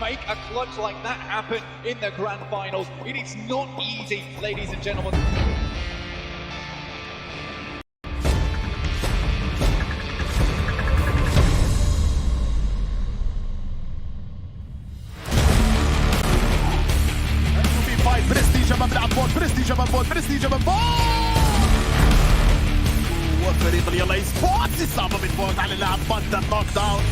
make a clutch like that happen in the grand finals. It is not easy, ladies and gentlemen. برستيج من فوق وفريق يلا اي سبورتس اصابه من فوق على اللاعب بانتر نوك داون.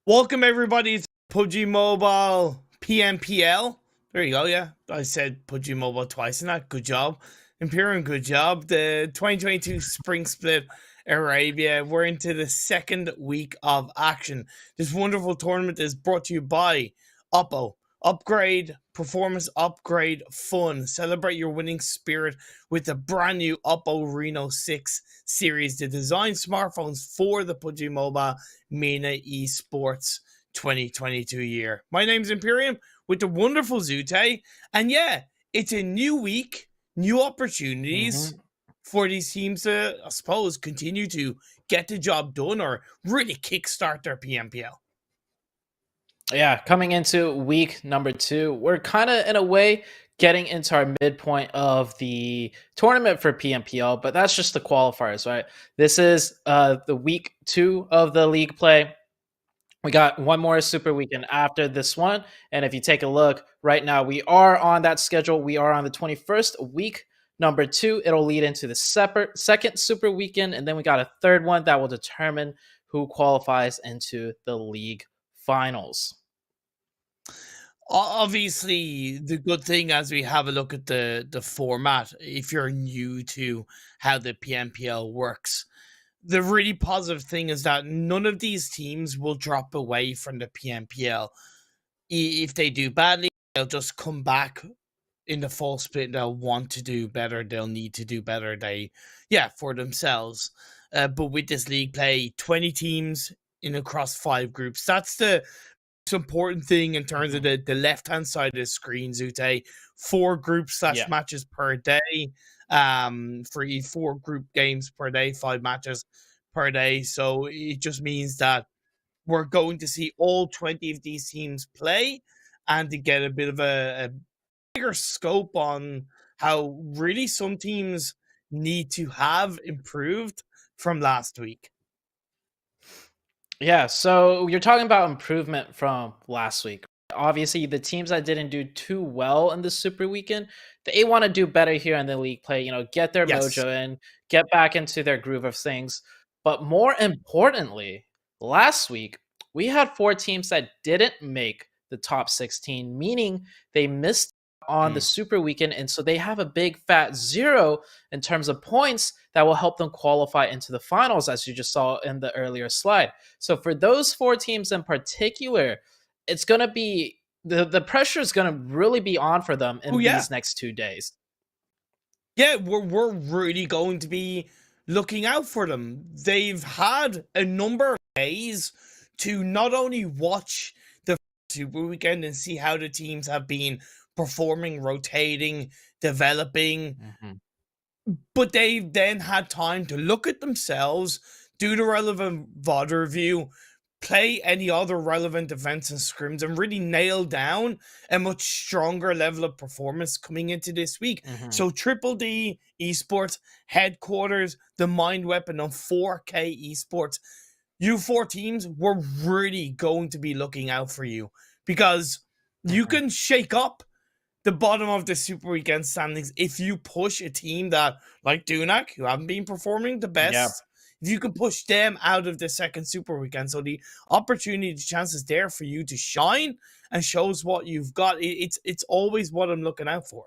Welcome everybody to PUBG Mobile PMPL. There you go, yeah. I said PUBG Mobile twice in that. Good job. Imperium, good job. The 2022 Spring Split Arabia. We're into the second week of action. This wonderful tournament is brought to you by Oppo. Upgrade, performance upgrade, fun. Celebrate your winning spirit with the brand new Oppo Reno 6 series. The design smartphones for the PUBG Mobile NASR Esports 2022 year. My name's Imperium with the wonderful Zute, and yeah, it's a new week, new opportunities for these teams to, I suppose, continue to get the job done or really kickstart their PMPL. Yeah, coming into week number 2, we're kind of in a way getting into our midpoint of the tournament for PMPL, but that's just the qualifiers, right? This is the week 2 of the league play. We got one more super weekend after this one. And if you take a look right now, we are on that schedule. We are on the 21st, week number 2. It'll lead into the second super weekend. And then we got a third one that will determine who qualifies into the league finals. Obviously, the good thing as we have a look at the format, if you're new to how the PMPL works, the really positive thing is that none of these teams will drop away from the PMPL. If they do badly, they'll just come back in the full split. They'll want to do better. They'll need to do better. For themselves. But with this league play, 20 teams in across 5 groups. That's the most important thing in terms of the left-hand side of the screen, Zute. 4 groups / matches per day. For 4 group games per day, 5 matches per day. So it just means that we're going to see all 20 of these teams play and to get a bit of a bigger scope on how really some teams need to have improved from last week. Yeah, so you're talking about improvement from last week. Obviously, the teams that didn't do too well in the Super Weekend, they want to do better here in the league play, get their mojo in, get back into their groove of things. But more importantly, last week, we had 4 teams that didn't make the top 16, meaning they missed on the Super Weekend, and so they have a big fat 0 in terms of points that will help them qualify into the finals, as you just saw in the earlier slide. So for those 4 teams in particular, it's going to be the pressure is going to really be on for them in these next 2 days. Yeah, we're really going to be looking out for them. They've had a number of days to not only watch the Super Weekend and see how the teams have been performing, rotating, developing, but they've then had time to look at themselves, do the relevant VOD review, play any other relevant events and scrims, and really nail down a much stronger level of performance coming into this week. So DDD Esports, Headquarters, the Mind Weapon on 4K Esports, you 4 teams, we're really going to be looking out for you because you can shake up the bottom of the Super Weekend standings if you push a team that, like Dunak, who haven't been performing the best, if you can push them out of the second Super Weekend. So the opportunity, the chances there for you to shine and shows what you've got. It's always what I'm looking out for.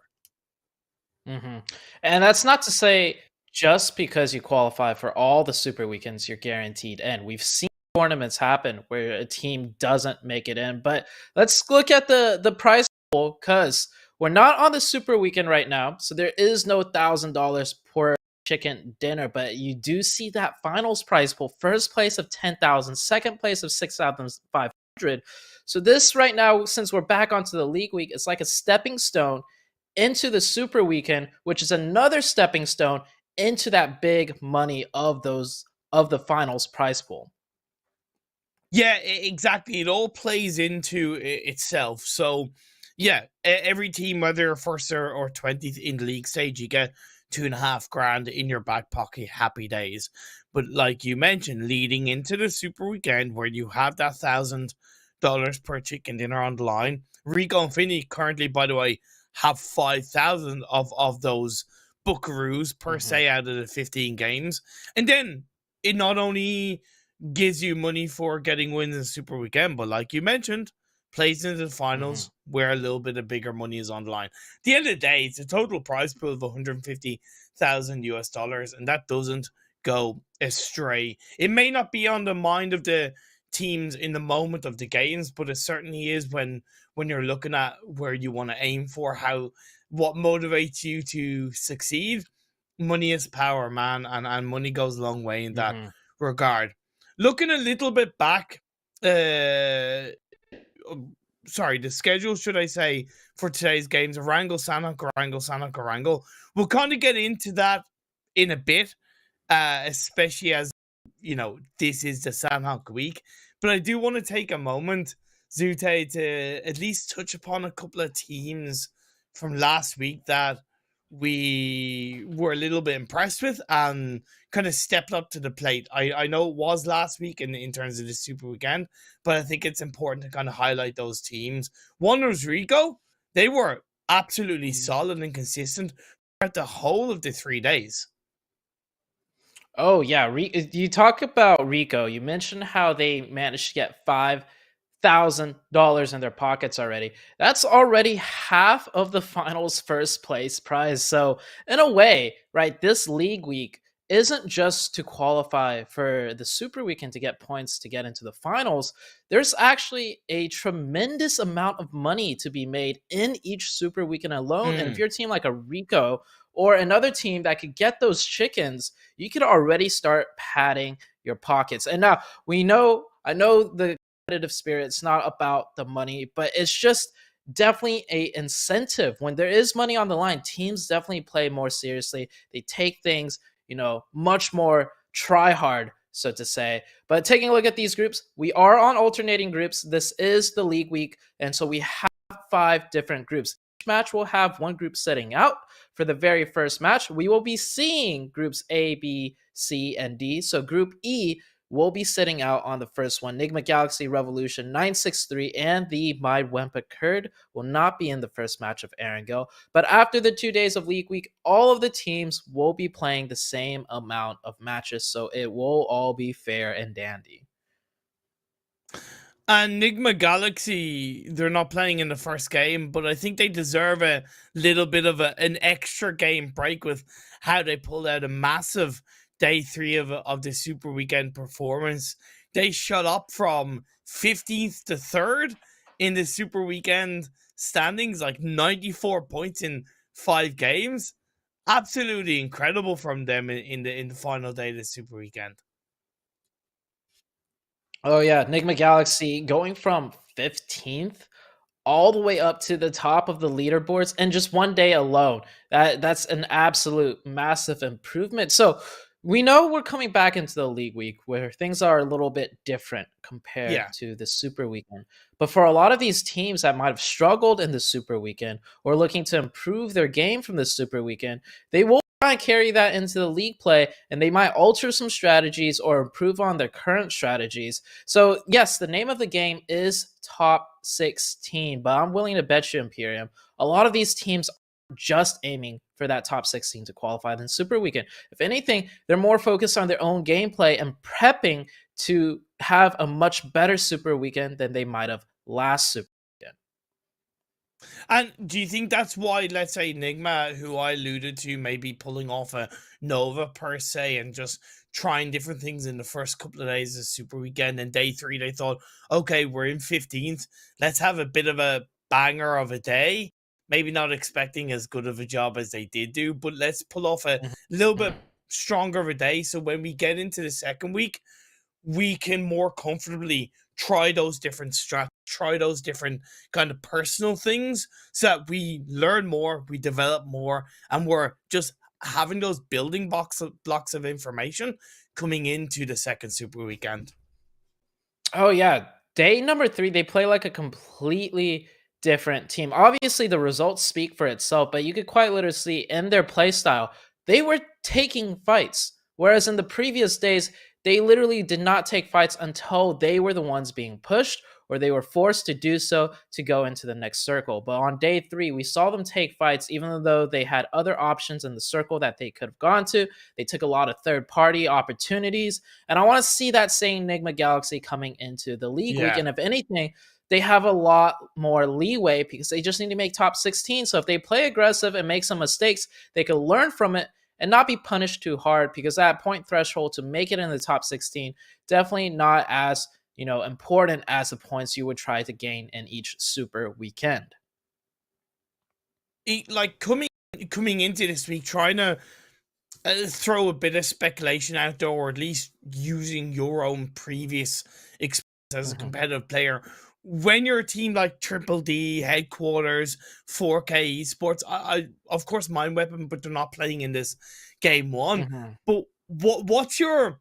And that's not to say just because you qualify for all the Super Weekends, you're guaranteed in. We've seen tournaments happen where a team doesn't make it in. But let's look at the prize pool, because we're not on the Super Weekend right now, so there is no $1,000 per chicken dinner, but you do see that finals prize pool. First place of $10,000, second place of $6,500, 100. So this right now, since we're back onto the league week, it's like a stepping stone into the super weekend, which is another stepping stone into that big money of the finals prize pool. Yeah, exactly. It all plays into itself. So, yeah, every team, whether you're first or 20th in the league stage, you get $2,500 in your back pocket. Happy days. But like you mentioned, leading into the super weekend where you have that $1,000 per chicken dinner on the line, Rico and Finney currently, by the way, have 5,000 of those buckaroos per se out of the 15 games. And then it not only gives you money for getting wins in Super Weekend, but like you mentioned, plays into the finals where a little bit of bigger money is on the line. At the end of the day, it's a total prize pool of $150,000, and that doesn't go astray. It may not be on the mind of the teams in the moment of the games, but it certainly is when you're looking at where you want to aim for, what motivates you to succeed. Money is power, man, and money goes a long way in that regard. Looking a little bit back, the schedule, should I say, for today's games, Erangel, Sanhok, Erangel. We'll kind of get into that in a bit, especially as, this is the Sanhok week. But I do want to take a moment, Zute, to at least touch upon a couple of teams from last week that we were a little bit impressed with and kind of stepped up to the plate. I know it was last week in terms of the Super Weekend, but I think it's important to kind of highlight those teams. One was Rico. They were absolutely solid and consistent throughout the whole of the 3 days. Oh, yeah. You talk about Rico. You mentioned how they managed to get $5,000 in their pockets already. That's already half of the finals first place prize. So in a way, right, this league week isn't just to qualify for the super weekend to get points to get into the finals. There's actually a tremendous amount of money to be made in each super weekend alone. And if you're a team like a Rico or another team that could get those chickens, you could already start padding your pockets. And now I know the competitive spirit, it's not about the money, but it's just definitely a incentive. When there is money on the line, teams definitely play more seriously. They take things, much more try hard, so to say. But taking a look at these groups, we are on alternating groups. This is the league week, and so we have 5 different groups. Each match will have one group setting out. For the very first match, we will be seeing groups A, B, C, and D. So group E will be sitting out on the first one. Nigma Galaxy, Revolution, 963, and the MyWempa KURD will not be in the first match of Erangel. But after the 2 days of League Week, all of the teams will be playing the same amount of matches, so it will all be fair and dandy. And Nigma Galaxy, they're not playing in the first game, but I think they deserve a little bit of an extra game break with how they pulled out a massive day 3 of the Super Weekend performance. They shot up from 15th to 3rd in the Super Weekend standings, like 94 points in 5 games. Absolutely incredible from them in the final day of the Super Weekend. Oh yeah, Nigma Galaxy going from 15th all the way up to the top of the leaderboards in just one day alone. That's an absolute massive improvement. So we know we're coming back into the league week where things are a little bit different compared to the super weekend. But for a lot of these teams that might have struggled in the super weekend or looking to improve their game from the super weekend, they will try and carry that into the league play, and they might alter some strategies or improve on their current strategies. So yes, the name of the game is top 16, but I'm willing to bet you, Imperium, a lot of these teams just aiming for that top 16 to qualify than Super Weekend. If anything, they're more focused on their own gameplay and prepping to have a much better Super Weekend than they might have last Super Weekend. And do you think that's why, let's say, Nigma, who I alluded to, maybe pulling off a Nova per se and just trying different things in the first couple of days of Super Weekend, and day 3 they thought, okay, we're in 15th, let's have a bit of a banger of a day. Maybe not expecting as good of a job as they did do, but let's pull off a little bit stronger of a day. So when we get into the second week, we can more comfortably try those different strats, try those different kind of personal things so that we learn more, we develop more, and we're just having those building blocks of information coming into the second Super Weekend. Oh yeah, day number 3, they play like a completely different team. Obviously, the results speak for itself, but you could quite literally see in their play style, they were taking fights. Whereas in the previous days, they literally did not take fights until they were the ones being pushed or they were forced to do so to go into the next circle. But on day 3, we saw them take fights, even though they had other options in the circle that they could have gone to. They took a lot of third-party opportunities. And I want to see that same Nigma Galaxy coming into the league week. And if anything, they have a lot more leeway because they just need to make top 16. So if they play aggressive and make some mistakes, they can learn from it and not be punished too hard, because that point threshold to make it in the top 16, definitely not as, important as the points you would try to gain in each super weekend. Like coming into this week, trying to throw a bit of speculation out there, or at least using your own previous experience as a competitive player. When you're a team like Triple D, Headquarters, 4K Esports, I of course Mind Weapon, but they're not playing in this game one. But what's your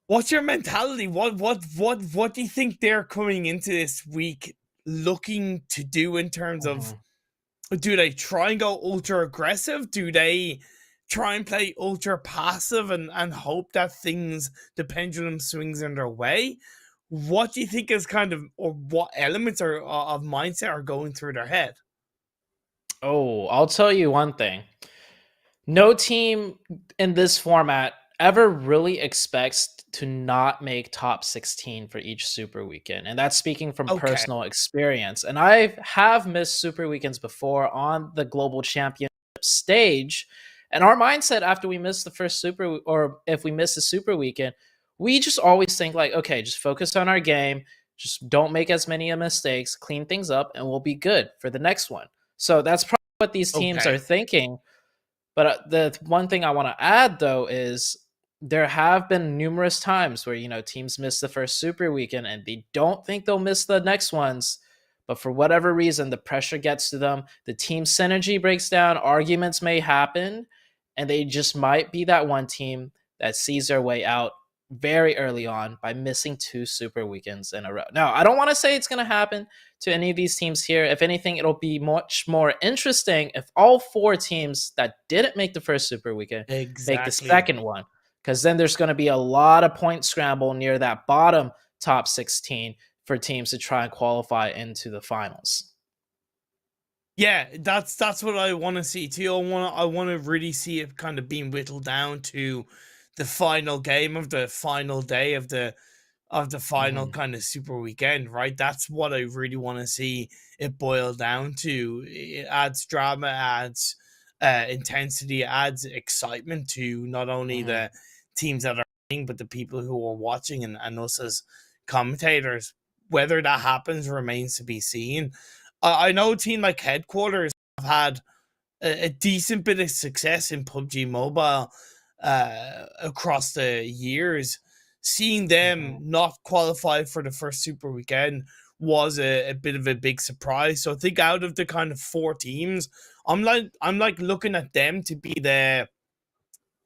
mentality? What do you think they're coming into this week looking to do in terms of, do they try and go ultra aggressive? Do they try and play ultra passive and hope that the pendulum swings in their way? What do you think is kind of, or what elements of mindset are going through their head? Oh, I'll tell you one thing. No team in this format ever really expects to not make top 16 for each super weekend. And that's speaking from personal experience. And I have missed super weekends before on the global championship stage. And our mindset after we miss the first super, or if we miss the super weekend, we just always think like, okay, just focus on our game. Just don't make as many mistakes, clean things up, and we'll be good for the next one. So that's probably what these teams are thinking. But the one thing I want to add, though, is there have been numerous times where, teams miss the first super weekend and they don't think they'll miss the next ones. But for whatever reason, the pressure gets to them. The team synergy breaks down. Arguments may happen. And they just might be that one team that sees their way out very early on by missing 2 super weekends in a row. Now, I don't want to say it's going to happen to any of these teams here. If anything, it'll be much more interesting if all 4 teams that didn't make the first super weekend make the second one, because then there's going to be a lot of point scramble near that bottom top 16 for teams to try and qualify into the finals. Yeah, that's what I want to see too. I want to really see it kind of being whittled down to the final game of the final day of the final kind of super weekend, right? That's what I really want to see it boil down to. It adds drama, adds intensity, adds excitement to not only the teams that are playing, but the people who are watching and us as commentators. Whether that happens remains to be seen. I know a team like Headquarters have had a decent bit of success in PUBG Mobile across the years. Seeing them not qualify for the first super weekend was a bit of a big surprise. So I think out of the kind of 4 teams, I'm like looking at them to be the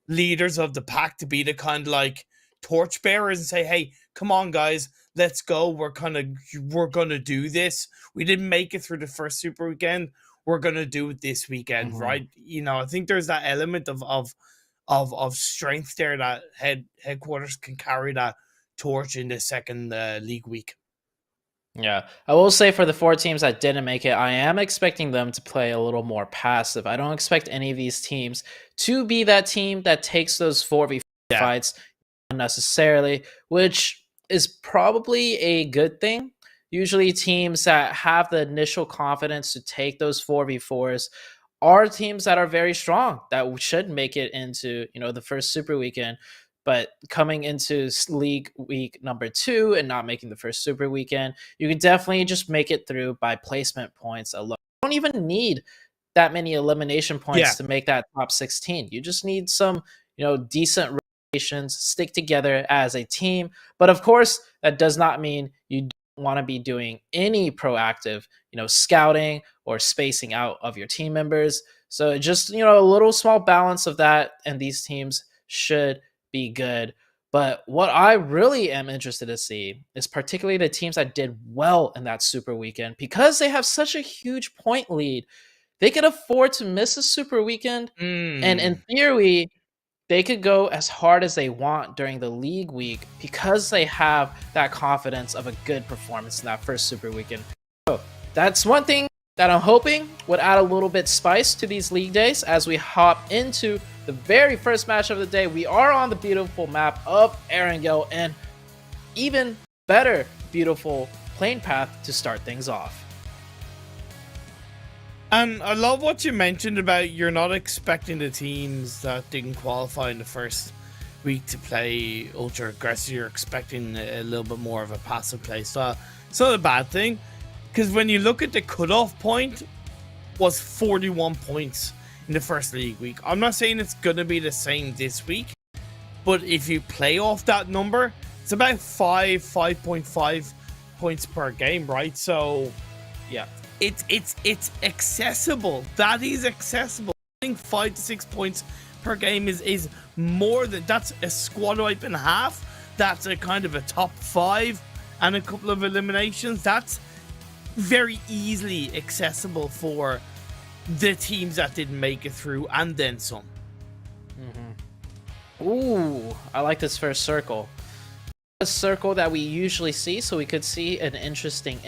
leaders of the pack, to be the kind of like torchbearers and say, hey, come on guys, let's go. We're gonna do this. We didn't make it through the first super weekend. We're gonna do it this weekend, right? I think there's that element of strength there that Headquarters can carry that torch in the second league week. Yeah, I will say for the 4 teams that didn't make it, I am expecting them to play a little more passive. I don't expect any of these teams to be that team that takes those 4v4 fights unnecessarily, which is probably a good thing. Usually teams that have the initial confidence to take those 4v4s are teams that are very strong, that should make it into, the first super weekend. But coming into league week number 2 and not making the first super weekend, you can definitely just make it through by placement points alone. You don't even need that many elimination points to make that top 16. You just need some, decent stick together as a team. But of course, that does not mean you don't want to be doing any proactive, scouting or spacing out of your team members. So just, a little small balance of that, and these teams should be good. But what I really am interested to see is particularly the teams that did well in that Super Weekend, because they have such a huge point lead. They could afford to miss a Super Weekend, and in theory, they could go as hard as they want during the league week because they have that confidence of a good performance in that first Super Weekend. So that's one thing that I'm hoping would add a little bit spice to these league days as we hop into the very first match of the day. We are on the beautiful map of Erangel, and even better, beautiful plane path to start things off. And I love what you mentioned about you're not expecting the teams that didn't qualify in the first week to play ultra aggressive. You're expecting a little bit more of a passive play style. It's not a bad thing, because when you look at the cutoff point was 41 points in the first league week. I'm not saying it's going to be the same this week, but if you play off that number, it's about 5.5 points per game, right? So yeah. It's accessible. That is accessible. I think 5 to 6 points per game is more than, that's a squad wipe and a half. That's a kind of a top 5 and a couple of eliminations. That's very easily accessible for the teams that didn't make it through, and then some. Ooh, I like this first circle. A circle that we usually see, so we could see an interesting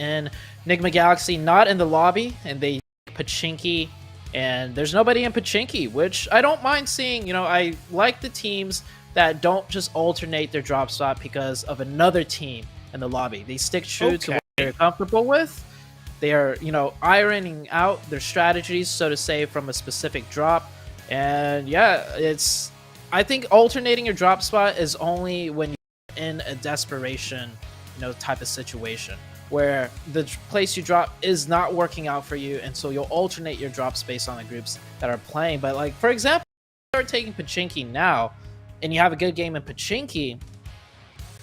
Nigma Galaxy not in the lobby, and they Pachinki, and there's nobody in Pachinki, which I don't mind seeing. I like the teams that don't just alternate their drop spot because of another team in the lobby. They stick true to what they're comfortable with. They are, ironing out their strategies, so to say, from a specific drop. And yeah, I think alternating your drop spot is only when you're in a desperation, type of situation where the place you drop is not working out for you, and so you'll alternate your drops based on the groups that are playing. But like, for example, you start taking Pachinki now, and you have a good game in Pachinki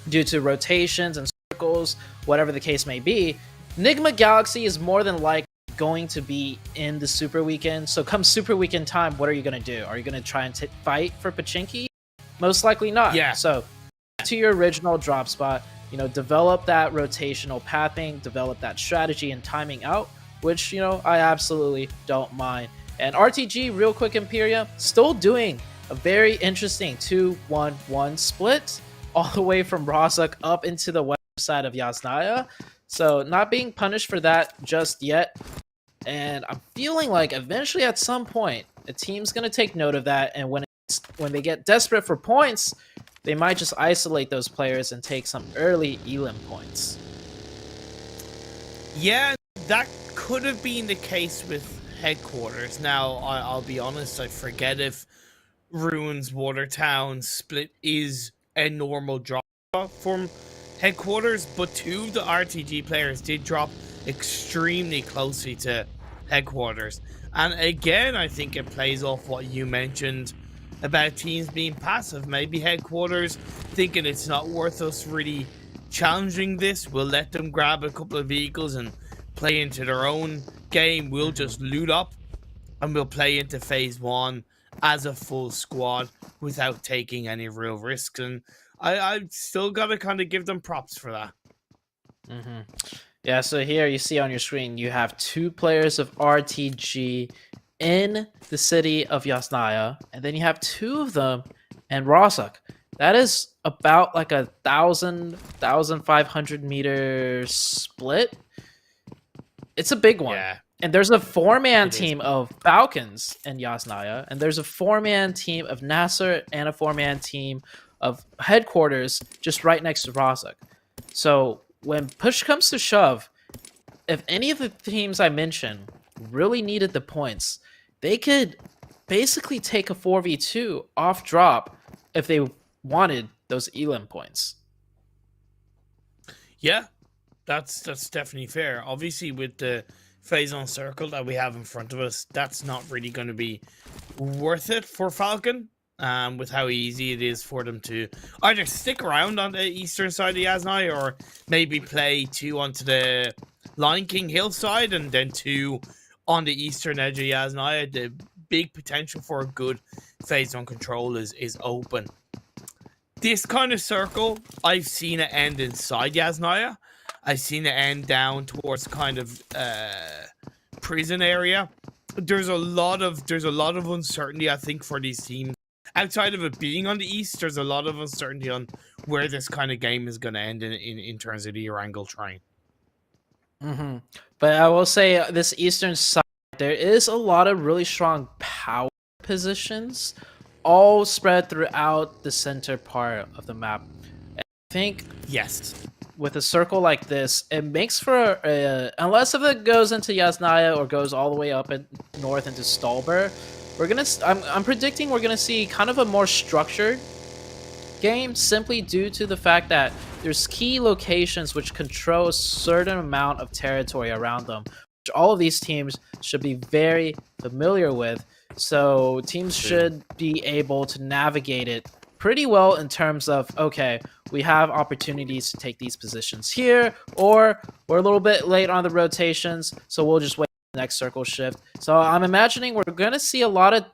due to rotations and circles, whatever the case may be, Nigma Galaxy is more than likely going to be in the Super Weekend. So come Super Weekend time, what are you going to do? Are you going to try and fight for Pachinki? Most likely not. Yeah. So to your original drop spot, develop that rotational pathing, develop that strategy and timing out, which, I absolutely don't mind. And RTG, real quick, Imperia, still doing a very interesting 2-1-1 split all the way from Rozhok up into the west side of Yasnaya. So not being punished for that just yet. And I'm feeling like eventually at some point, a team's going to take note of that. And when they get desperate for points, they might just isolate those players and take some early Elim points. Yeah, that could have been the case with Headquarters. Now, I'll be honest, I forget if Ruins Watertown split is a normal drop from Headquarters, but 2 of the RTG players did drop extremely closely to Headquarters. And again, I think it plays off what you mentioned about teams being passive. Maybe Headquarters thinking it's not worth us really challenging this. We'll let them grab a couple of vehicles and play into their own game. We'll just loot up and we'll play into phase 1 as a full squad without taking any real risks. And I still gotta kind of give them props for that. Yeah, so here you see on your screen, you have 2 players of RTG in the city of Yasnaya, and then you have 2 of them in Rozhok. That is about like 1,500 meter split. It's a big one. Yeah. And there's a 4-man team of Falcons in Yasnaya, and there's a 4-man team of NASR and a 4-man team of Headquarters just right next to Rozhok. So when push comes to shove, if any of the teams I mentioned really needed the points, they could basically take a 4v2 off drop if they wanted those Elim points. Yeah, that's definitely fair. Obviously, with the phase on circle that we have in front of us, that's not really going to be worth it for Falcon. with how easy it is for them to either stick around on the eastern side of Yasnaya or maybe play 2 onto the Lion King hillside and then 2 on the eastern edge of Yasnaya. The big potential for a good phase 1 control is open. This kind of circle, I've seen it end inside Yasnaya. I've seen it end down towards kind of prison area. There's a lot of uncertainty, I think, for these teams. Outside of it being on the east, there's a lot of uncertainty on where this kind of game is going to end in terms of the Erangel train. But I will say this eastern side, there is a lot of really strong power positions, all spread throughout the center part of the map. And I think yes, with a circle like this, it makes for unless if it goes into Yasnaya or goes all the way up and north into Stalwart, I'm predicting we're gonna see kind of a more structured game, simply due to the fact that there's key locations which control a certain amount of territory around them, which all of these teams should be very familiar with. So teams should be able to navigate it pretty well in terms of, okay, we have opportunities to take these positions here, or we're a little bit late on the rotations, so we'll just wait for the next circle shift. So I'm imagining we're going to see a lot of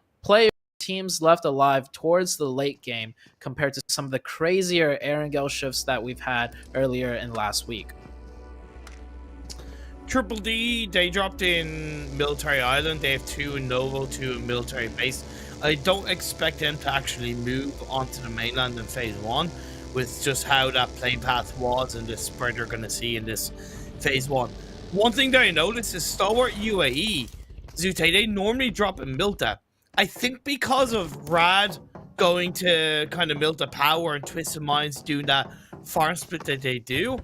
teams left alive towards the late game compared to some of the crazier Erangel shifts that we've had earlier in last week. Triple D, they dropped in Military Island. They have 2 in Novo, 2 in Military Base. I don't expect them to actually move onto the mainland in phase 1 with just how that play path was and the spread they're going to see in this phase 1. One thing that I noticed is Stalwart UAE, Zute, they normally drop in Milta. I think because of Rad going to kind of Milta Power and Twisted Minds doing that farm split that they do,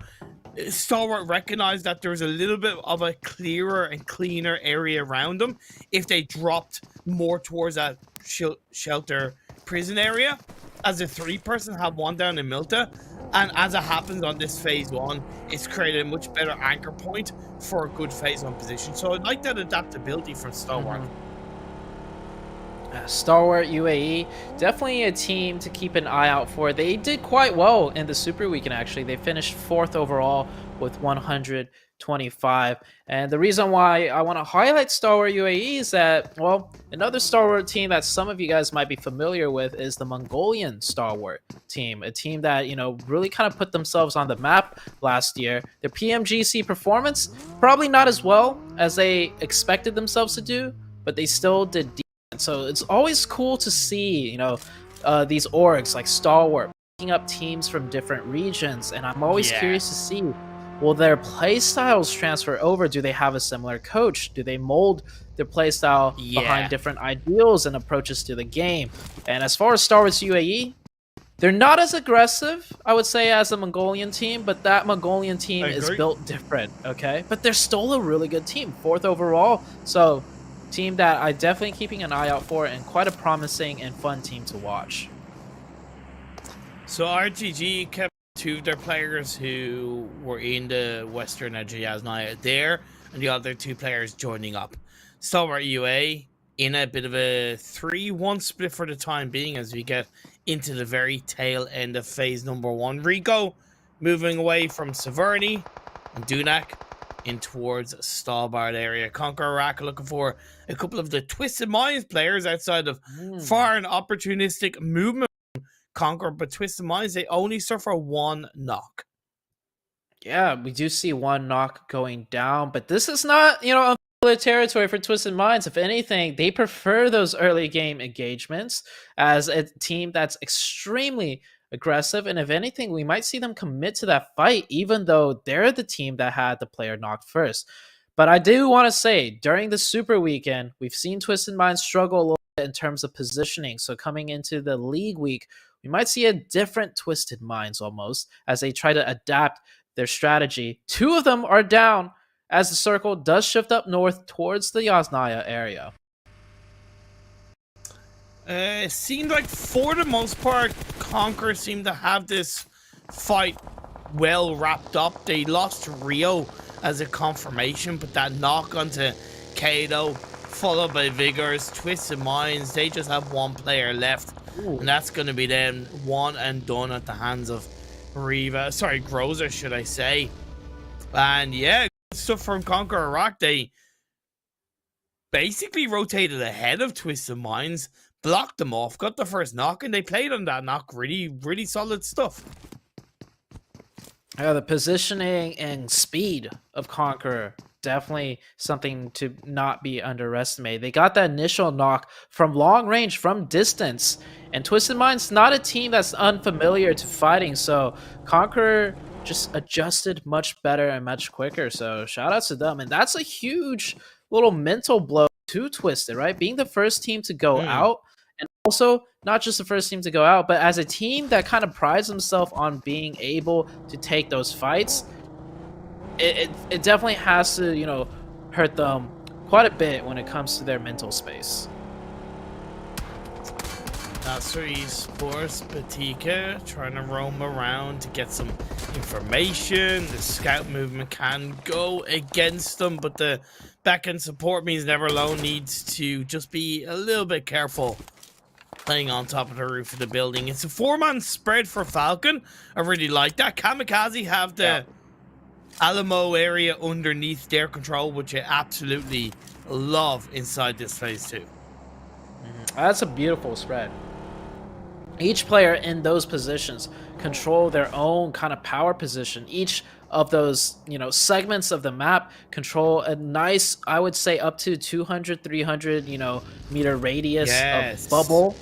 Stalwart recognized that there was a little bit of a clearer and cleaner area around them if they dropped more towards that shelter prison area. As a 3-person, have 1 down in Milta, and as it happens on this phase 1, it's created a much better anchor point for a good phase 1 position. So I like that adaptability from Stalwart. Stalwart UAE, definitely a team to keep an eye out for. They did quite well in the Super Weekend, actually. They finished 4th overall with 125. And the reason why I want to highlight Stalwart UAE is that, well, another Stalwart team that some of you guys might be familiar with is the Mongolian Stalwart team, a team that, you know, really kind of put themselves on the map last year. Their PMGC performance, probably not as well as they expected themselves to do, but they still did decent. So it's always cool to see, you know, these orgs like Stalwart picking up teams from different regions, and I'm always curious to see, will their play styles transfer over? Do they have a similar coach? Do they mold their play style behind different ideals and approaches to the game? And as far as Stalwart UAE, they're not as aggressive, I would say, as the Mongolian team, but that Mongolian team is built different, okay? But they're still a really good team, 4th overall. So team that I definitely keeping an eye out for, and quite a promising and fun team to watch. So RGG kept 2 of their players who were in the Western edge of Yasnaya there, and the other 2 players joining up. Stalwart UA in a bit of a 3-1 split for the time being as we get into the very tail end of phase number 1. Rico moving away from Severny and Dunak in towards Stalwart area. KONQUEROR looking for a couple of the Twisted Minds players outside of far and opportunistic movement from KONQUEROR, but Twisted Minds, they only suffer 1 knock. Yeah, we do see 1 knock going down, but this is not, you know, unfamiliar territory for Twisted Minds. If anything, they prefer those early game engagements as a team that's extremely aggressive, and if anything, we might see them commit to that fight, even though they're the team that had the player knocked first. But I do want to say, during the Super Weekend, we've seen Twisted Minds struggle a little bit in terms of positioning. So coming into the League Week, we might see a different Twisted Minds almost as they try to adapt their strategy. 2 of them are down as the circle does shift up north towards the Yasnaya area. It seemed like for the most part, KONQUEROR seemed to have this fight well wrapped up. They lost to Rio as a confirmation, but that knock onto Kato, followed by Vigors, Twisted Minds, they just have 1 player left. And that's going to be then one and done at the hands of Grozer, should I say. And yeah, good stuff from Conqueror Rock. They basically rotated ahead of Twisted Minds, blocked them off, got the first knock, and they played on that knock. Really, really solid stuff. The positioning and speed of Conqueror, definitely something to not be underestimated. They got that initial knock from long range, from distance, and Twisted Mind's not a team that's unfamiliar to fighting, so Conqueror just adjusted much better and much quicker, so shout out to them. And that's a huge little mental blow to Twisted, right? Being the first team to go out, and also not just the first team to go out, but as a team that kind of prides themselves on being able to take those fights, it definitely has to, you know, hurt them quite a bit when it comes to their mental space. NASR Esports, Batika trying to roam around to get some information. The scout movement can go against them, but the back-end support means Never Alone needs to just be a little bit careful playing on top of the roof of the building. It's a 4-man spread for Falcon. I really like that. KAMIKAZE have the Alamo area underneath their control, which I absolutely love inside this phase 2. That's a beautiful spread. Each player in those positions control their own kind of power position. Each of those, you know, segments of the map control a nice, I would say, up to 200, 300, you know, meter radius of bubble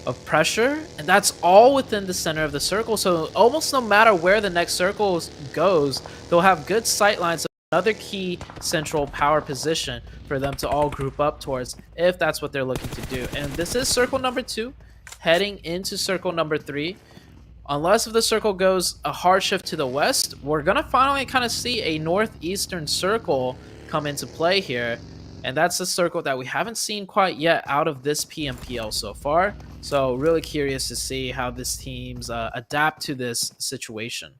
of pressure, and that's all within the center of the circle. So almost no matter where the next circle goes, they'll have good sight lines of another key central power position for them to all group up towards, if that's what they're looking to do. And this is circle number 2, heading into circle number 3. Unless if the circle goes a hard shift to the west, we're gonna finally kind of see a northeastern circle come into play here. And that's a circle that we haven't seen quite yet out of this PMPL so far. So really curious to see how this teams adapt to this situation.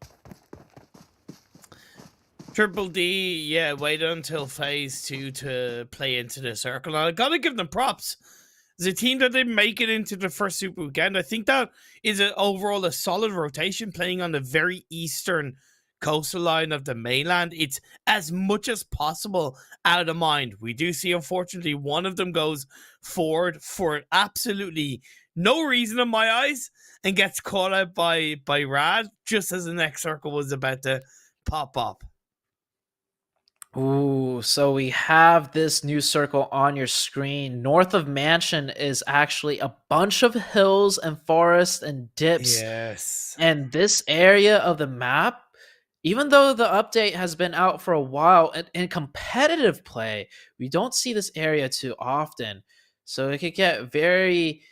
Triple D, yeah, wait until phase 2 to play into the circle. And I gotta give them props. As a team that didn't make it into the first Super Weekend, I think that is overall a solid rotation, playing on the very eastern coastal line of the mainland. It's as much as possible out of mind. We do see, unfortunately, one of them goes forward for absolutely no reason in my eyes and gets caught out by Rad just as the next circle was about to pop up. Ooh, so we have this new circle on your screen. North of Mansion is actually a bunch of hills and forests and dips. Yes. And this area of the map, even though the update has been out for a while, in competitive play, we don't see this area too often. So it could get very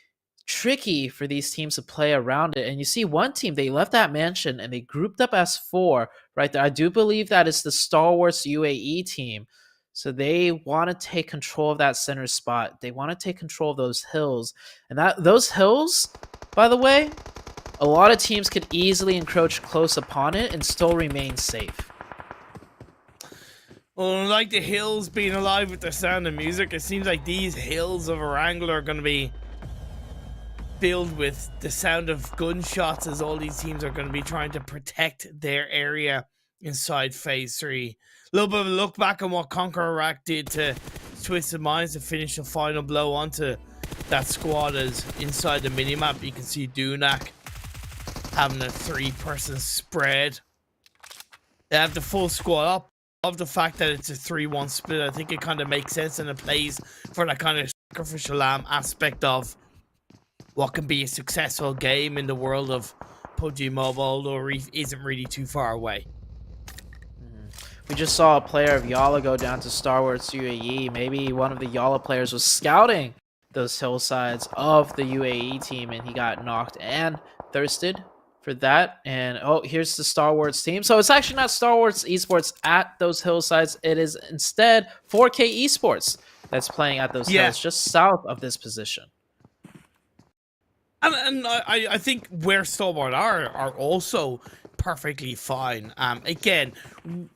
tricky for these teams to play around it. And you see one team, they left that mansion and they grouped up as 4 right there. I do believe that is the Stalwart UAE team. So they want to take control of that center spot. They want to take control of those hills. And those hills, by the way, a lot of teams could easily encroach close upon it and still remain safe. Well, like the hills being alive with the sound of music, it seems like these hills of Erangel are going to be filled with the sound of gunshots, as all these teams are going to be trying to protect their area inside phase 3. A little bit of a look back on what Conqueror Rack did to Twisted Minds to finish the final blow onto that squad. As inside the minimap, you can see Dunak having a 3-person spread. They have the full squad up. Of the fact that it's a 3-1 split, I think it kind of makes sense, and it plays for that kind of sacrificial lamb aspect of what can be a successful game in the world of PUBG Mobile, although Reef isn't really too far away. We just saw a player of YaLLa go down to Stalwart UAE. Maybe one of the YaLLa players was scouting those hillsides of the UAE team, and he got knocked and thirsted for that. And oh, here's the Stalwart team. So it's actually not Stalwart Esports at those hillsides. It is instead 4K Esports that's playing at those hills just south of this position. And I think where Stalwart are also perfectly fine. Again,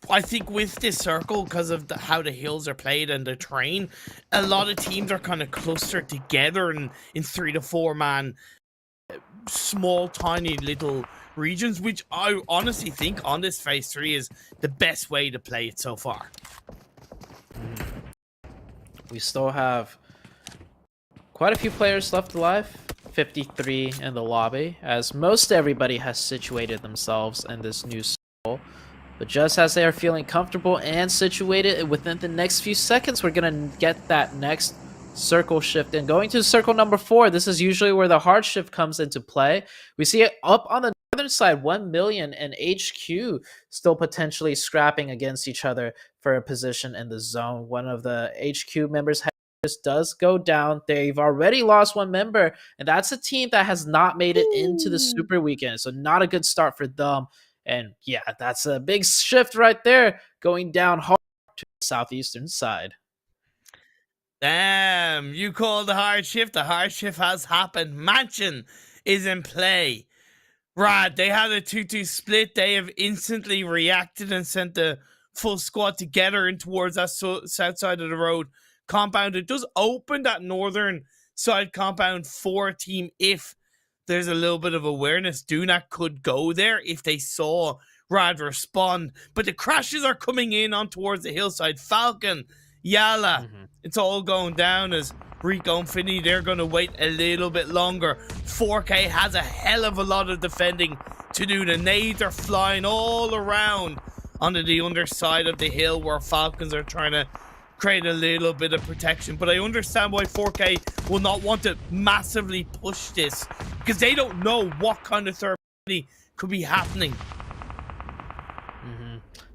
I think with this circle, because of how the hills are played and the terrain, a lot of teams are kind of clustered together in 3 to 4 man small, tiny little regions, which I honestly think on this phase 3 is the best way to play it so far. We still have quite a few players left alive, 53 in the lobby, as most everybody has situated themselves in this new circle. But just as they are feeling comfortable and situated, within the next few seconds, we're going to get that next circle shift. And going to circle number 4, this is usually where the hard shift comes into play. We see it up on the northern side, 1million and HQ still potentially scrapping against each other for a position in the zone. One of the HQ members does go down. They've already lost one member, and that's a team that has not made it into the Super Weekend, so not a good start for them. And yeah, that's a big shift right there, going down hard to the southeastern side. Damn, you call the hard shift. The hard shift has happened. Mansion is in play. Rad, they had a 2-2 split. They have instantly reacted and sent the full squad together in towards that south side of the road compound. It does open that northern side compound for a team if there's a little bit of awareness. Dunak could go there if they saw Rad respond. But the crashes are coming in on towards the hillside. Falcon, YaLLa, it's all going down as Rico and Finny, they're going to wait a little bit longer. 4K has a hell of a lot of defending to do. The nades are flying all around onto the underside of the hill where Falcons are trying to create a little bit of protection. But I understand why 4K will not want to massively push this, because they don't know what kind of third party could be happening.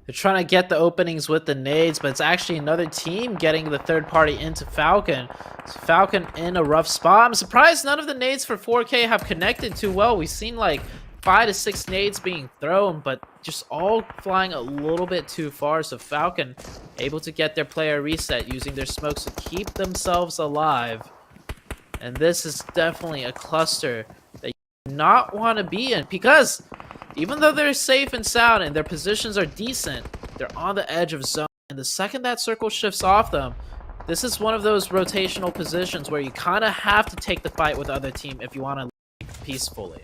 They're trying to get the openings with the nades, but it's actually another team getting the third party into Falcon. So Falcon in a rough spot. I'm surprised none of the nades for 4K have connected too well. We've seen like 5 to 6 nades being thrown, but just all flying a little bit too far. So Falcon able to get their player reset using their smokes to keep themselves alive. And this is definitely a cluster that you do not want to be in, because even though they're safe and sound and their positions are decent, they're on the edge of zone. And the second that circle shifts off them, this is one of those rotational positions where you kind of have to take the fight with the other team if you want to leave peacefully.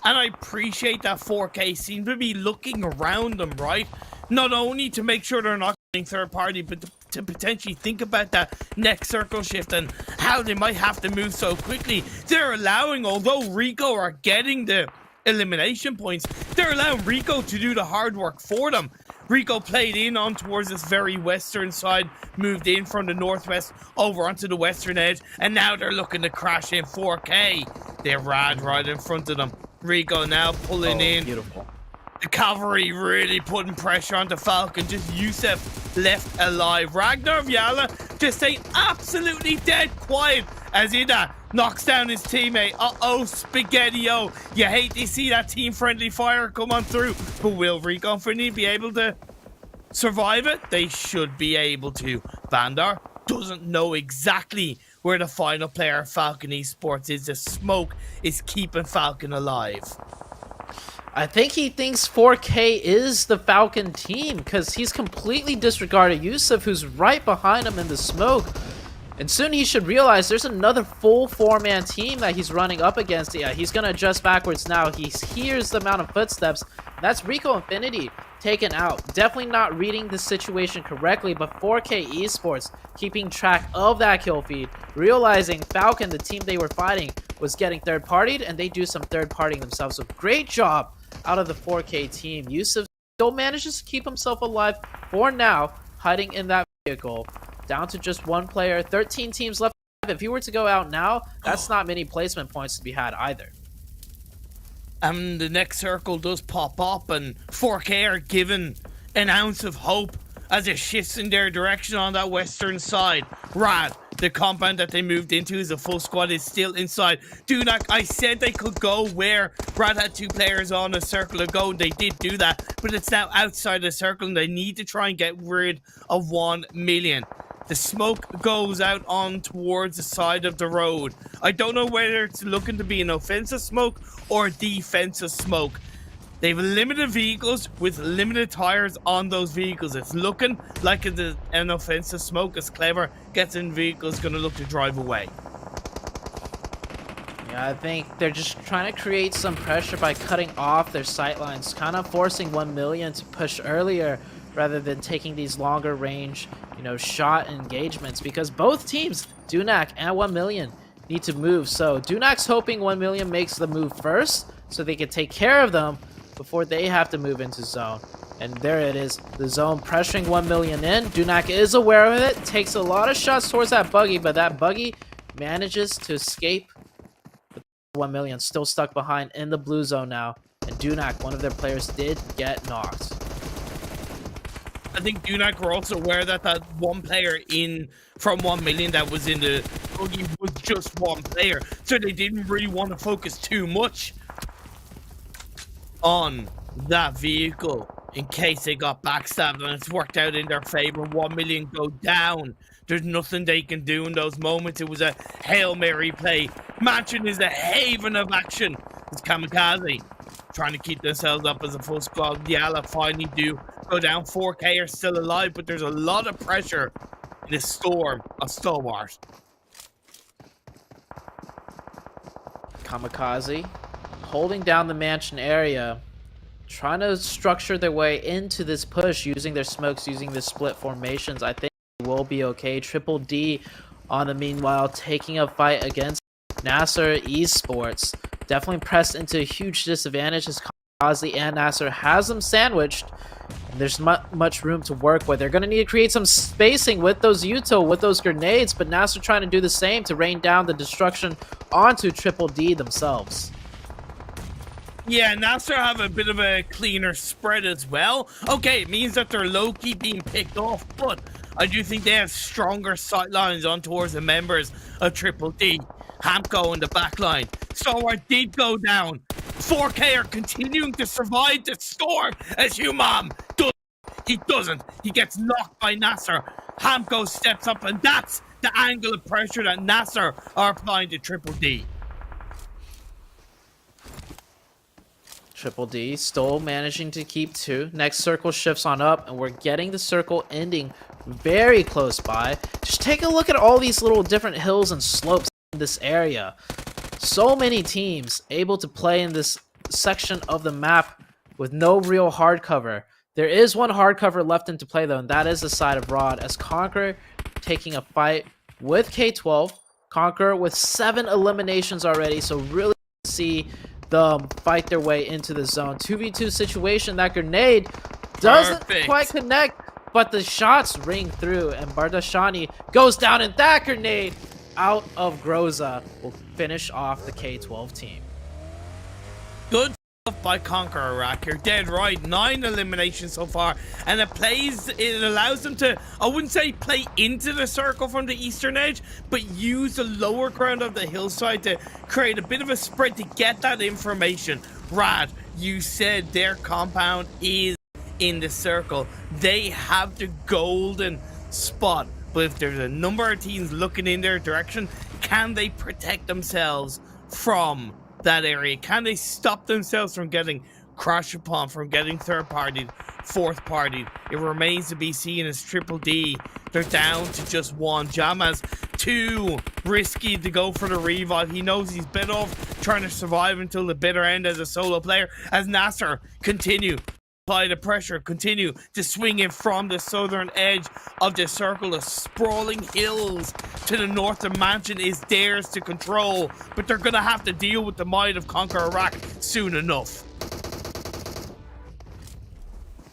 And I appreciate that 4K seem to be looking around them, right? Not only to make sure they're not getting third party, but to potentially think about that next circle shift and how they might have to move so quickly. They're allowing, although Rico are getting the elimination points, they're allowing Rico to do the hard work for them. Rico played in on towards this very western side, moved in from the northwest over onto the western edge, and now they're looking to crash in 4K. They're Rad right in front of them. Rico now pulling in. Beautiful. The cavalry really putting pressure on the Falcon. Just Yusuf left alive. Ragnar of YaLLa just staying absolutely dead quiet as Ida knocks down his teammate. Uh-oh, Spaghetti-O. You hate to see that team-friendly fire come on through. But will Rico and Finny be able to survive it? They should be able to. Vandar doesn't know exactly where the final player of Falcon Esports is. The smoke is keeping Falcon alive. I think he thinks 4K is the Falcon team because he's completely disregarded Yusuf, who's right behind him in the smoke. And soon he should realize there's another full 4-man team that he's running up against. Yeah, he's going to adjust backwards now. He hears the amount of footsteps. That's Rico Infinity taken out. Definitely not reading the situation correctly, but 4K Esports keeping track of that kill feed, realizing Falcon, the team they were fighting, was getting third-partied, and they do some third-partying themselves. So great job out of the 4K team. Yusuf still manages to keep himself alive for now, hiding in that vehicle. Down to just one player, 13 teams left. If he were to go out now, that's not many placement points to be had either. And the next circle does pop up, and 4K are given an ounce of hope as it shifts in their direction on that western side. Rad, the compound that they moved into as a full squad, is still inside. Dunak, I said they could go where Rad had 2 players on a circle to go, and they did do that, but it's now outside the circle, and they need to try and get rid of 1million. The smoke goes out on towards the side of the road. I don't know whether it's looking to be an offensive smoke or defensive smoke. They have limited vehicles with limited tires on those vehicles. It's looking like an offensive smoke as Clever gets in vehicles, going to look to drive away. Yeah, I think they're just trying to create some pressure by cutting off their sightlines, kind of forcing 1Million to push earlier rather than taking these longer range, shot engagements, because both teams, Dunak and 1Million, need to move. So Dunak's hoping 1Million makes the move first so they can take care of them before they have to move into zone. And there it is, the zone pressuring 1Million in. Dunak is aware of it, takes a lot of shots towards that buggy, but that buggy manages to escape. 1Million still stuck behind in the blue zone now. And Dunak, one of their players, did get knocked. I think Dunak were also aware that that one player from 1Million that was in the buggy was just one player. So they didn't really want to focus too much on that vehicle in case they got backstabbed, and it's worked out in their favor. 1Million go down. There's nothing they can do in those moments. It was a Hail Mary play. Mansion is the haven of action. It's KAMIKAZE trying to keep themselves up as a full squad. YaLLa finally do go down. 4K are still alive, but there's a lot of pressure in the storm of Stalwart. KAMIKAZE holding down the mansion area, trying to structure their way into this push using their smokes, using the split formations. I think will be okay. Triple D on the meanwhile taking a fight against NASR Esports. Definitely pressed into a huge disadvantage as KAMIKAZE and NASR has them sandwiched. And there's much room to work with. They're going to need to create some spacing with those Uto, with those grenades, but NASR trying to do the same to rain down the destruction onto Triple D themselves. Yeah, NASR have a bit of a cleaner spread as well. Okay, it means that they're low-key being picked off, but I do think they have stronger sightlines on towards the members of Triple D. Hamko in the back line. Stalwart did go down. 4K are continuing to survive the storm as Humam does. He doesn't. He gets knocked by NASR. Hamko steps up, and that's the angle of pressure that NASR are applying to Triple D. Triple D still managing to keep 2. Next circle shifts on up, and we're getting the circle ending very close by. Just take a look at all these little different hills and slopes in this area. So many teams able to play in this section of the map with no real hard cover. There is one hard cover left into play though, and that is the side of Rod, as CONQUEROR taking a fight with K12. CONQUEROR with 7 eliminations already, so really see them fight their way into the zone. 2v2 situation. That grenade doesn't quite connect, but the shots ring through, and Bardashani goes down, and that grenade out of Groza will finish off the K12 team. Good stuff by CONQUEROR. You're dead right. 9 eliminations so far, and it allows them to, I wouldn't say play into the circle from the eastern edge, but use the lower ground of the hillside to create a bit of a spread to get that information. Rad, you said their compound is in the circle. They have the golden spot, but if there's a number of teams looking in their direction, can they protect themselves from that area? Can they stop themselves from getting crashed upon, from getting third-partied, fourth-partied? It remains to be seen as Triple D, they're down to just 1. Jammaz too risky to go for the revive. He knows he's better off trying to survive until the bitter end as a solo player, as NASR continue apply the pressure, continue to swing in from the southern edge of the circle. The sprawling hills to the north of Mansion is theirs to control, but they're gonna have to deal with the might of CONQUEROR soon enough.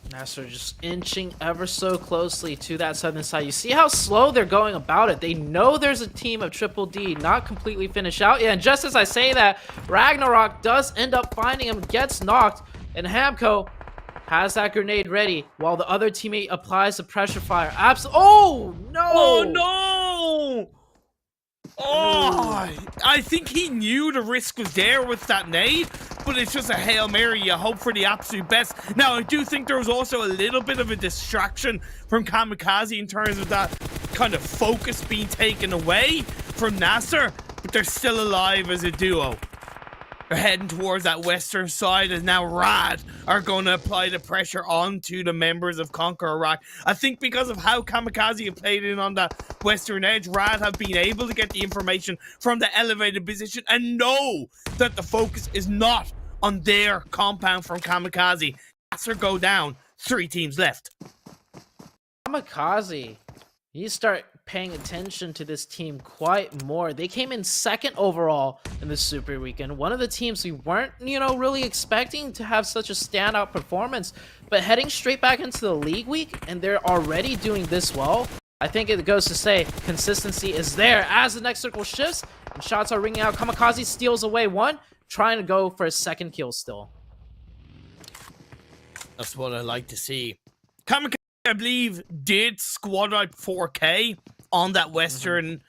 NASR just inching ever so closely to that southern side. You see how slow they're going about it. They know there's a team of Triple D not completely finished out yet, and just as I say that, Ragnarok does end up finding him, gets knocked, and Hamko has that grenade ready while the other teammate applies the pressure fire. Oh no! Oh no! Oh, I think he knew the risk was there with that nade, but it's just a Hail Mary. You hope for the absolute best. Now, I do think there was also a little bit of a distraction from KAMIKAZE in terms of that kind of focus being taken away from NASR, but they're still alive as a duo. They're heading towards that western side, as now Rad are going to apply the pressure onto the members of CONQUEROR Iraq. I think because of how KAMIKAZE have played in on that western edge, Rad have been able to get the information from the elevated position and know that the focus is not on their compound from KAMIKAZE. NASR go down, 3 teams left. KAMIKAZE, you start paying attention to this team quite more. They came in 2nd overall in the Super Weekend. One of the teams we weren't, really expecting to have such a standout performance, but heading straight back into the league week, and they're already doing this well. I think it goes to say consistency is there as the next circle shifts and shots are ringing out. KAMIKAZE steals away 1, trying to go for a 2nd kill still. That's what I like to see. KAMIKAZE, I believe, did squad out 4K on that western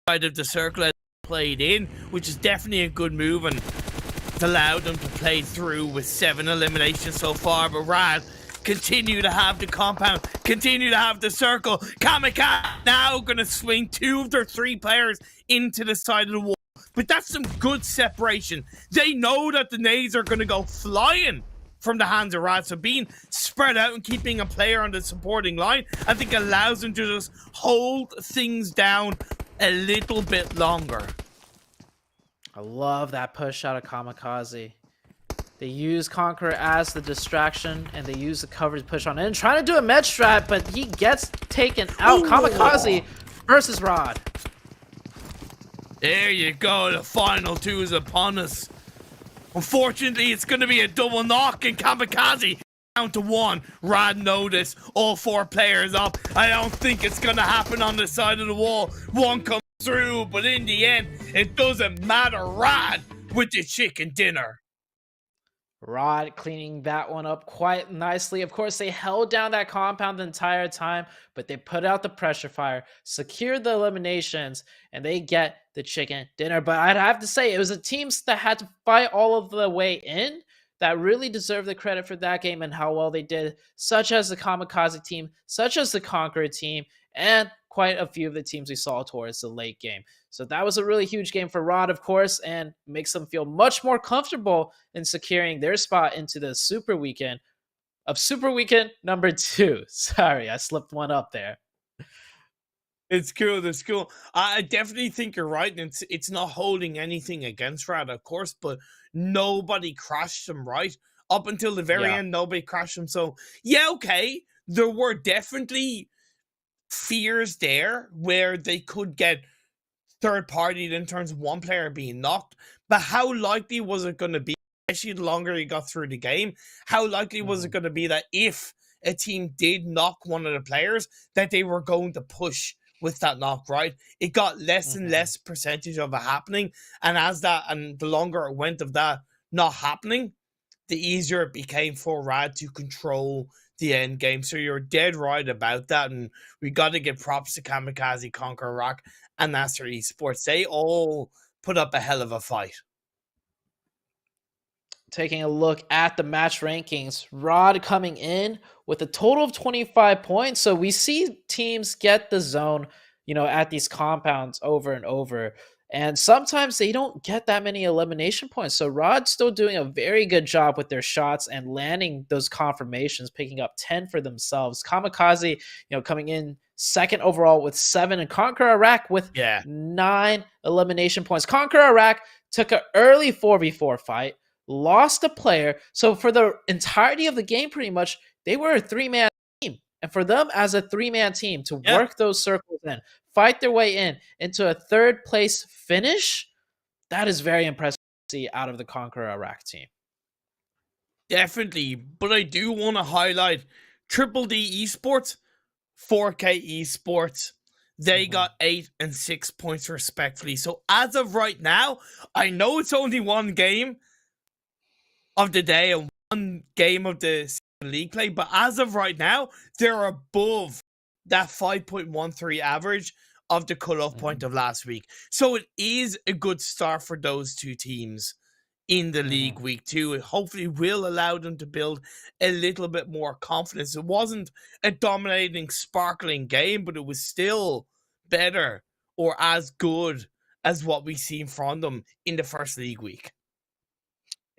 side of the circle that they played in, which is definitely a good move, and it's allowed them to play through with 7 eliminations so far. But Rad continue to have the compound, continue to have the circle. KAMIKAZE now going to swing 2 of their 3 players into the side of the wall. But that's some good separation. They know that the nades are going to go flying from the hands of Rad, so being spread out and keeping a player on the supporting line, I think allows them to just hold things down a little bit longer. I love that push out of KAMIKAZE. They use CONQUEROR as the distraction, and they use the coverage push on in, trying to do a med strat, but he gets taken out. Ooh. KAMIKAZE versus Rad. There you go, the final 2 is upon us. Unfortunately, it's going to be a double knock, and KAMIKAZE down to 1. Rad notice all 4 players up. I don't think it's going to happen on the side of the wall. 1 comes through, but in the end, it doesn't matter. Rad with the chicken dinner. Rad cleaning that one up quite nicely. Of course, they held down that compound the entire time, but they put out the pressure fire, secured the eliminations, and they get the chicken dinner. But I'd have to say, it was the teams that had to fight all of the way in that really deserve the credit for that game and how well they did, such as the KAMIKAZE team, such as the CONQUEROR team, and quite a few of the teams we saw towards the late game. So that was a really huge game for Rad, of course, and makes them feel much more comfortable in securing their spot into the Super Weekend of Super Weekend number 2. Sorry, I slipped one up there. It's cool, it's cool. I definitely think you're right. It's not holding anything against Rad, of course, but nobody crashed them, right? Up until the very end, nobody crashed them. So, yeah, okay. There were definitely fears there where they could get third-partied in terms of 1 player being knocked. But how likely was it going to be, especially the longer you got through the game, how likely was it going to be that if a team did knock one of the players, that they were going to push with that knock, right? It got less and less percentage of it happening, and as that, and the longer it went of that not happening, the easier it became for Rad to control the end game. So you're dead right about that, and we got to give props to KAMIKAZE, CONQUEROR Iraq, and NASR Esports. They all put up a hell of a fight. Taking a look at the match rankings, Rad coming in with a total of 25 points. So we see teams get the zone, at these compounds over and over. And sometimes they don't get that many elimination points. So Rad's still doing a very good job with their shots and landing those confirmations, picking up 10 for themselves. KAMIKAZE, coming in 2nd overall with 7, and CONQUEROR Iraq with 9 elimination points. CONQUEROR Iraq took an early 4v4 fight, lost a player. So for the entirety of the game, pretty much, they were a 3-man team. And for them as a 3-man team to work those circles in, fight their way into a 3rd place finish, that is very impressive to see out of the CONQUEROR Iraq team. Definitely, but I do want to highlight DDD Esports, 4K Esports. They got 8 and 6 points respectively. So as of right now, I know it's only 1 game of the day and 1 game of the league play, but as of right now, they're above that 5.13 average of the cutoff point of last week. So it is a good start for those 2 teams in the league week 2. It hopefully will allow them to build a little bit more confidence. It wasn't a dominating, sparkling game, but it was still better or as good as what we've seen from them in the first league week.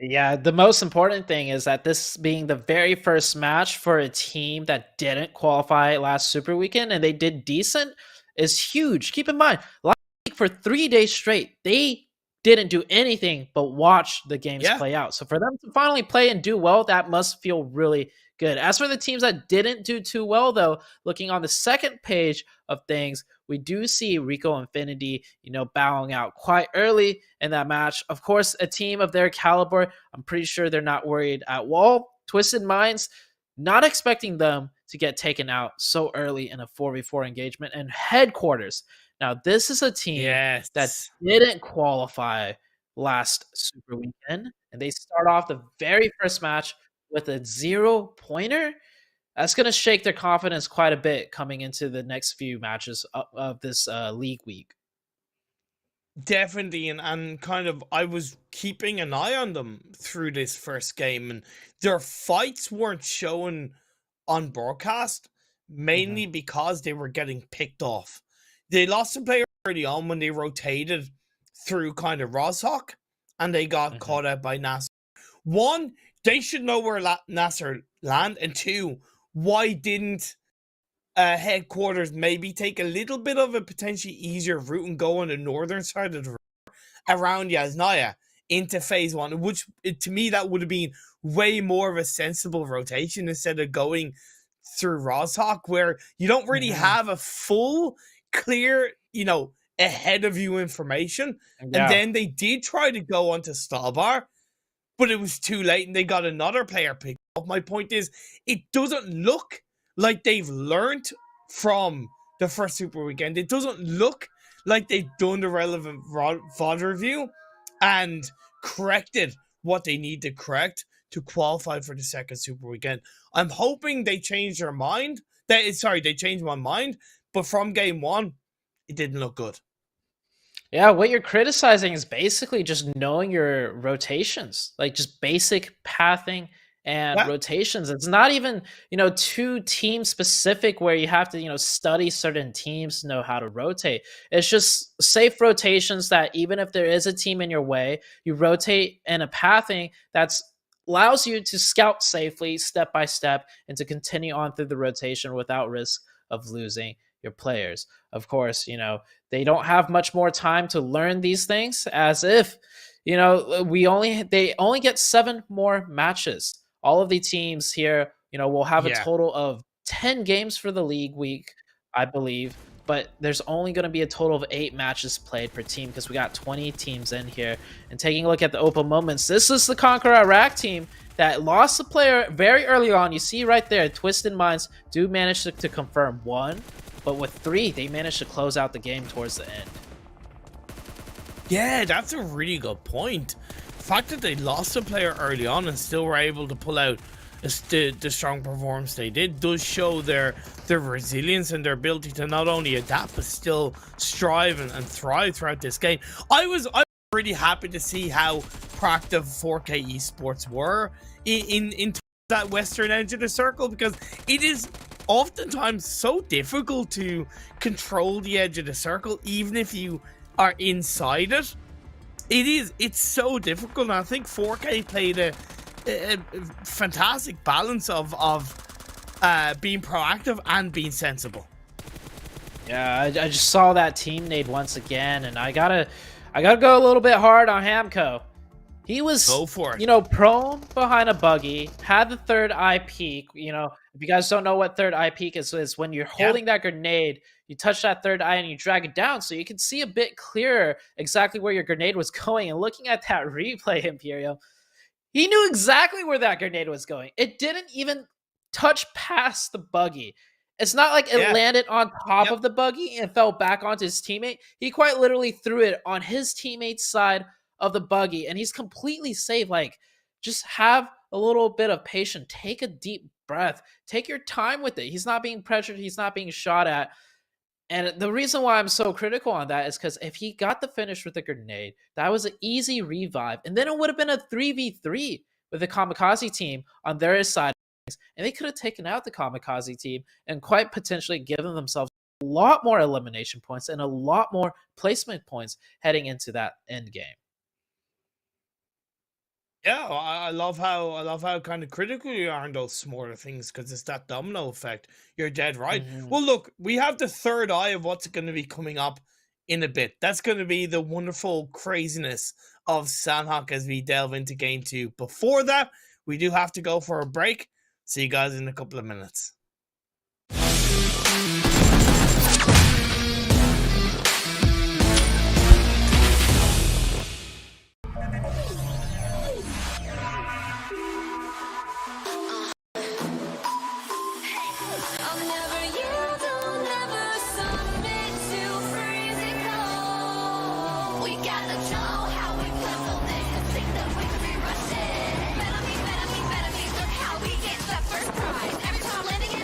Yeah, the most important thing is that this being the very first match for a team that didn't qualify last Super Weekend and they did decent is huge. Keep in mind, last week for 3 days straight, they didn't do anything but watch the games Yeah, play out. So for them to finally play and do well, that must feel really good. As for the teams that didn't do too well, though, looking on the second page of things, we do see Rico Infinity, bowing out quite early in that match. Of course, a team of their caliber, I'm pretty sure they're not worried at all. Twisted Minds, not expecting them to get taken out so early in a 4v4 engagement. And Headquarters, now this is a team that yes. didn't qualify last Super Weekend, and they start off the very first match with a 0-pointer. That's going to shake their confidence quite a bit coming into the next few matches of this league week. Definitely, and kind of I was keeping an eye on them through this first game, and their fights weren't shown on broadcast, Mhm. mainly because they were getting picked off. They lost a player early on when they rotated through kind of Rozhok, and they got Mhm. caught out by NASR. One, they should know where NASR land, and two, why didn't Headquarters maybe take a little bit of a potentially easier route and go on the northern side of the around Yasnaya into phase one, which to me that would have been way more of a sensible rotation instead of going through Rozhok, where you don't really Mhm. have a full, clear, ahead of you information. And Yeah. then they did try to go onto Stalbar, but it was too late and they got another player picked up. My point is, it doesn't look like they've learned from the first Super Weekend. It doesn't look like they've done the relevant VOD review and corrected what they need to correct to qualify for the second Super Weekend. I'm hoping they change their mind. They changed my mind, but from game one, it didn't look good. Yeah, what you're criticizing is basically just knowing your rotations, like just basic pathing and Yeah, rotations. It's not even, too team specific where you have to, study certain teams to know how to rotate. It's just safe rotations that even if there is a team in your way, you rotate in a pathing that's allows you to scout safely step by step and to continue on through the rotation without risk of losing your players. Of course, they don't have much more time to learn these things, as if they only get 7 more matches. All of the teams here, will have a yeah. total of 10 games for the league week, I believe, but there's only going to be a total of 8 matches played per team because we got 20 teams in here. And taking a look at the open moments, this is the CONQUEROR Iraq team that lost a player very early on. You see right there, Twisted Minds do manage to confirm 1, but with 3, they managed to close out the game towards the end. Yeah, that's a really good point. The fact that they lost a player early on and still were able to pull out the strong performance they did does show their resilience and their ability to not only adapt but still strive and thrive throughout this game. I was really happy to see how proactive 4K Esports were in that western edge of the circle, because it is oftentimes so difficult to control the edge of the circle even if you are inside it. It's so difficult, and I think 4K played a fantastic balance of being proactive and being sensible. Yeah, I just saw that team nade once again, and I gotta go a little bit hard on Hamco. He was, Go for it. prone behind a buggy, had the third eye peek. If you guys don't know what third eye peek is when you're Yeah, holding that grenade, you touch that third eye and you drag it down so you can see a bit clearer exactly where your grenade was going. And looking at that replay, Imperium, he knew exactly where that grenade was going. It didn't even touch past the buggy. It's not like it yeah, landed on top yep. of the buggy and fell back onto his teammate. He quite literally threw it on his teammate's side of the buggy, and he's completely safe. Like, just have a little bit of patience. Take a deep breath. Take your time with it. He's not being pressured. He's not being shot at. And the reason why I'm so critical on that is because if he got the finish with a grenade, that was an easy revive. And then it would have been a 3v3 with the KAMIKAZE team on their side. And they could have taken out the KAMIKAZE team and quite potentially given themselves a lot more elimination points and a lot more placement points heading into that end game. Yeah, I love how kind of critical you are on those smaller things because it's that domino effect. You're dead right. Mhm. Well, look, we have the third eye of what's going to be coming up in a bit. That's going to be the wonderful craziness of Sanhok as we delve into game two. Before that, we do have to go for a break. See you guys in a couple of minutes. I'll never yield, I'll never submit to freezing cold. We gotta show how we play so they can think that we could be rushing. Better me, look how we get the first prize. Every time landing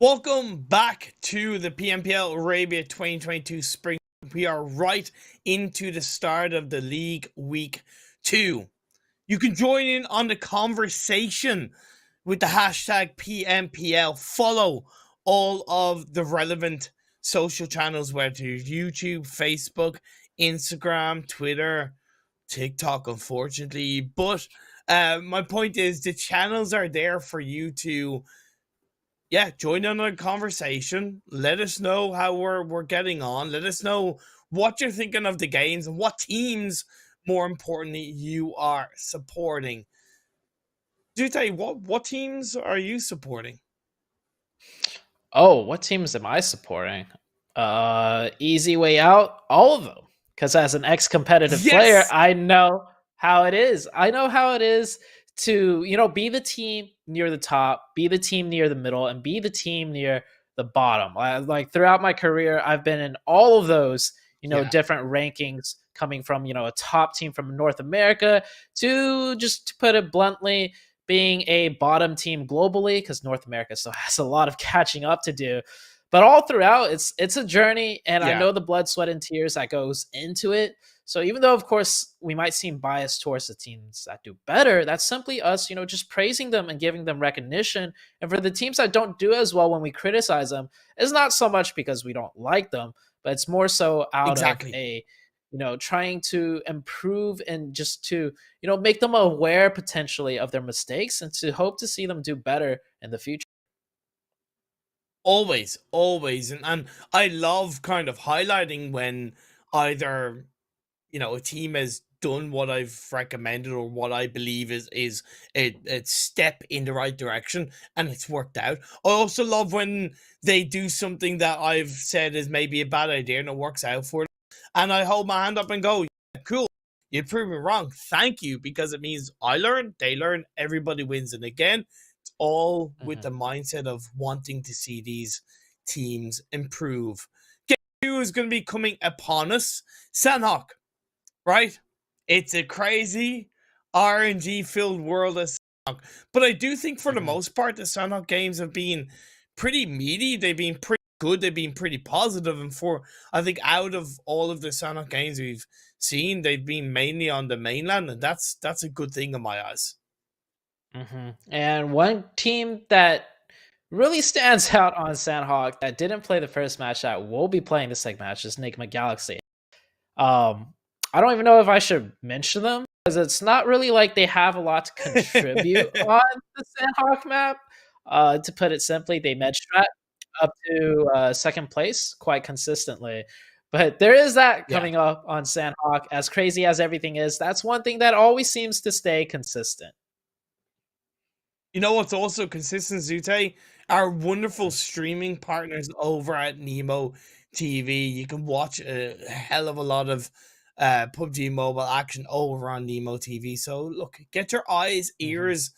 Welcome back to the PMPL Arabia 2022 Spring. We are right into the start of the League Week 2. You can join in on the conversation with the hashtag PMPL. Follow all of the relevant social channels, whether it's YouTube, Facebook, Instagram, Twitter, TikTok, unfortunately. But my point is the channels are there for you to join in on the conversation. Let us know how we're getting on. Let us know what you're thinking of the games and what teams, more importantly, you are supporting. Do tell you what teams are you supporting? Oh, what teams am I supporting? Easy way out, all of them. Because as an ex-competitive player, I know how it is. I know how it is to, be the team near the top, be the team near the middle, and be the team near the bottom. Like throughout my career, I've been in all of those, different rankings, coming from, a top team from North America to, just to put it bluntly, being a bottom team globally, because North America still has a lot of catching up to do. But all throughout, it's a journey, and I know the blood, sweat, and tears that goes into it. So even though, of course, we might seem biased towards the teams that do better, that's simply us, just praising them and giving them recognition. And for the teams that don't do as well, when we criticize them, it's not so much because we don't like them, but it's more so out of a, trying to improve and just to, make them aware potentially of their mistakes and to hope to see them do better in the future. Always. And I love kind of highlighting when either, a team has done what I've recommended or what I believe is a step in the right direction and it's worked out. I also love when they do something that I've said is maybe a bad idea and it works out for them. And I hold my hand up and go, yeah, cool, you proved me wrong. Thank you, because it means I learn, they learn, everybody wins. And again, it's all with the mindset of wanting to see these teams improve. Game 2 is going to be coming upon us. Sanhok, right? It's a crazy RNG-filled world of Sanhok. But I do think for the most part, the Sanhok games have been pretty meaty. They've been pretty good. They've been pretty positive. And I think out of all of the Sanhok games we've seen, they've been mainly on the mainland. And that's a good thing in my eyes. And one team that really stands out on Sanhok that didn't play the first match that will be playing the second match is Nigma Galaxy. I don't even know if I should mention them, because it's not really like they have a lot to contribute on the Sanhok map. To put it simply, they med strat up to second place quite consistently. But there is that coming up on Sanhok. As crazy as everything is, that's one thing that always seems to stay consistent. You know what's also consistent, Zute? Our wonderful streaming partners over at Nemo TV. You can watch a hell of a lot of PUBG mobile action over on Nemo TV. So look, get your eyes, ears,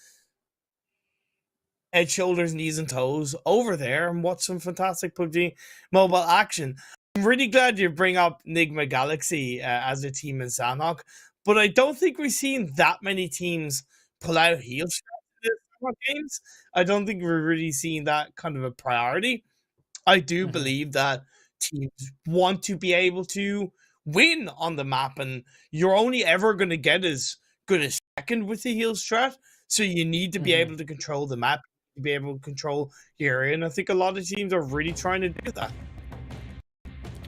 head, shoulders, knees, and toes over there and watch some fantastic PUBG mobile action. I'm really glad you bring up Nigma Galaxy as a team in Sanhok, but I don't think we've seen that many teams pull out heel straps in the Sanhok games. I don't think we're really seeing that kind of a priority. I do believe that teams want to be able to win on the map, and you're only ever going to get as good as second with the heel strat, so you need to be able to control the map, to be able to control your area, and I think a lot of teams are really trying to do that.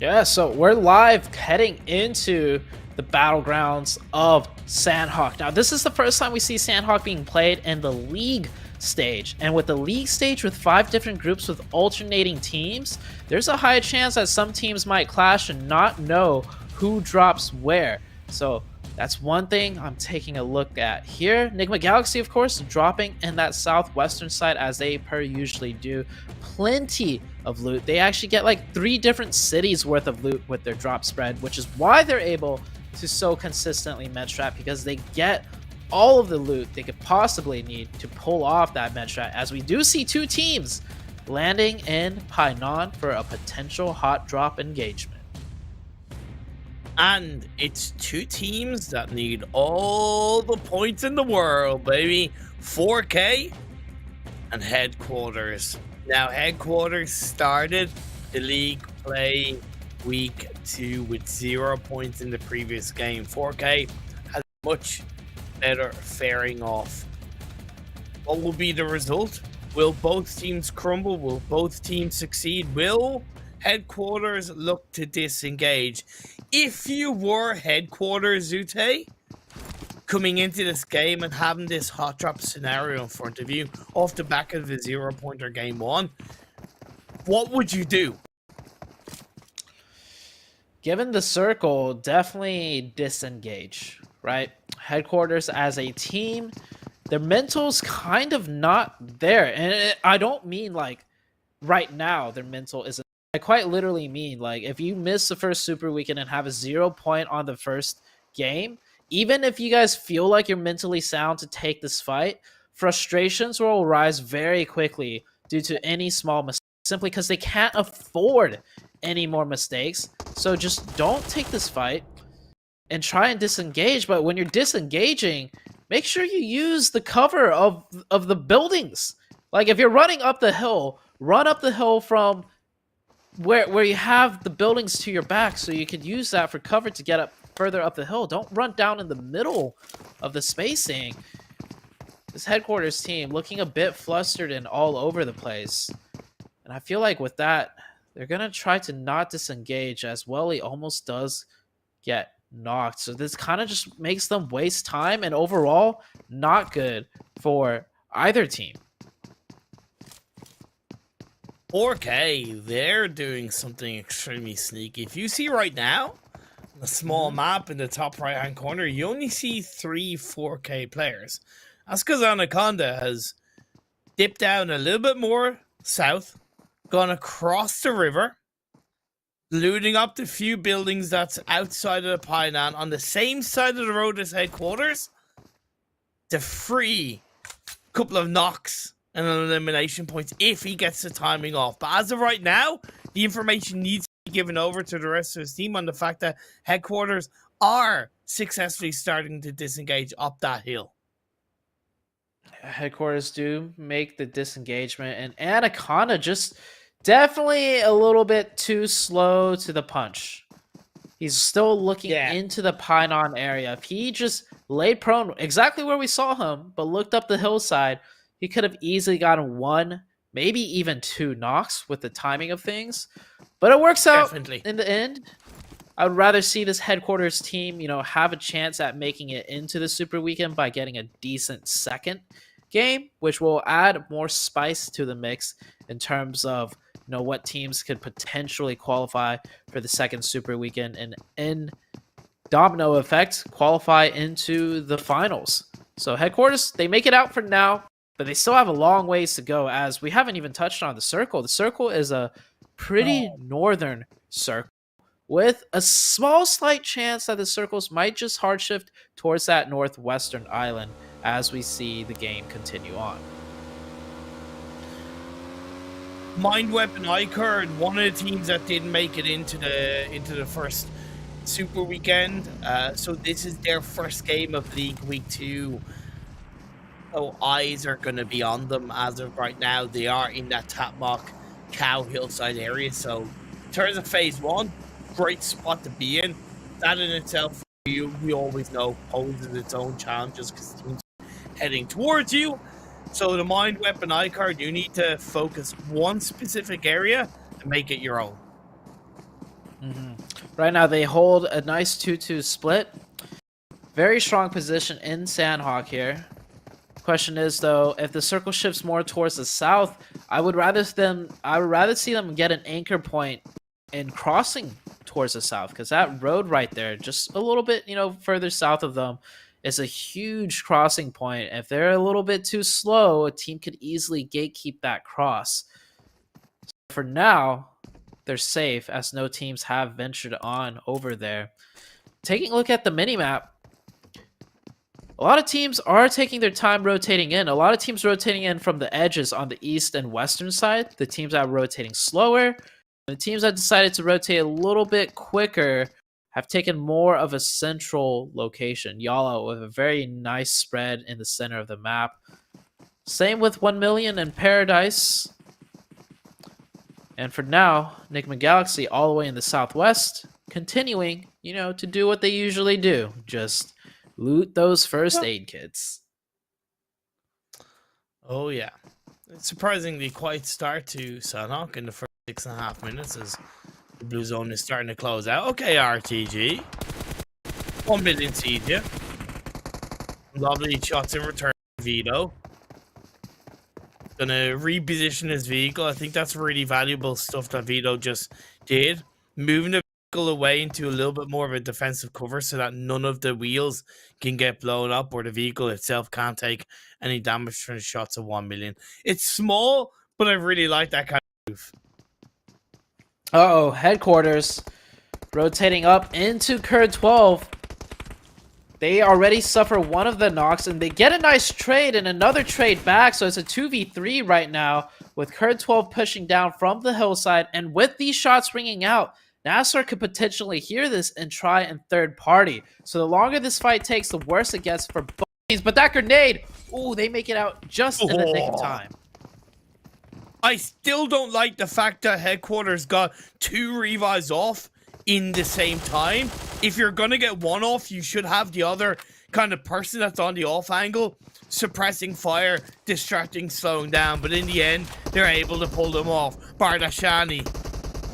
Yeah, so we're live heading into the battlegrounds of Sanhok. Now, this is the first time we see Sanhok being played in the league stage, and with the league stage with 5 different groups with alternating teams, there's a high chance that some teams might clash and not know who drops where. So that's one thing I'm taking a look at here. Nigma Galaxy, of course, dropping in that southwestern side as they per usually do. Plenty of loot. They actually get like 3 different cities worth of loot with their drop spread, which is why they're able to so consistently med strat, because they get all of the loot they could possibly need to pull off that med strat, as we do see 2 teams landing in Painan for a potential hot drop engagement. And it's 2 teams that need all the points in the world, baby. 4K and headquarters. Now, Headquarters started the league play week 2 with 0 points in the previous game. 4K has much better faring off. What will be the result? Will both teams crumble? Will both teams succeed? Will Headquarters look to disengage? If you were Headquarters, Zute, coming into this game and having this hot drop scenario in front of you off the back of the 0-pointer game 1, what would you do? Given the circle, definitely disengage, right? Headquarters as a team, their mental's kind of not there. And I don't mean like right now their mental isn't. I quite literally mean like if you miss the first Super Weekend and have a 0 point on the first game, even if you guys feel like you're mentally sound to take this fight, frustrations will rise very quickly due to any small mistake, simply because they can't afford any more mistakes. So just don't take this fight and try and disengage. But when you're disengaging, make sure you use the cover of the buildings. Like if you're running up the hill, run up the hill from where you have the buildings to your back, so you could use that for cover to get up further up the hill. Don't run down in the middle of the spacing. This Headquarters team looking a bit flustered and all over the place. And I feel like with that, they're going to try to not disengage, as YaLLa almost does get knocked. So this kind of just makes them waste time, and overall, not good for either team. 4K, they're doing something extremely sneaky. If you see right now, the small map in the top right-hand corner, you only see 3 4K players. That's because Anaconda has dipped down a little bit more south, gone across the river, looting up the few buildings that's outside of the pylon on the same side of the road as Headquarters to free a couple of knocks and an elimination points if he gets the timing off. But as of right now, the information needs to be given over to the rest of his team on the fact that Headquarters are successfully starting to disengage up that hill. Headquarters do make the disengagement, and Anaconda just definitely a little bit too slow to the punch. He's still looking into the pylon area. If he just laid prone exactly where we saw him, but looked up the hillside, he could have easily gotten 1, maybe even 2 knocks with the timing of things. But it works out in the end. I would rather see this Headquarters team, have a chance at making it into the Super Weekend by getting a decent second game, which will add more spice to the mix in terms of what teams could potentially qualify for the second Super Weekend and in domino effect qualify into the finals. So Headquarters, they make it out for now, but they still have a long ways to go, as we haven't even touched on the circle. The circle is a pretty northern circle with a small slight chance that the circles might just hard shift towards that northwestern island as we see the game continue on. Mindweb and iKURD, one of the teams that didn't make it into the first Super Weekend. So this is their first game of League Week 2. So eyes are going to be on them as of right now. They are in that Tapmock Cow Hillside area. So in terms of Phase 1, great spot to be in. That in itself, we always know, poses its own challenges because teams are heading towards you. So the Mindweb and iKURD, you need to focus one specific area and make it your own. Right now, they hold a nice 2-2 split. Very strong position in Sanhok here. Question is, though, if the circle shifts more towards the south, I would rather see them get an anchor point in crossing towards the south, because that road right there, just a little bit, further south of them, is a huge crossing point. If they're a little bit too slow, a team could easily gatekeep that cross. For now, they're safe, as no teams have ventured on over there. Taking a look at the minimap, a lot of teams are taking their time rotating in. A lot of teams rotating in from the edges on the east and western side. The teams that are rotating slower, the teams that decided to rotate a little bit quicker, have taken more of a central location. YaLLa with a very nice spread in the center of the map. Same with 1 Million and Paradise. And for now, Nigma Galaxy all the way in the southwest, continuing, to do what they usually do. Just loot those first aid kits. Oh, yeah. Surprisingly quiet start to Sanhok in the first 6.5 minutes as the blue zone is starting to close out. Okay, RTG. 1 million seed, yeah. Lovely shots in return. Vito. Gonna reposition his vehicle. I think that's really valuable stuff that Vito just did. Moving the vehicle away into a little bit more of a defensive cover so that none of the wheels can get blown up or the vehicle itself can't take any damage from the shots of 1 million. It's small, but I really like that kind of move. Uh-oh, headquarters rotating up into KURD 12. They already suffer one of the knocks, and they get a nice trade and another trade back. So it's a 2v3 right now with KURD 12 pushing down from the hillside. And with these shots ringing out, NASR could potentially hear this and try and third party. So the longer this fight takes, the worse it gets for both teams. But that grenade, ooh, they make it out just in the nick of time. I still don't like the fact that headquarters got 2 revives off in the same time. If you're gonna get one off, you should have the other kind of person that's on the off angle suppressing fire, distracting, slowing down. But in the end, they're able to pull them off. Bardashani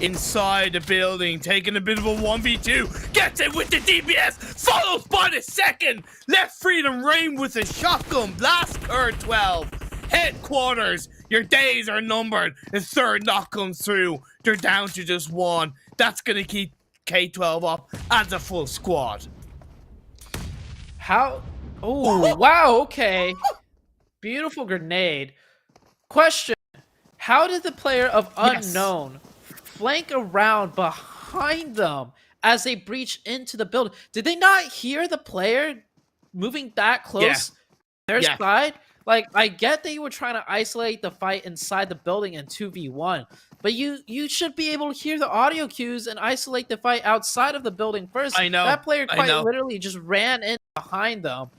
inside the building, taking a bit of a 1v2, gets it with the DPS, follows by the second. Let freedom reign with a shotgun blast. KURD 12 headquarters, your days are numbered. The third knock comes through. They're down to just 1. That's gonna keep K12 up as a full squad. How? Oh, wow, okay. Beautiful grenade. Question. How did the player of Unknown flank around behind them as they breach into the building? Did they not hear the player moving that close their side? Like, I get that you were trying to isolate the fight inside the building in 2v1, but you should be able to hear the audio cues and isolate the fight outside of the building first. I know. That player quite literally just ran in behind them,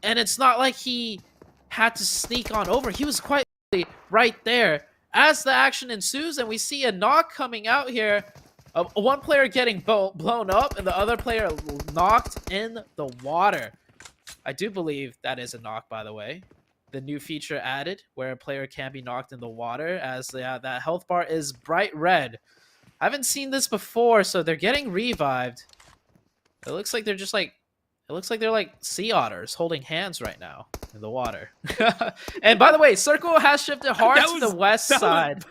and it's not like he had to sneak on over. He was quite literally right there as the action ensues, and we see a knock coming out here. One player getting blown up, and the other player knocked in the water. I do believe that is a knock, by the way. The new feature added where a player can be knocked in the water as that health bar is bright red. I haven't seen this before, so they're getting revived. It looks like they're just like, it looks like they're like sea otters holding hands right now in the water. And by the way, Circle has shifted hard to the west side.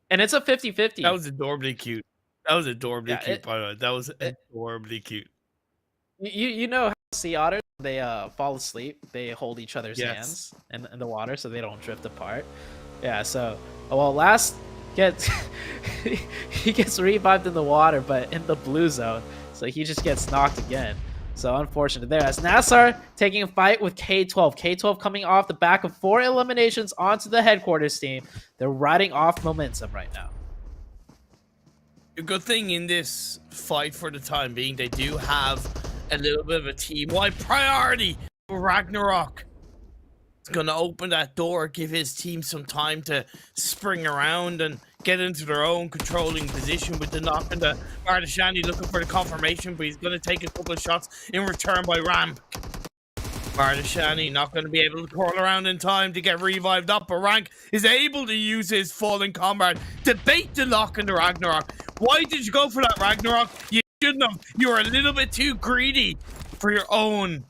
And it's a 50-50. That was adorably cute. By the way. That was adorably cute. You know how sea otters, they fall asleep, they hold each other's hands in the water so they don't drift apart. Yeah, so last gets he gets revived in the water, but in the blue zone, so he just gets knocked again. So unfortunate there. As NASR taking a fight with K12. K12 coming off the back of 4 eliminations onto the headquarters team. They're riding off momentum right now. A good thing in this fight for the time being, they do have a little bit of a team-wide priority for Ragnarok. It's going to open that door, give his team some time to spring around and get into their own controlling position with the knock and the Bardashani looking for the confirmation, but he's going to take a couple of shots in return by Ramp. Bardashani not going to be able to crawl around in time to get revived up, but Rank is able to use his fallen comrade to bait the lock in the Ragnarok. Why did you go for that Ragnarok? You shouldn't have. You were a little bit too greedy for your own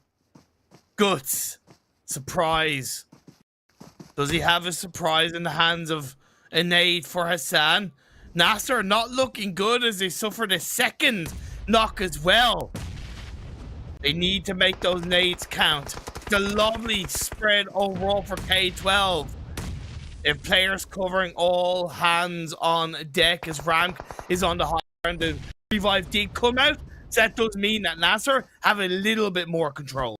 guts. Surprise. Does he have a surprise in the hands of a nade for Hassan? NASR not looking good as they suffered a second knock as well. They need to make those nades count. The lovely spread overall for K12. If players covering all hands on deck as Rank is on the high ground, the revive did come out. So that does mean that NASR have a little bit more control.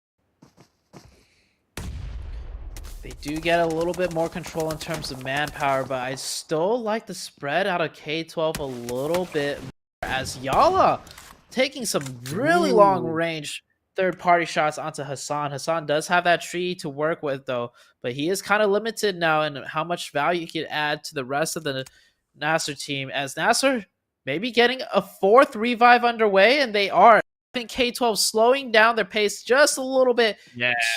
They do get a little bit more control in terms of manpower, but I still like the spread out of K12 a little bit more, as YaLLa taking some really long range third-party shots onto Hassan. Hassan does have that tree to work with, though, but he is kind of limited now in how much value he could add to the rest of the NASR team, as NASR maybe getting a 4th revive underway, and they are. I think K12 slowing down their pace just a little bit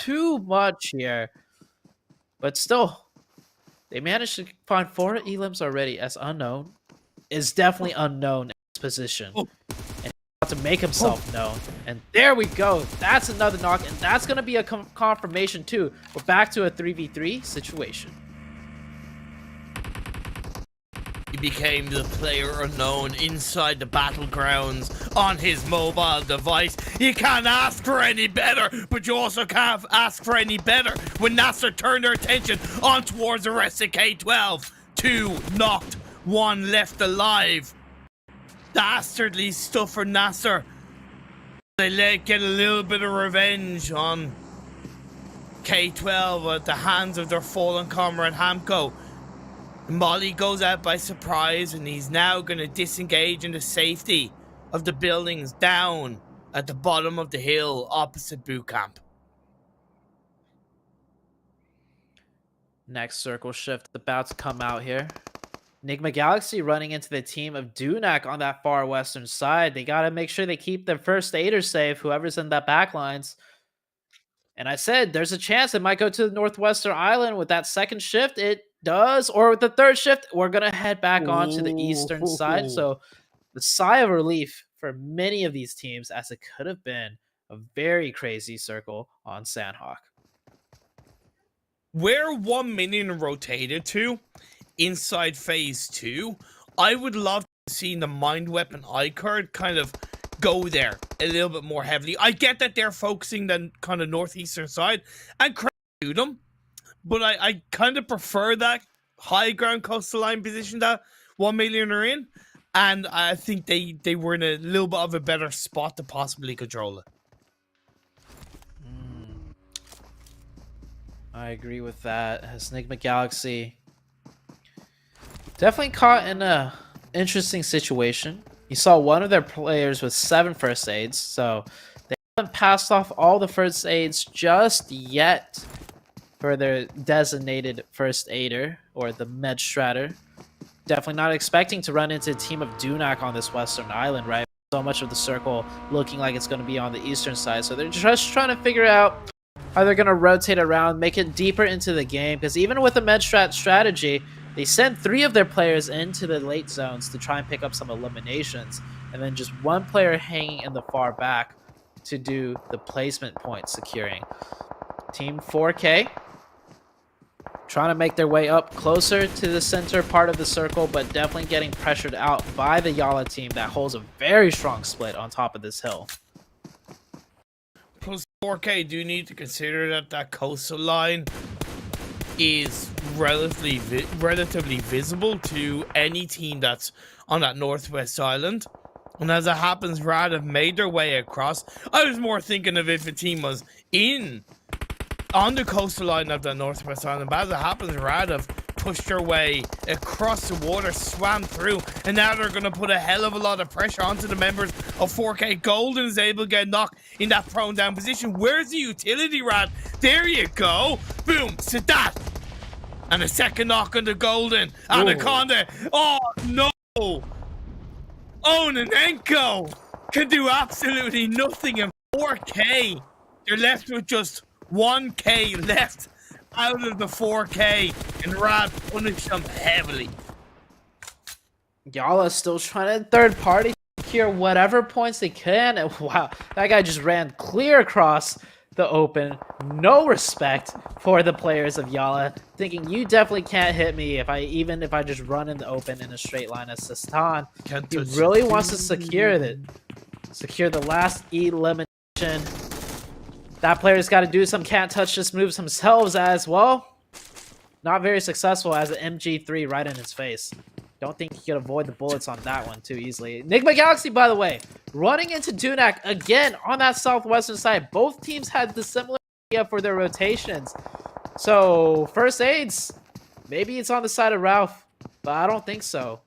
too much here. But still, they managed to find 4 elims already, as Unknown is definitely unknown in this position. And he's about to make himself known. And there we go. That's another knock, and that's going to be a confirmation too. We're back to a 3v3 situation. He became the player unknown inside the battlegrounds on his mobile device. You can't ask for any better, but you also can't ask for any better when NASR turned their attention on towards the rest of K12. 2 knocked, 1 left alive. Dastardly stuff for NASR. They get a little bit of revenge on K12 at the hands of their fallen comrade Hamco. Molly goes out by surprise, and he's now going to disengage in the safety of the buildings down at the bottom of the hill opposite boot camp. Next circle shift about to come out here. Nigma Galaxy running into the team of Dunak on that far western side. They got to make sure they keep their first aider safe, whoever's in that backlines. And I said there's a chance it might go to the northwestern island with that second shift. It does, or with the third shift, we're gonna head back on to the eastern side. So the sigh of relief for many of these teams, as it could have been a very crazy circle on Sanhok. Where 1 million rotated to inside phase 2, I would love to see the mind weapon iKURD kind of go there a little bit more heavily. I get that they're focusing the kind of northeastern side, and credit to them, but I kind of prefer that high ground coastal line position that 1 million are in, and I think they were in a little bit of a better spot to possibly control it. I agree with that. As Nigma Galaxy definitely caught in a interesting situation. You saw one of their players with 7 first aids, so they haven't passed off all the first aids just yet for their designated first aider, or the med stratter. Definitely not expecting to run into a team of Dunak on this western island, right? So much of the circle looking like it's going to be on the eastern side, so they're just trying to figure out how they're going to rotate around, make it deeper into the game, because even with the med strat strategy, they sent 3 of their players into the late zones to try and pick up some eliminations, and then just 1 player hanging in the far back to do the placement point securing. Team 4K trying to make their way up closer to the center part of the circle, but definitely getting pressured out by the YaLLa team that holds a very strong split on top of this hill. Plus 4K do need to consider that that coastal line is relatively visible to any team that's on that northwest island, and as it happens, Rad have made their way across. I was more thinking of if a team was on the coastal line of the northwest island, but as it happens, Rad have pushed their way across the water, swam through, and now they're going to put a hell of a lot of pressure onto the members of 4K. Golden is able to get knocked in that prone down position. Where's the utility, Rad? There you go. Boom. Sadat. And a second knock on the Golden. Anaconda. Oh, no. Onenenko can do absolutely nothing in 4K. They're left with just 1K left out of the 4K, and Rad punish them heavily. YaLLa still trying to third party secure whatever points they can, and wow, that guy just ran clear across the open. No respect for the players of YaLLa, thinking you definitely can't hit me if I just run in the open in a straight line as Sistan. He really wants to secure the last elimination. That player's got to do some can't touch this moves themselves as well. Not very successful as an MG3 right in his face. Don't think he could avoid the bullets on that one too easily. Nigma Galaxy, by the way, running into Dunak again on that southwestern side. Both teams had the similar idea for their rotations. So, first aids. Maybe it's on the side of Ralph, but I don't think so.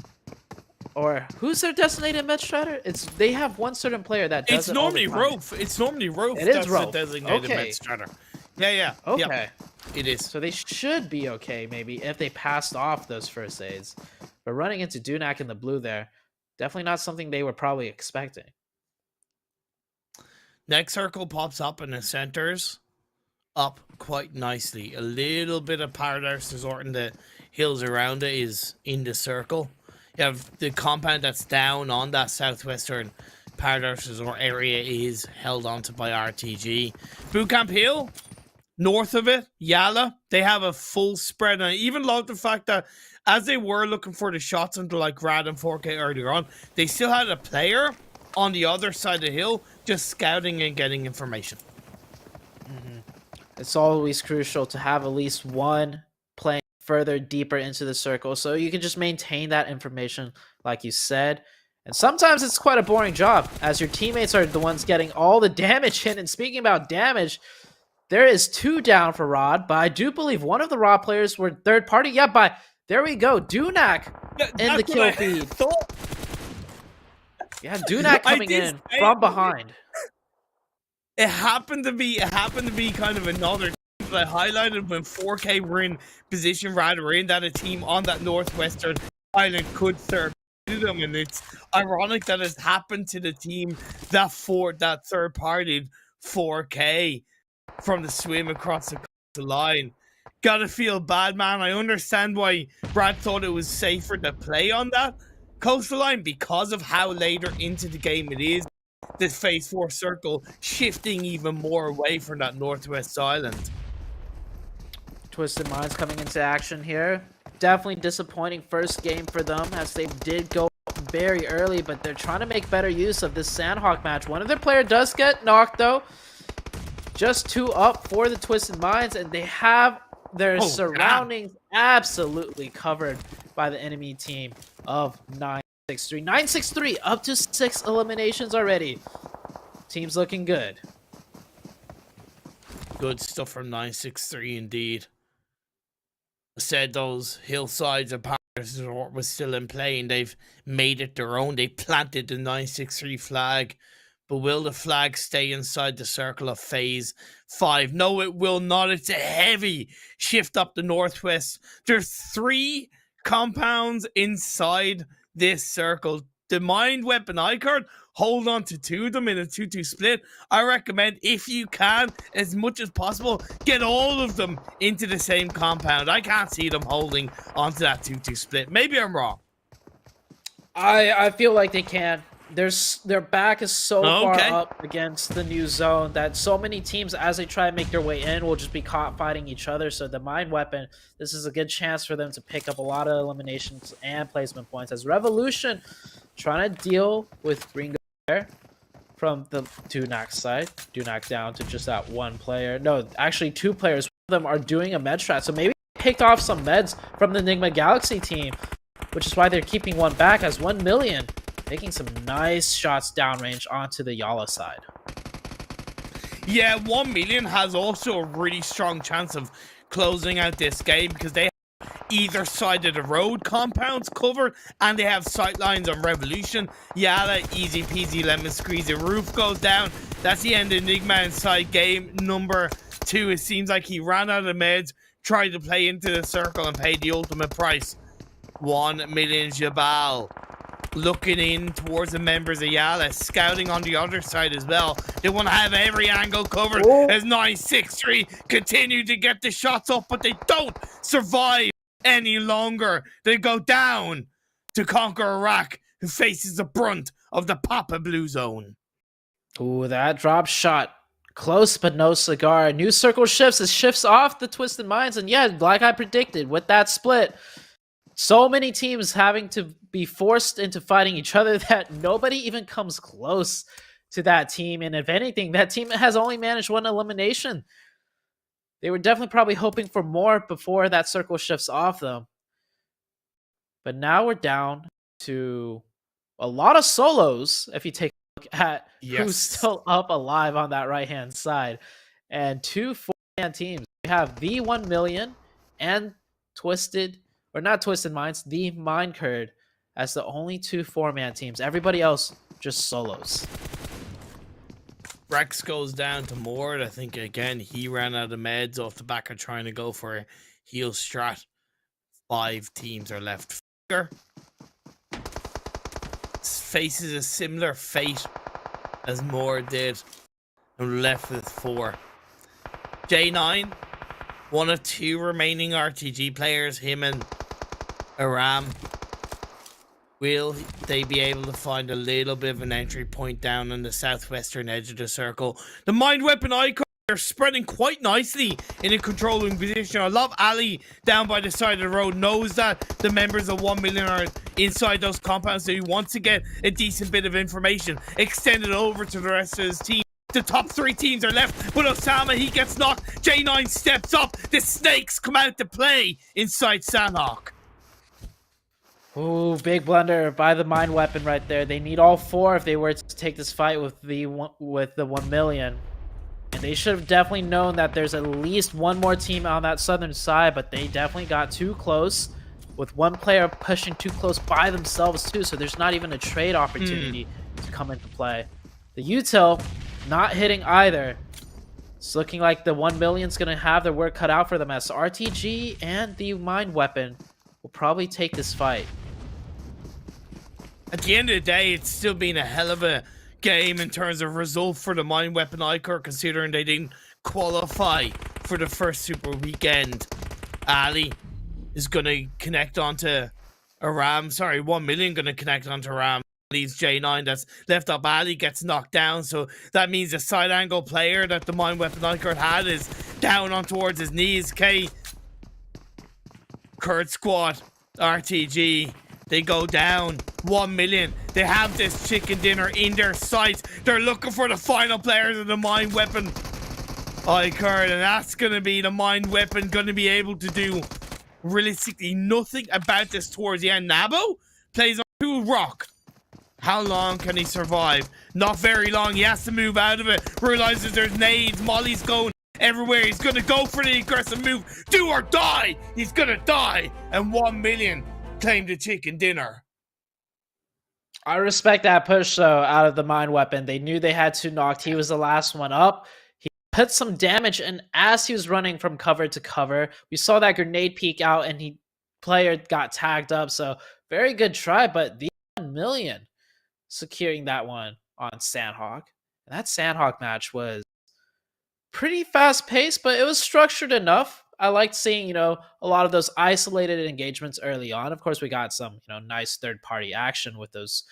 Or who's their designated med stratter? They have one certain player that does it all the time. Rofe. It's normally Rofe. It is Rofe. The designated med stratter. Yeah. Okay. Yep. It is. So they should be okay, maybe, if they passed off those first aids. But running into Dunak in the blue there, definitely not something they were probably expecting. Next circle pops up and it centers up quite nicely. A little bit of Paradise Resort and the hills around it is in the circle. You have the compound that's down on that southwestern Paradise Resort area is held onto by RTG. Bootcamp Hill, north of it, YaLLa, they have a full spread. And I even love the fact that as they were looking for the shots into like Grad and 4K earlier on, they still had a player on the other side of the hill just scouting and getting information. It's always crucial to have at least one playing further deeper into the circle so you can just maintain that information like you said. And sometimes it's quite a boring job as your teammates are the ones getting all the damage in. And speaking about damage, there is 2 down for Rod, but I do believe one of the Rod players were third party. Yeah, but there we go. Dunak in the kill feed. Yeah, Dunak coming in from behind. It happened to be kind of another team that I highlighted when 4K were in position rather in that a team on that northwestern island could third them, and it's ironic that it's happened to the team that third partied 4K from the swim across the line. Gotta feel bad, man. I understand why Brad thought it was safer to play on that coastal line because of how later into the game it is. This phase 4 circle shifting even more away from that northwest island. Twisted Minds coming into action here. Definitely disappointing first game for them as they did go very early, but they're trying to make better use of this Sanhok match. One of their players does get knocked though. Just 2 up for the Twisted Minds, and they have their surroundings absolutely covered by the enemy team of 963. 963 up to 6 eliminations already. Team's looking good. Good stuff from 963 indeed. I said those hillsides of Paris Resort was still in play and they've made it their own. They planted the 963 flag. But will the flag stay inside the circle of phase 5? No, it will not. It's a heavy shift up the northwest. There's 3 compounds inside this circle. The mind weapon iKURD, hold on to 2 of them in a 2-2 split. I recommend, if you can, as much as possible, get all of them into the same compound. I can't see them holding onto that 2-2 split. Maybe I'm wrong. I feel like they can. Their back is so far up against the new zone that so many teams, as they try to make their way in, will just be caught fighting each other. So the mind weapon, this is a good chance for them to pick up a lot of eliminations and placement points. As Revolution trying to deal with Ringo there from the Dunak side. Dunak down to just that 1 player. No, actually 2 players. One of them are doing a med strat. So maybe they picked off some meds from the Nigma Galaxy team, which is why they're keeping 1 back as 1million. Making some nice shots downrange onto the YaLLa side. Yeah, 1million has also a really strong chance of closing out this game because they have either side of the road compounds covered and they have sightlines on Revolution. YaLLa, easy peasy lemon squeezy. Roof goes down. That's the end of Nigma inside game number 2. It seems like he ran out of meds, tried to play into the circle and paid the ultimate price. 1million Jabal. Looking in towards the members of YaLLa, scouting on the other side as well. They want to have every angle covered as 963 continue to get the shots up, but they don't survive any longer. They go down to conquer Iraq, who faces the brunt of the Papa Blue Zone. Ooh, that drop shot. Close, but no cigar. New circle shifts. It shifts off the Twisted Minds, and yeah, like I predicted, with that split, so many teams having to be forced into fighting each other that nobody even comes close to that team. And if anything, that team has only managed 1 elimination. They were definitely probably hoping for more before that circle shifts off them. But now we're down to a lot of solos, if you take a look at who's still up alive on that right-hand side. And 2 4-man teams. We have the 1million and Twisted, or not Twisted Minds, the iKURD as the only 2 4-man teams. Everybody else just solos. Rex goes down to Mord. I think, again, he ran out of meds off the back of trying to go for a heal strat. 5 teams are left. faces a similar fate as Moore did and left with 4. J9, one of 2 remaining RTG players, him and Aram. Will they be able to find a little bit of an entry point down on the southwestern edge of the circle? The Mind Weapon iKURD are spreading quite nicely in a controlling position. I love Ali down by the side of the road, knows that the members of 1 million are inside those compounds, so he wants to get a decent bit of information, extend it over to the rest of his team. The top 3 teams are left, but Osama, he gets knocked. J9 steps up. The snakes come out to play inside Sanhok. Ooh, big blunder by the Mind Weapon right there. They need all 4 if they were to take this fight with the 1 million. And they should have definitely known that there's at least one more team on that southern side, but they definitely got too close, with one player pushing too close by themselves too, so there's not even a trade opportunity to come into play. The util not hitting either. It's looking like the 1 million's going to have their work cut out for them, as RTG and the Mind Weapon will probably take this fight. At the end of the day, it's still been a hell of a game in terms of result for the Mind Weapon iKURD, considering they didn't qualify for the first Super Weekend. Ali is going to connect onto Aram. Sorry, 1 million going to connect onto Aram. Leaves J9 that's left up. Ali gets knocked down, so that means the side angle player that the Mind Weapon iKURD had is down on towards his knees. KURDSQUAD, RTG, they go down. 1 million. They have this chicken dinner in their sights. They're looking for the final players of the Mind Weapon iKURD, and that's going to be the Mind Weapon going to be able to do realistically nothing about this towards the end. Nabo plays on 2 rock. How long can he survive? Not very long. He has to move out of it. Realizes there's nades. Molly's going everywhere. He's going to go for the aggressive move. Do or die. He's going to die. And 1 million claim the chicken dinner. I respect that push, though, out of the Mind Weapon. They knew they had 2 knocked. He was the last one up. He put some damage, and as he was running from cover to cover, we saw that grenade peek out, and player got tagged up. So very good try, but the 1 million securing that one on Sanhok. And that Sanhok match was pretty fast-paced, but it was structured enough. I liked seeing, a lot of those isolated engagements early on. Of course, we got some, nice third-party action with those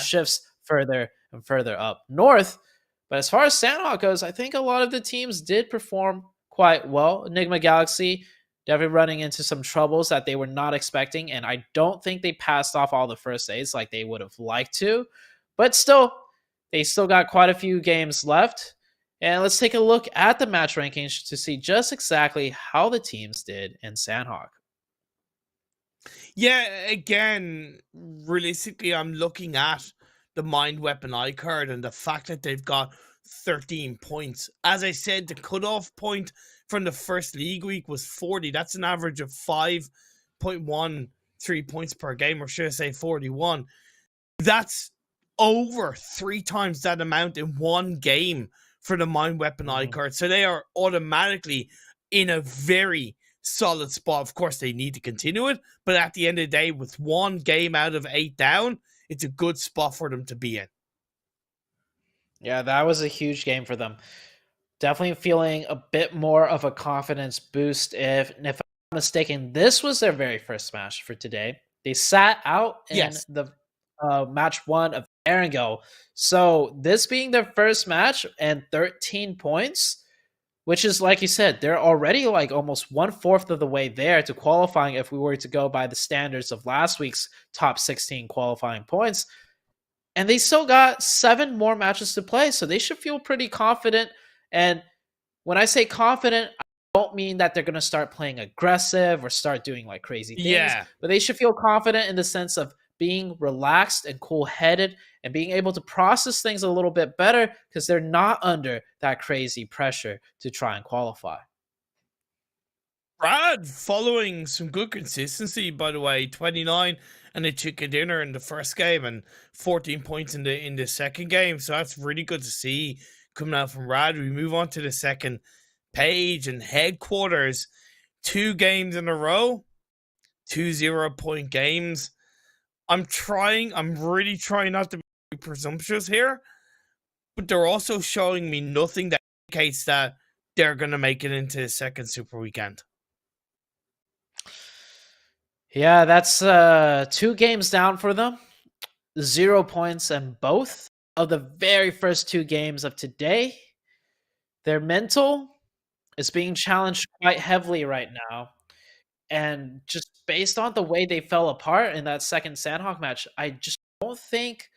shifts further and further up north. But as far as Sanhok goes, I think a lot of the teams did perform quite well. Nigma Galaxy definitely running into some troubles that they were not expecting, and I don't think they passed off all the first aids like they would have liked to. But still, they still got quite a few games left. And let's take a look at the match rankings to see just exactly how the teams did in Sanhok. Yeah, again, realistically, I'm looking at the Mind Weapon iKURD and the fact that they've got 13 points. As I said, the cutoff point from the first league week was 40. That's an average of 5.13 points per game, or should I say 41. That's over 3 times that amount in one game for the Mind Weapon iKURD. So they are automatically in a very solid spot. Of course, they need to continue it, but at the end of the day, with 1 game out of 8 down, it's a good spot for them to be in. Yeah, that was a huge game for them. Definitely feeling a bit more of a confidence boost. If I'm not mistaken, this was their very first match for today. They sat out in the match 1 of Erangel. So this being their first match and 13 points, which is, like you said, they're already like almost 1/4 of the way there to qualifying if we were to go by the standards of last week's top 16 qualifying points. And they still got 7 more matches to play, so they should feel pretty confident. And when I say confident, I don't mean that they're going to start playing aggressive or start doing like crazy things, but they should feel confident in the sense of being relaxed and cool-headed and being able to process things a little bit better because they're not under that crazy pressure to try and qualify. Brad following some good consistency, by the way. 29 and a chicken dinner in the first game and 14 points in the second game. So that's really good to see coming out from Rad. We move on to the second page and headquarters. 2 games in a row, 2 0-point games. I'm really trying not to be presumptuous here, but they're also showing me nothing that indicates that they're going to make it into the second Super Weekend. Yeah, that's 2 games down for them. 0 points in both of the very first 2 games of today. Their mental is being challenged quite heavily right now. And just based on the way they fell apart in that second Sanhok match, I just don't think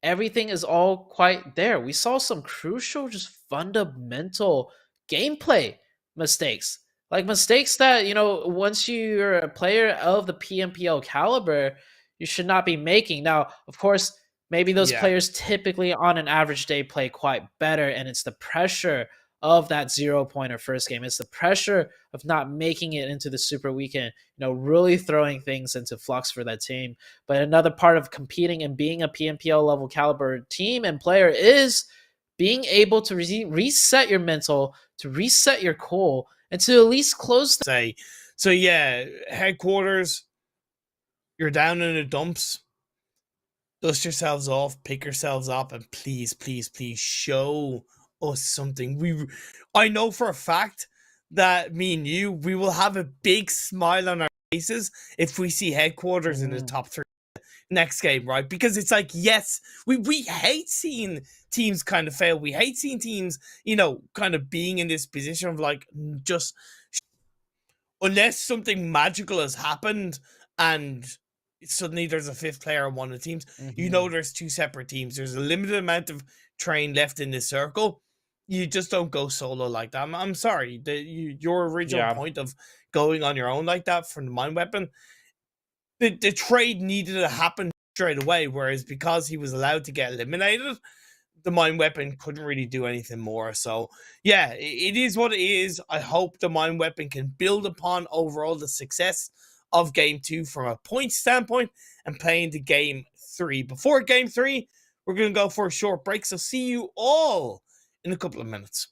everything is all quite there. We saw some crucial, just fundamental gameplay mistakes. Like mistakes that, once you're a player of the PMPL caliber, you should not be making. Now, of course, maybe those players typically on an average day play quite better, and it's the pressure of that 0-pointer first game. It's the pressure of not making it into the Super Weekend, really throwing things into flux for that team. But another part of competing and being a PMPL level caliber team and player is being able to reset your mental, to reset your cool, and to at least close the So yeah, headquarters, you're down in the dumps. Dust yourselves off, pick yourselves up, and please, please, please show us something. I know for a fact that me and you, we will have a big smile on our faces if we see headquarters in the top 3 next game, right? Because it's like, yes, we hate seeing teams kind of fail. We hate seeing teams, kind of being in this position of like, just unless something magical has happened and suddenly there's a 5th player on one of the teams, there's 2 separate teams. There's a limited amount of train left in this circle. You just don't go solo like that. I'm sorry. Your original point of going on your own like that from the mine weapon, the trade needed to happen straight away, whereas because he was allowed to get eliminated, the mine weapon couldn't really do anything more. So, yeah, it is what it is. I hope the mine weapon can build upon overall the success of Game 2 from a point standpoint and playing to Game 3. Before Game 3, we're going to go for a short break, so see you all in a couple of minutes.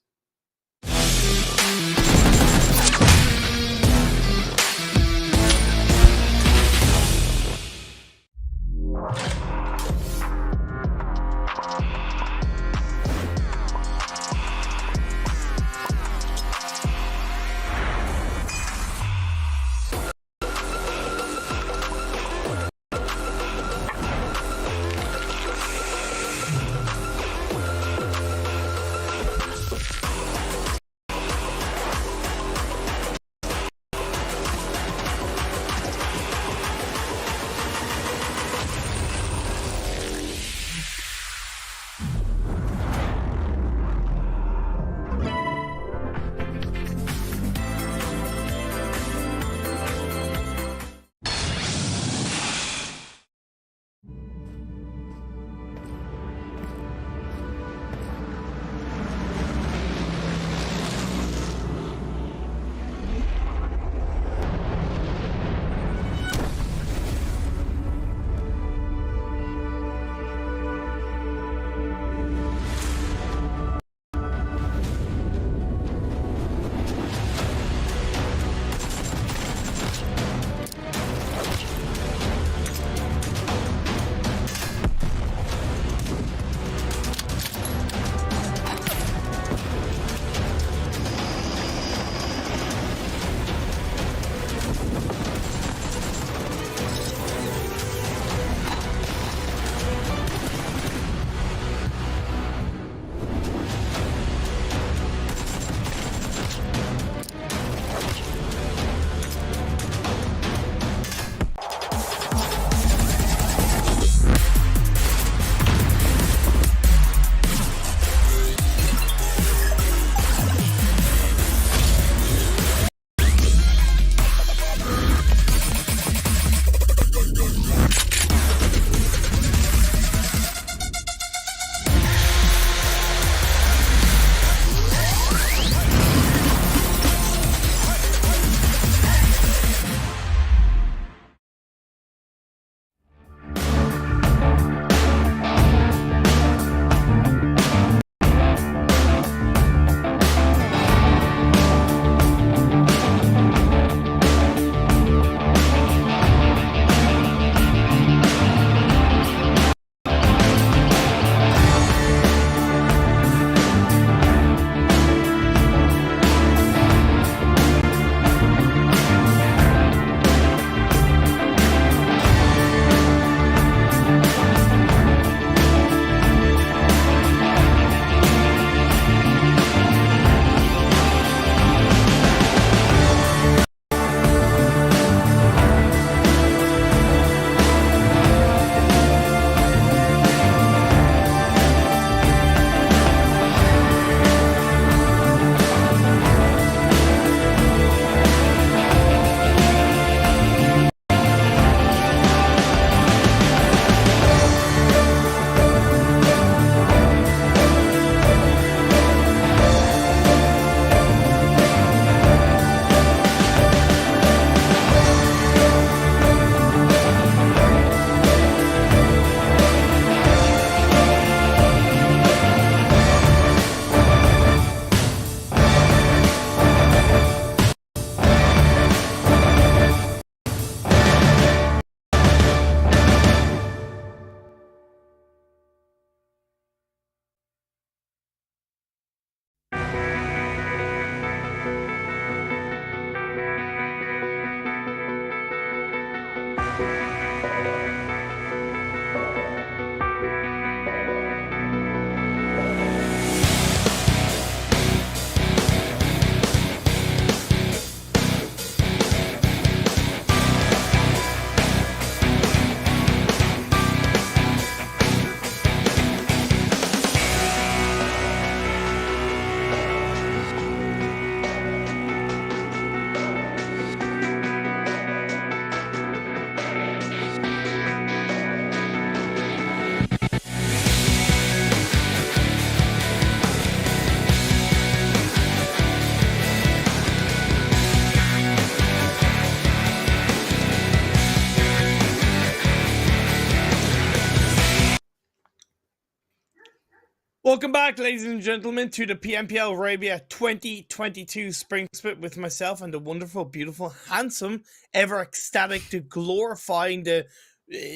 Welcome back, ladies and gentlemen, to the PMPL Arabia 2022 Spring Split with myself and the wonderful, beautiful, handsome, ever ecstatic, to glorifying the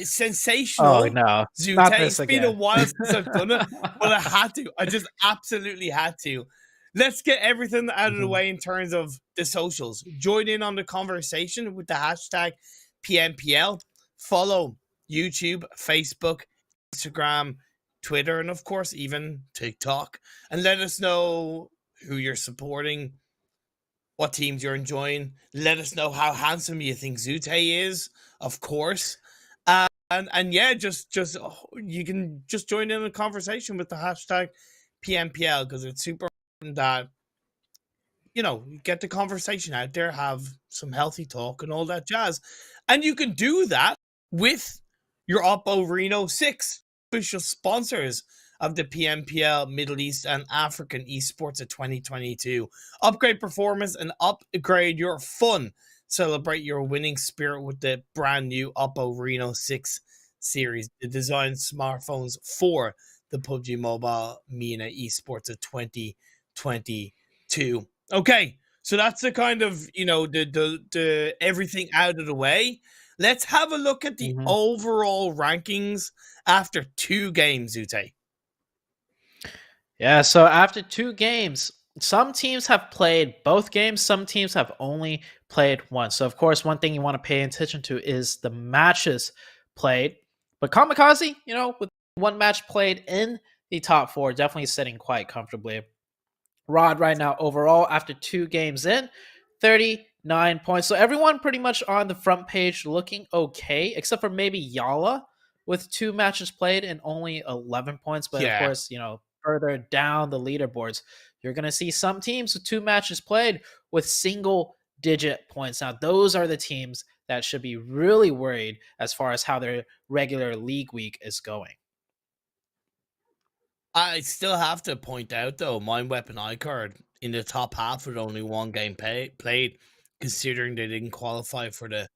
sensational Oh no, Zute. not this It's been a again. while since I've done it, but I had to. I just absolutely had to. Let's get everything out of the way in terms of the socials. Join in on the conversation with the hashtag PMPL. Follow YouTube, Facebook, Instagram, Twitter, and of course even TikTok, and let us know who you're supporting, what teams you're enjoying. Let us know how handsome you think Zute is, of course. And yeah, just you can just join in a conversation with the hashtag PMPL, because it's super important that, you know, get the conversation out there, have some healthy talk and all that jazz. And you can do that with your Oppo Reno 6, official sponsors of the PMPL Middle East and African Esports of 2022. Upgrade performance and upgrade your fun. Celebrate your winning spirit with the brand new Oppo Reno 6 series, the design smartphones for the PUBG Mobile MENA Esports of 2022. Okay, so that's the kind of, you know, the everything out of the way. Let's have a look at the overall rankings after 2 games, Zute. Yeah, so after 2 games, some teams have played both games, some teams have only played one. So of course, one thing you want to pay attention to is the matches played. But KAMIKAZE, you know, with 1 match played in the top 4, definitely sitting quite comfortably. Rod right now overall after 2 games in, 39 points. So everyone pretty much on the front page looking okay, except for maybe YaLLa with 2 matches played and only 11 points. But of course, you know, further down the leaderboards, you're going to see some teams with 2 matches played with single-digit points. Now, those are the teams that should be really worried as far as how their regular league week is going. I still have to point out, though, Mind Weapon iKURD in the top half with only 1 game played, considering they didn't qualify for the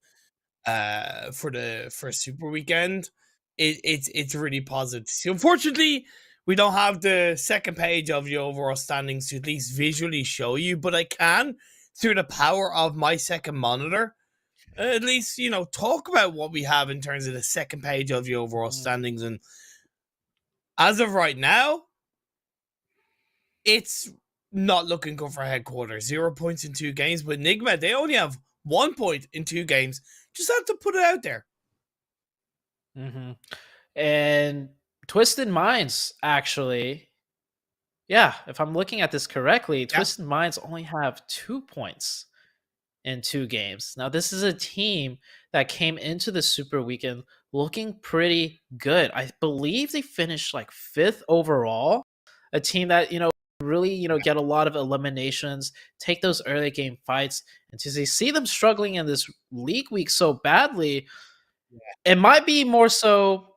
Super Weekend. It's really positive. So unfortunately, we don't have the second page of the overall standings to at least visually show you, but I can, through the power of my second monitor, at least, you know, talk about what we have in terms of the second page of the overall standings. And as of right now, it's not looking good for headquarters. 0 points in 2 games, but Nigma, they only have 1 point in 2 games. Just have to put it out there. And Twisted Minds, actually, yeah, if I'm looking at this correctly, Twisted Minds only have 2 points in 2 games. Now, this is a team that came into the Super Weekend looking pretty good. I believe they finished like 5th overall. A team that, you know, really, you know, get a lot of eliminations, take those early game fights, and to see them struggling in this league week so badly, it might be more so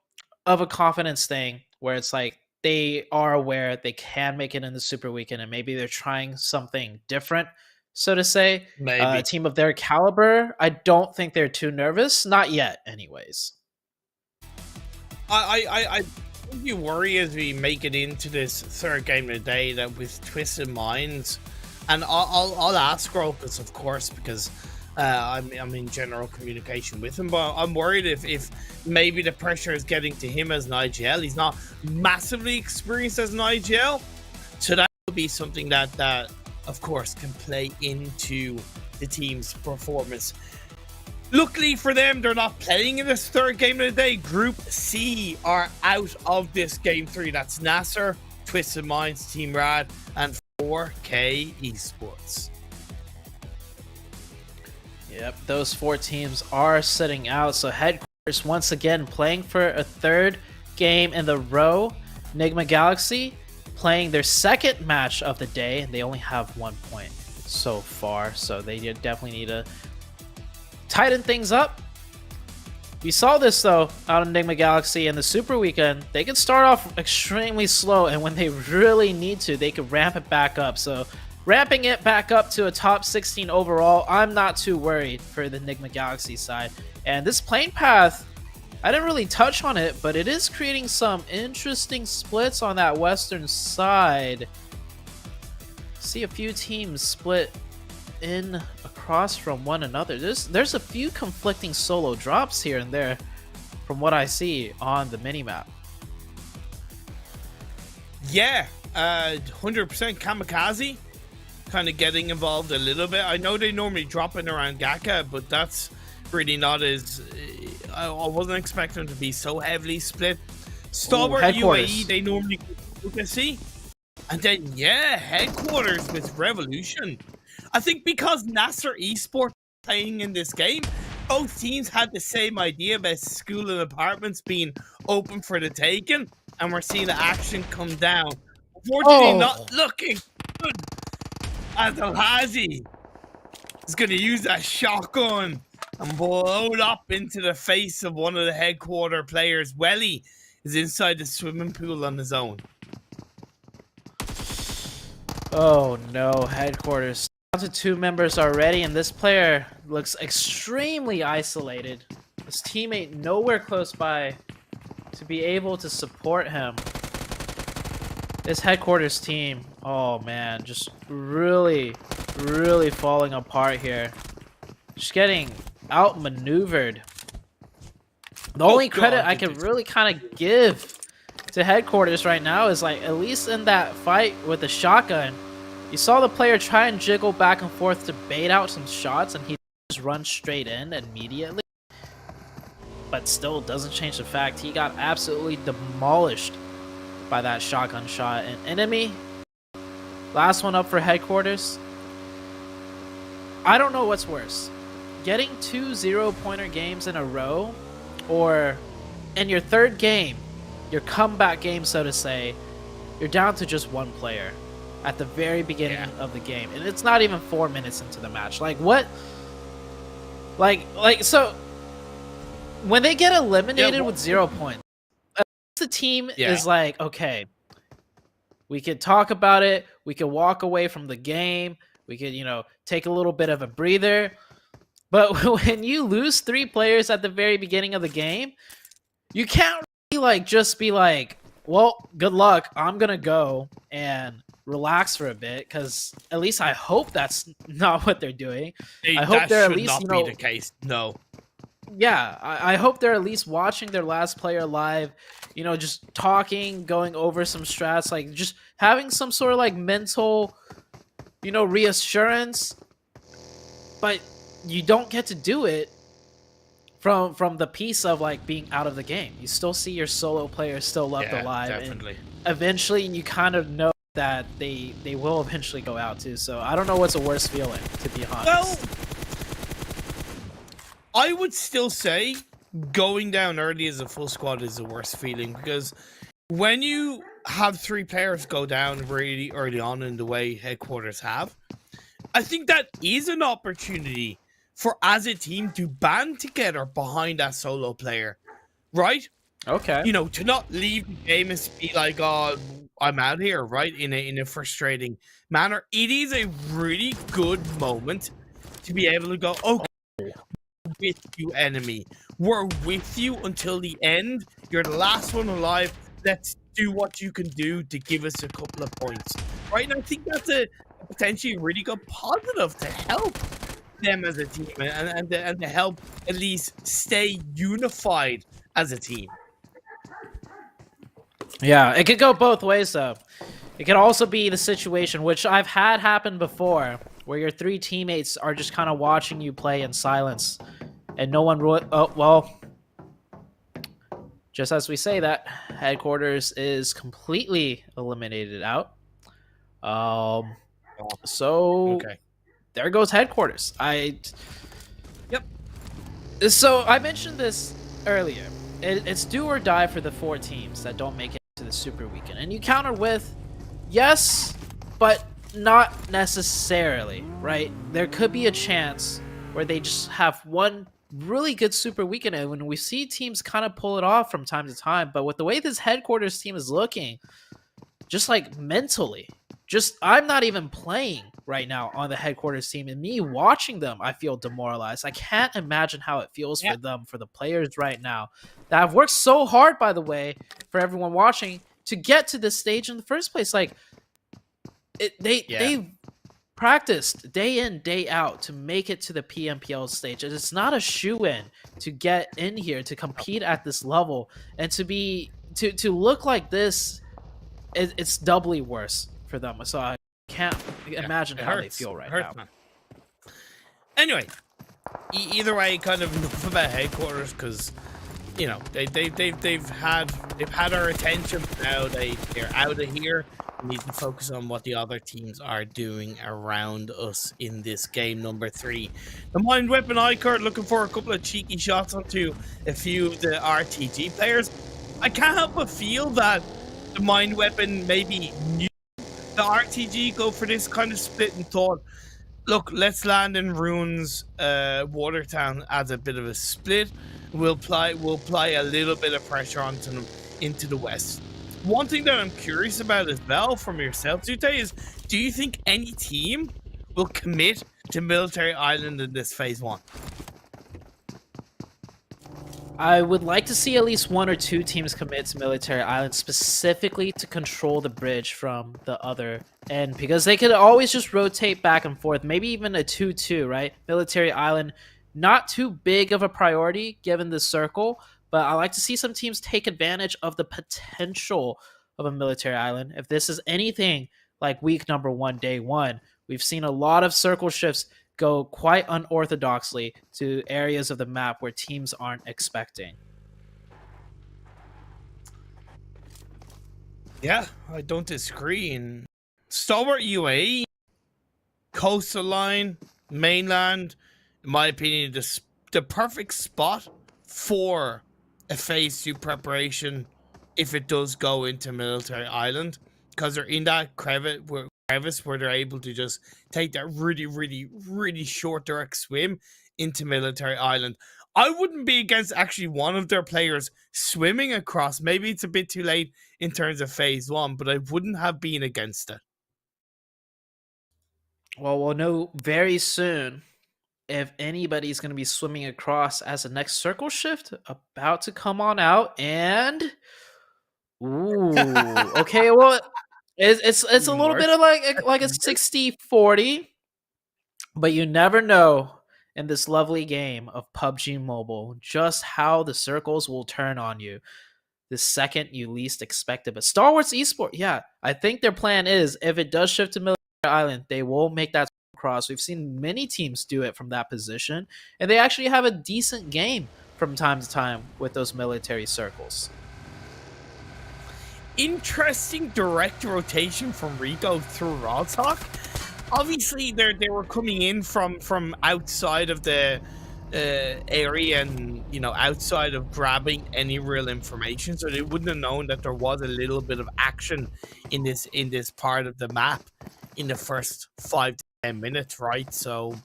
of a confidence thing where it's like they are aware they can make it in the Super Weekend and maybe they're trying something different, so to say. Maybe. A team of their caliber, I don't think they're too nervous. Not yet, anyways. I you worry as we make it into this 3rd game of the day that with Twisted Minds, and I'll ask Grokus, of course, because I'm in general communication with him, but I'm worried if maybe the pressure is getting to him as an IGL. He's not massively experienced as an IGL, so that would be something that of course can play into the team's performance. Luckily for them, they're not playing in this 3rd game of the day. Group C are out of this game 3. That's NASR, Twisted Minds, Team Rad, and 4K Esports. Yep, those 4 teams are sitting out. So headquarters once again playing for a 3rd game in the row. Nigma Galaxy playing their 2nd match of the day, and they only have 1 point so far. So they definitely need to tighten things up. We saw this though out in Nigma Galaxy in the Super Weekend. They can start off extremely slow, and when they really need to, they can ramp it back up. So ramping it back up to a top 16 overall, I'm not too worried for the Nigma Galaxy side. And this playing path, I didn't really touch on it, but it is creating some interesting splits on that western side. See a few teams split in across from one another. There's a few conflicting solo drops here and there from what I see on the minimap. Yeah, 100% KAMIKAZE kind of getting involved a little bit. I know they normally drop in around Gaka, but that's really not as... I wasn't expecting them to be so heavily split. Stalwart UAE, they normally see. And then, yeah, headquarters with Revolution. I think because NASR Esports playing in this game, both teams had the same idea about school and apartments being open for the taking, and we're seeing the action come down. Unfortunately, not looking good as Alhazi is going to use that shotgun and blow it up into the face of one of the headquarter players. YaLLa is inside the swimming pool on his own. Oh no, headquarters down to 2 members already, and this player looks extremely isolated. His teammate nowhere close by to be able to support him. This headquarters team, oh man, just really falling apart here. Just getting outmaneuvered. The only credit I can really kind of give to headquarters right now is, like, at least in that fight with the shotgun, you saw the player try and jiggle back and forth to bait out some shots, and he just runs straight in immediately. But still doesn't change the fact he got absolutely demolished by that shotgun shot. And enemy, last one up for headquarters. I don't know what's worse, getting 2 0-pointer games in a row, or in your third game, your comeback game, so to say, you're down to just 1 player at the very beginning of the game, and it's not even 4 minutes into the match. Like, what? Like so when they get eliminated with 0 points, the team is like, okay, we could talk about it, we could walk away from the game, we could, you know, take a little bit of a breather. But when you lose 3 players at the very beginning of the game, you can't really, like, just be like, well, good luck, I'm gonna go and relax for a bit, because at least I hope that's not what they're doing. I hope they're at least, you know, be the case. No. Yeah, I hope they're at least watching their last player live, you know, just talking, going over some strats, like just having some sort of like mental, you know, reassurance. But you don't get to do it from the piece of like being out of the game. You still see your solo players still left alive. Definitely. And eventually you kind of know that they will eventually go out too. So I don't know what's a worse feeling, to be honest. Well, I would still say going down early as a full squad is the worst feeling, because when you have 3 players go down really early on in the way headquarters have, I think that is an opportunity for, as a team, to band together behind that solo player, right? Okay. You know, to not leave the game and be like, oh, I'm out here, right? In a frustrating manner. It is a really good moment to be able to go, okay, with you, enemy. We're with you until the end. You're the last one alive. Let's do what you can do to give us a couple of points. Right? And I think that's a potentially really good positive to help them as a team, and to help at least stay unified as a team. Yeah, it could go both ways, though. It could also be the situation, which I've had happen before, where your 3 teammates are just kind of watching you play in silence, and no one... Oh, well, just as we say that, headquarters is completely eliminated out. So, there goes headquarters. So, I mentioned this earlier. It's do or die for the 4 teams that don't make it to the Super Weekend. And you counter with, yes, but not necessarily, right? There could be a chance where they just have one really good Super Weekend, and when we see teams kind of pull it off from time to time. But with the way this headquarters team is looking, just like mentally, just I'm not even playing right now on the headquarters team, and me watching them, I feel demoralized. I can't imagine how it feels for them, for the players right now that have worked so hard, by the way, for everyone watching to get to this stage in the first place. Like they practiced day in, day out to make it to the PMPL stage. And it's not a shoe-in to get in here to compete at this level, and to look like this, it's doubly worse for them. So I can't imagine how they feel right now. Man. Anyway, either way, kind of enough about headquarters, because you know they've had our attention. Now they're out of here. We need to focus on what the other teams are doing around us in this game number 3. The Mind Weapon iKURD looking for a couple of cheeky shots onto a few of the RTG players. I can't help but feel that the Mind Weapon maybe knew the RTG go for this kind of split and thought, look, let's land in Ruins Watertown as a bit of a split. We'll apply a little bit of pressure onto them into the west. One thing that I'm curious about as well from yourself, Zute, is do you think any team will commit to Military Island in this phase 1? I would like to see at least 1 or 2 teams commit to Military Island, specifically to control the bridge from the other end, because they could always just rotate back and forth, maybe even a 2-2, right? Military Island, not too big of a priority given the circle, but I like to see some teams take advantage of the potential of a Military Island. If this is anything like week number 1, day 1, we've seen a lot of circle shifts go quite unorthodoxly to areas of the map where teams aren't expecting. Yeah, I don't disagree. In Stalwart UAE, coastal line, mainland, in my opinion, the perfect spot for a phase 2 preparation if it does go into Military Island, because they're in that crevice where they're able to just take that really short direct swim into Military Island. I wouldn't be against actually one of their players swimming across. Maybe it's a bit too late in terms of phase 1, but I wouldn't have been against it. Well, we'll know very soon if anybody's going to be swimming across as the next circle shift about to come on out. And ooh, okay, well, it's a little bit of like a 60-40, but you never know in this lovely game of PUBG Mobile just how the circles will turn on you the second you least expect it. But Stalwart Esports, yeah, I think their plan is if it does shift to Military Island, they will make that cross. We've seen many teams do it from that position, and they actually have a decent game from time to time with those military circles. Interesting direct rotation from Rico through Roadhog. Obviously, they were coming in from outside of the area, and outside of grabbing any real information, so they wouldn't have known that there was a little bit of action in this part of the map in the first 5 to 10 minutes, right? So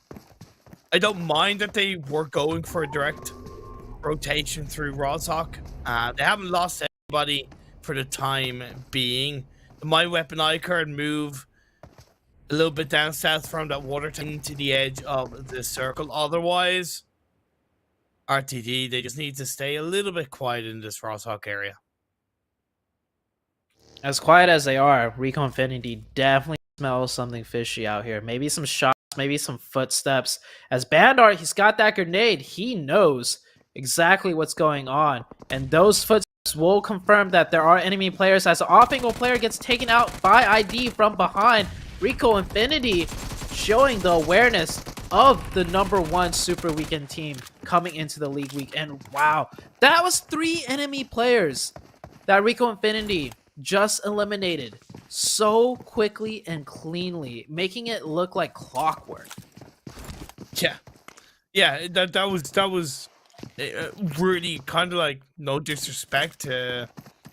I don't mind that they were going for a direct rotation through Roadhog. They haven't lost anybody for the time being. The My Weapon iKURD move a little bit down south from that water tank to the edge of the circle. Otherwise, RTD, they just need to stay a little bit quiet in this Roadhog area. As quiet as they are, Rico Infinity definitely smells something fishy out here. Maybe some shots, maybe some footsteps. As Bandart, he's got that grenade. He knows exactly what's going on. And those footsteps will confirm that there are enemy players as the off-angle player gets taken out by ID from behind. Rico Infinity showing the awareness of the #1 Super Weekend team coming into the league week. And wow, that was 3 enemy players that Rico Infinity just eliminated so quickly and cleanly, making it look like clockwork. Yeah, that was really kind of like, no disrespect to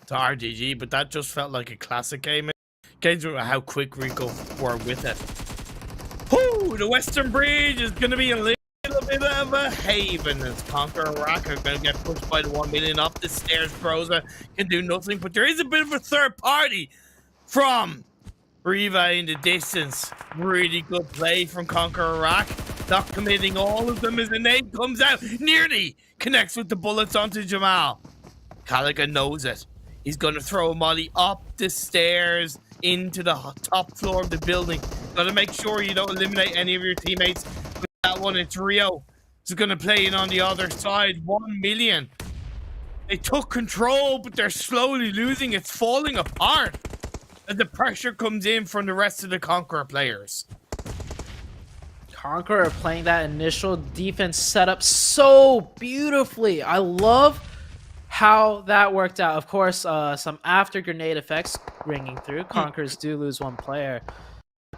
RGG, but that just felt like a classic game. Games with how quick Rico were with it. Whoo! The Western Bridge is going to be a little bit of a haven as CONQUEROR are going to get pushed by the 1 million up the stairs. Broza can do nothing, but there is a bit of a third party from Riva in the distance. Really good play from CONQUEROR Iraq. Not committing all of them as the nade comes out. Nearly connects with the bullets onto Jamal. Callaghan knows it. He's going to throw a molly up the stairs into the top floor of the building. Got to make sure you don't eliminate any of your teammates. With that one, it's Rio. He's going to play in on the other side. 1,000,000. They took control, but they're slowly losing. It's falling apart as the pressure comes in from the rest of the CONQUEROR players. CONQUEROR playing that initial defense setup so beautifully. I love how that worked out. Of course, some after grenade effects ringing through. CONQUERORs do lose one player.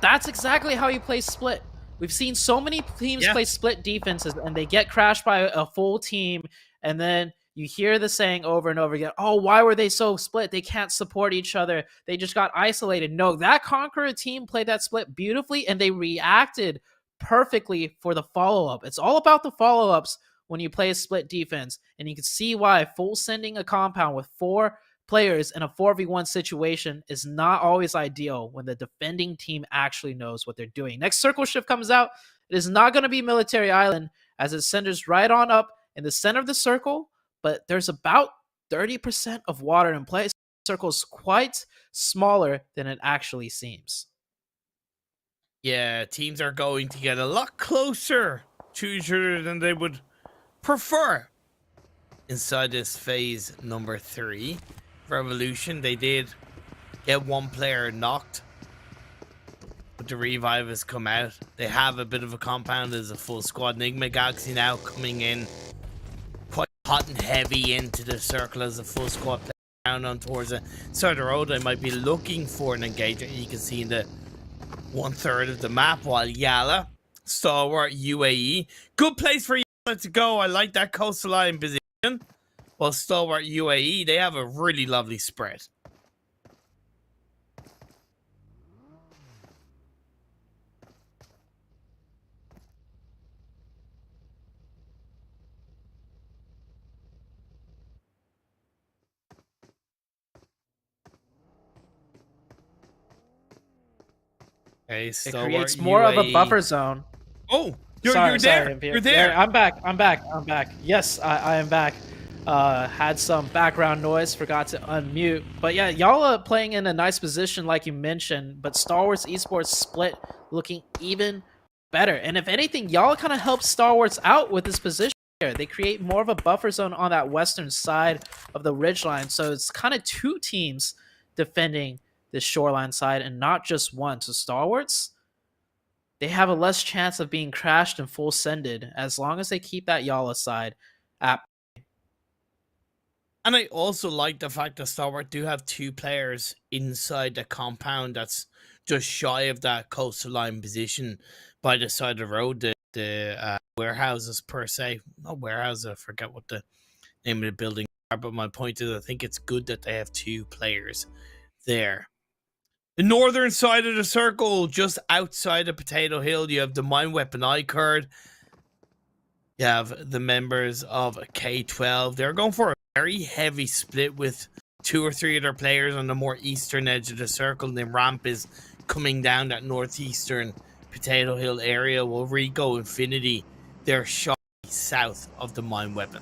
That's exactly how you play split. We've seen so many teams play split defenses and they get crashed by a full team, and then you hear the saying over and over again, oh, why were they so split? They can't support each other. They just got isolated. No, that CONQUEROR team played that split beautifully, and they reacted perfectly for the follow-up. It's all about the follow-ups when you play a split defense, and you can see why full sending a compound with 4 players in a 4v1 situation is not always ideal when the defending team actually knows what they're doing. Next circle shift comes out. It is not going to be Military Island, as it centers right on up in the center of the circle, but there's about 30% of water in place. The circle's quite smaller than it actually seems. Yeah, teams are going to get a lot closer to each other than they would prefer. Inside this phase number 3, Revolution, they did get one player knocked, but the revive has come out. They have a bit of a compound as a full squad. Nigma Galaxy now coming in quite hot and heavy into the circle as a full squad player down on towards the side of the road. They might be looking for an engagement. You can see in the 1/3 of the map, while YaLLa, Stalwart UAE, good place for YaLLa to go. I like that coastline position. While Stalwart UAE, they have a really lovely spread. Okay, It creates more of a buffer zone. Oh, you're there. You're there. Yeah, I'm back. Yes, I am back. Had some background noise, forgot to unmute. But yeah, YaLLa playing in a nice position like you mentioned, but Stalwart Esports split looking even better. And if anything, YaLLa kind of helps Stalwarts out with this position here. They create more of a buffer zone on that western side of the ridgeline. So it's kind of 2 teams defending this shoreline side and not just one. So Stalwarts, they have a less chance of being crashed and full sended as long as they keep that YaLLa side at. And I also like the fact that Stalwart do have 2 players inside the compound that's just shy of that coastline position by the side of the road. The warehouses per se. Not warehouses, I forget what the name of the building are, but my point is I think it's good that they have 2 players there. The northern side of the circle, just outside of Potato Hill, you have the mine weapon iKURD. You have the members of K12. They're going for a very heavy split with 2 or 3 of their players on the more eastern edge of the circle. And then Ramp is coming down that northeastern Potato Hill area. While Rico Infinity, they're shot south of the mine weapon.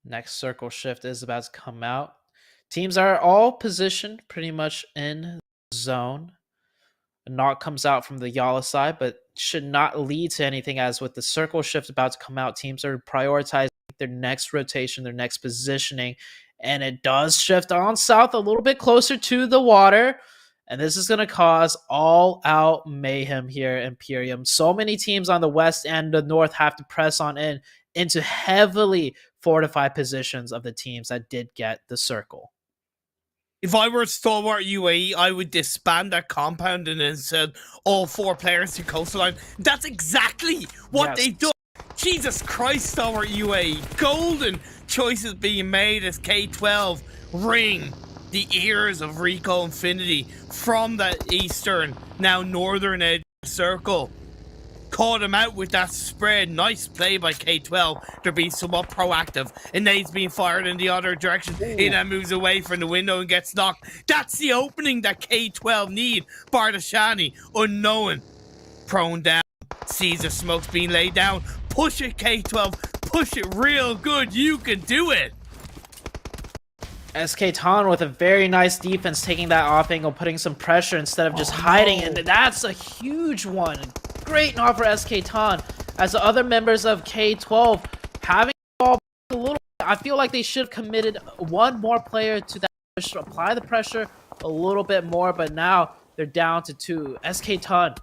Next circle shift is about to come out. Teams are all positioned pretty much in zone. A knock comes out from the YaLLa side, but should not lead to anything, as with the circle shift about to come out, teams are prioritizing their next rotation, their next positioning, and it does shift on south a little bit closer to the water, and this is going to cause all-out mayhem here in Imperium. So many teams on the west and the north have to press on in into heavily fortified positions of the teams that did get the circle. If I were Stalwart UAE, I would disband that compound and then send all 4 players to coastline. That's exactly what they do. Jesus Christ, Stalwart UAE. Golden choices being made as K12 ring the ears of Rico Infinity from that eastern, now northern edge circle. caught him out with that spread. Nice play by K12 to be somewhat proactive. And Nade's being fired in the other direction. He then moves away from the window and gets knocked. That's the opening that K12 need. Bardashani, unknown, prone down. Sees the smokes being laid down. Push it, K12. Push it real good. You can do it. SK Ton with a very nice defense, taking that off angle, putting some pressure instead of just hiding, and that's a huge one. Great knock for SK Ton. As the other members of K12 having the ball a little, I feel like they should have committed one more player to that push, apply the pressure a little bit more, but now they're down to 2. SK Ton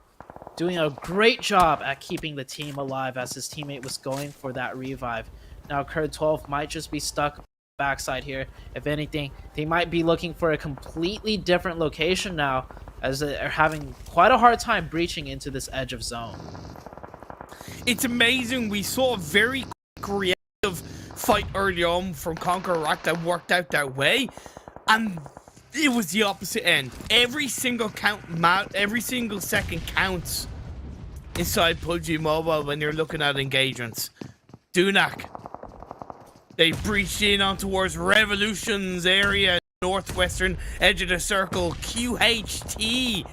doing a great job at keeping the team alive as his teammate was going for that revive. Now KURD12 might just be stuck backside here. If anything, they might be looking for a completely different location now, as they're having quite a hard time breaching into this edge of zone. It's amazing. We saw a very creative fight early on from CONQUEROR that worked out that way, and it was the opposite end. Every single second counts inside PUBG Mobile when you're looking at engagements. Dunak, they breached in on towards Revolution's area, northwestern edge of the circle. QHT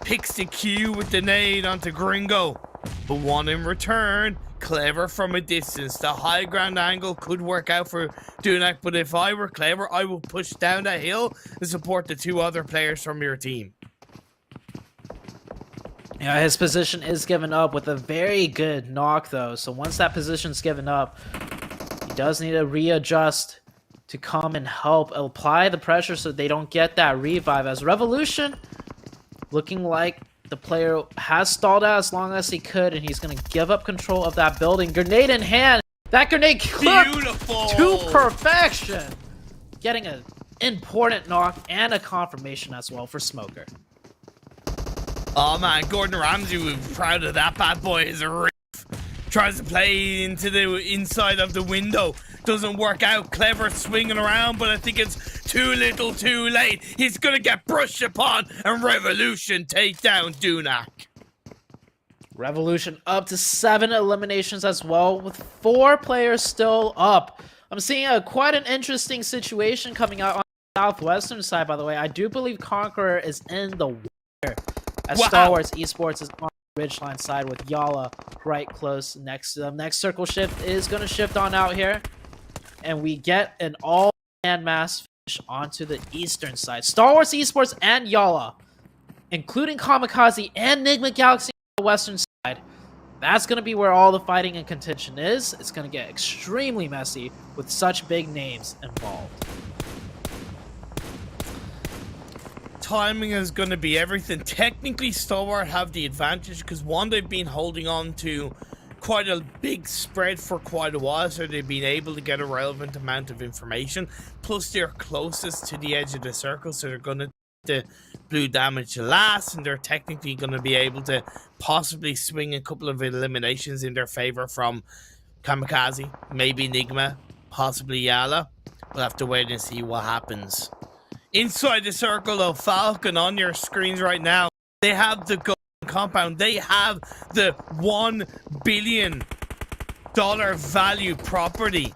picks the Q with the nade onto Gringo, but one in return. Clever from a distance. The high ground angle could work out for Dunak, but if I were Clever, I will push down that hill and support the 2 other players from your team. Yeah, his position is given up with a very good knock though, so once that position's given up, he does need to readjust to come and help apply the pressure so they don't get that revive, as Revolution looking like the player has stalled out as long as he could, and he's going to give up control of that building. Grenade in hand. That grenade clipped to perfection. Getting an important knock and a confirmation as well for Smoker. Oh man, Gordon Ramsay was proud of that bad boy. Is a reef. Tries to play into the inside of the window. Doesn't work out. Clever swinging around, but I think it's too little too late. He's gonna get brushed upon, and Revolution take down Dunak. Revolution up to 7 eliminations as well, with 4 players still up. I'm seeing quite an interesting situation coming out on the southwestern side, by the way. I do believe CONQUEROR is in the wire, as Stalwart Esports is on the ridgeline side with YaLLa right close next to them. Next circle shift is going to shift on out here, and we get an all-man mass finish onto the eastern side. Stalwart Esports and YaLLa, including KAMIKAZE and Nigma Galaxy on the western side. That's going to be where all the fighting and contention is. It's going to get extremely messy with such big names involved. Timing is going to be everything. Technically, Stalwart have the advantage because, one, they've been holding on to quite a big spread for quite a while, so they've been able to get a relevant amount of information. Plus, they're closest to the edge of the circle, so they're going to the blue damage last, and they're technically going to be able to possibly swing a couple of eliminations in their favor from KAMIKAZE, maybe Nigma, possibly YaLLa. We'll have to wait and see what happens. Inside the circle of Falcon on your screens right now, they have the golden compound. They have the $1 billion value property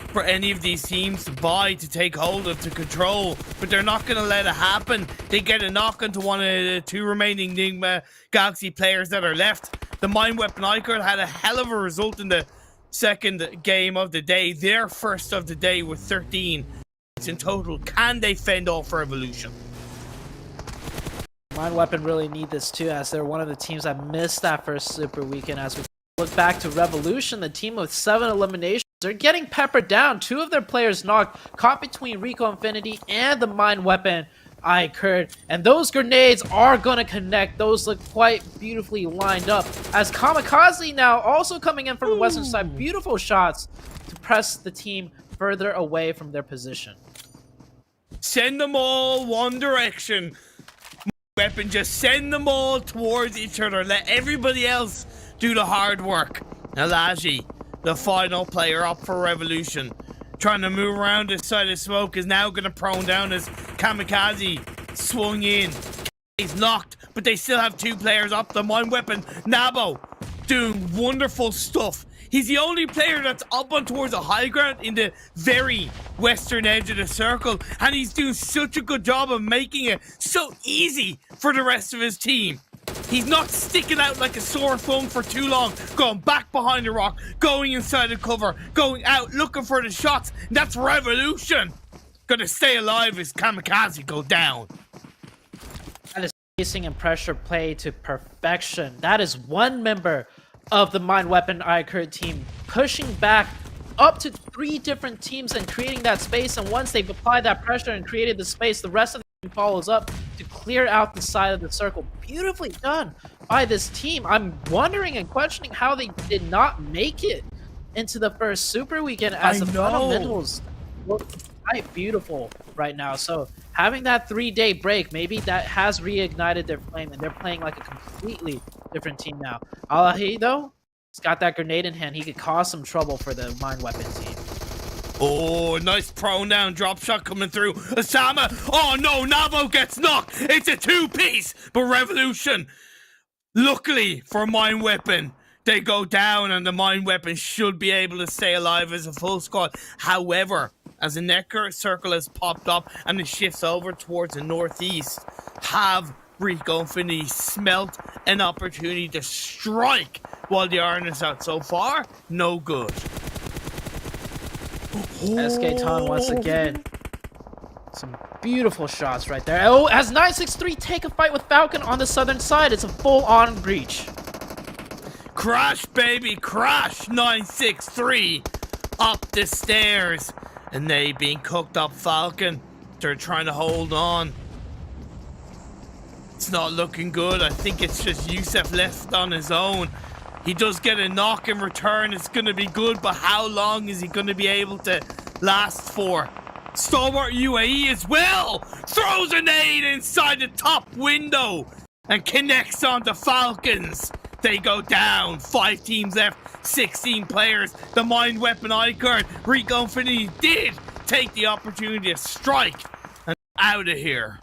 for any of these teams to buy, to take hold of, to control, but they're not going to let it happen. They get a knock onto one of the 2 remaining Nigma Galaxy players that are left. The mine weapon iKURD had a hell of a result in the second game of the day, their first of the day with 13 in total. Can they fend off Revolution? Mine weapon really need this too, as they're one of the teams that missed that first super weekend. As we look back to Revolution, the team with 7 eliminations, they're getting peppered down. 2 of their players knocked, caught between Rico Infinity and the mine weapon iKURD, and those grenades are going to connect. Those look quite beautifully lined up, as KAMIKAZE now also coming in from the western side. Beautiful shots to press the team further away from their position. Send them all one direction. Weapon, just send them all towards each other. Let everybody else do the hard work. Alaji, the final player up for Revolution, trying to move around this side of smoke, is now going to prone down as KAMIKAZE swung in. He's knocked, but they still have 2 players up. The Mind Weapon, Nabo, doing wonderful stuff. He's the only player that's up on towards a high ground in the very western edge of the circle, and he's doing such a good job of making it so easy for the rest of his team. He's not sticking out like a sore thumb for too long, going back behind the rock, going inside the cover, going out, looking for the shots. That's Revolution. Gonna stay alive as KAMIKAZE go down. That is spacing and pressure play to perfection. That is one member of the Mind Weapon iKURD team pushing back up to 3 different teams and creating that space. And once they've applied that pressure and created the space, the rest of the team follows up to clear out the side of the circle. Beautifully done by this team. I'm wondering and questioning how they did not make it into the first Super Weekend, as the fundamentals look quite beautiful right now. So having that 3-day break, maybe that has reignited their flame, and they're playing like a completely different team now. YaLLa, though, he's got that grenade in hand. He could cause some trouble for the Mind Weapon team. Oh, nice prone down drop shot coming through. Osama. Oh no, Nabo gets knocked. It's a 2-piece. But Revolution, luckily for Mind Weapon, they go down, and the Mind Weapon should be able to stay alive as a full squad. However, as the Necker circle has popped up and it shifts over towards the northeast, have Rico Infinity smelt an opportunity to strike while the iron is out. So far, no good. SK Ton once again. Some beautiful shots right there. Oh, as 963 take a fight with Falcon on the southern side. It's a full-on breach. Crash, baby, crash. 963 up the stairs. And they being cooked up. Falcon, they're trying to hold on. It's not looking good. I think it's just Yusef left on his own. He does get a knock in return. It's going to be good, but how long is he going to be able to last for? Stalwart UAE as well throws a nade inside the top window and connects onto Falcons. They go down. 5 teams left, 16 players. The Mind Weapon iKURD, Rico Infinity did take the opportunity to strike and out of here.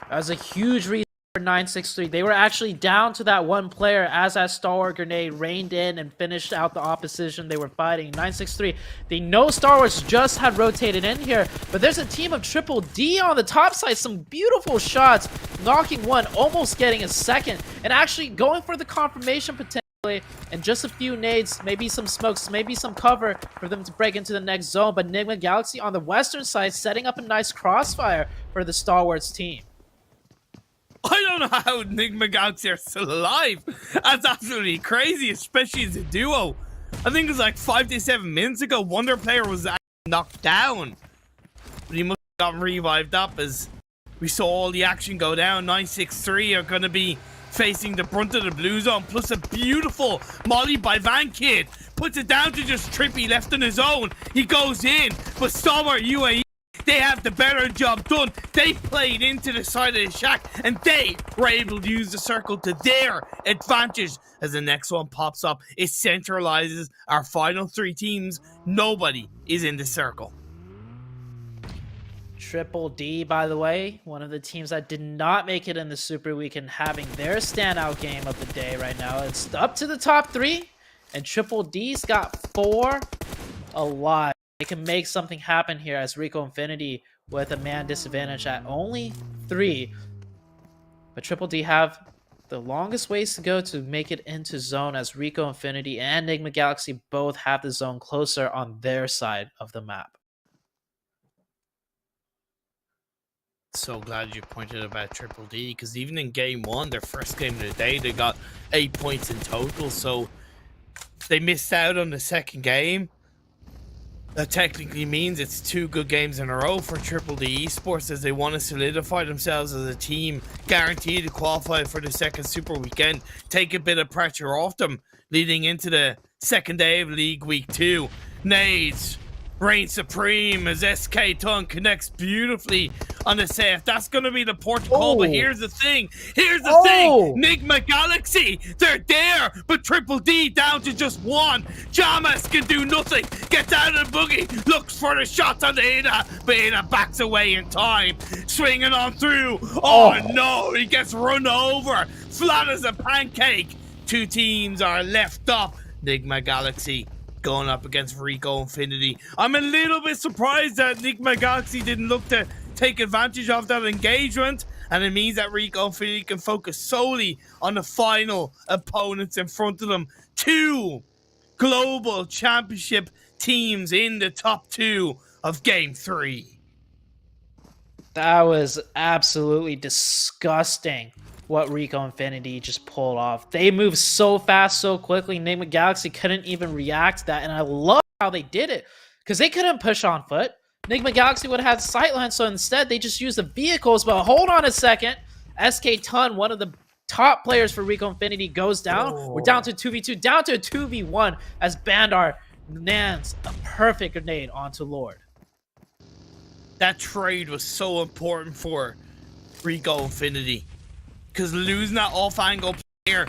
That was a huge reason for 963. They were actually down to that 1 player as that Stalwart grenade rained in and finished out the opposition they were fighting. 963, they know Star Wars just had rotated in here, but there's a team of Triple D on the top side. Some beautiful shots, knocking 1, almost getting a second, and actually going for the confirmation potentially, and just a few nades, maybe some smokes, maybe some cover for them to break into the next zone. But Nigma Galaxy on the western side setting up a nice crossfire for the Stalwarts team. I don't know how Nigma Galaxy are still alive. That's absolutely crazy, especially as a duo. I think it was like 5 to 7 minutes ago, one of their player was actually knocked down. But he must have gotten revived up as we saw all the action go down. 963 are going to be facing the brunt of the blue zone, plus a beautiful molly by Van Kid. Puts it down to just Trippy left on his own. He goes in, but Stalwart UAE, they have the better job done. They played into the side of the shack, and they were able to use the circle to their advantage. As the next one pops up, it centralizes our final 3 teams. Nobody is in the circle. Triple D, by the way, one of the teams that did not make it in the Super Weekend, having their standout game of the day right now. It's up to the top 3, and Triple D's got 4 alive. They can make something happen here as Rico Infinity with a man disadvantage at only 3. But Triple D have the longest ways to go to make it into zone, as Rico Infinity and Nigma Galaxy both have the zone closer on their side of the map. So glad you pointed about Triple D, because even in game 1, their first game of the day, they got 8 points in total. So they missed out on the second game. That technically means it's 2 good games in a row for Triple D Esports, as they want to solidify themselves as a team guaranteed to qualify for the second Super Weekend, take a bit of pressure off them leading into the second day of League Week 2. Nades reign supreme as SK Ton connects beautifully on the safe. That's going to be the port to call, but here's the thing. Here's the thing. Nigma Galaxy, they're there, but Triple D down to just one. Jamas can do nothing. Gets out of the boogie, looks for the shot on the Ada, but Ada backs away in time. Swinging on through. Oh no, he gets run over. Flat as a pancake. Two teams are left up. Nigma Galaxy going up against Rico Infinity. I'm a little bit surprised that Nigma Galaxy didn't look to take advantage of that engagement, and it means that Rico Infinity can focus solely on the final opponents in front of them. Two global championship teams in the top two of Game 3. That was absolutely disgusting what Rico Infinity just pulled off. They moved so fast, so quickly. Nigma Galaxy couldn't even react to that, and I love how they did it because they couldn't push on foot. Nigma Galaxy would have had sightline, so instead they just used the vehicles. But hold on a second. SK Ton, one of the top players for Rico Infinity, goes down. We're down to 2v2, down to a 2v1 as Bandar lands a perfect grenade onto Lord. That trade was so important for Rico Infinity because losing that off-angle player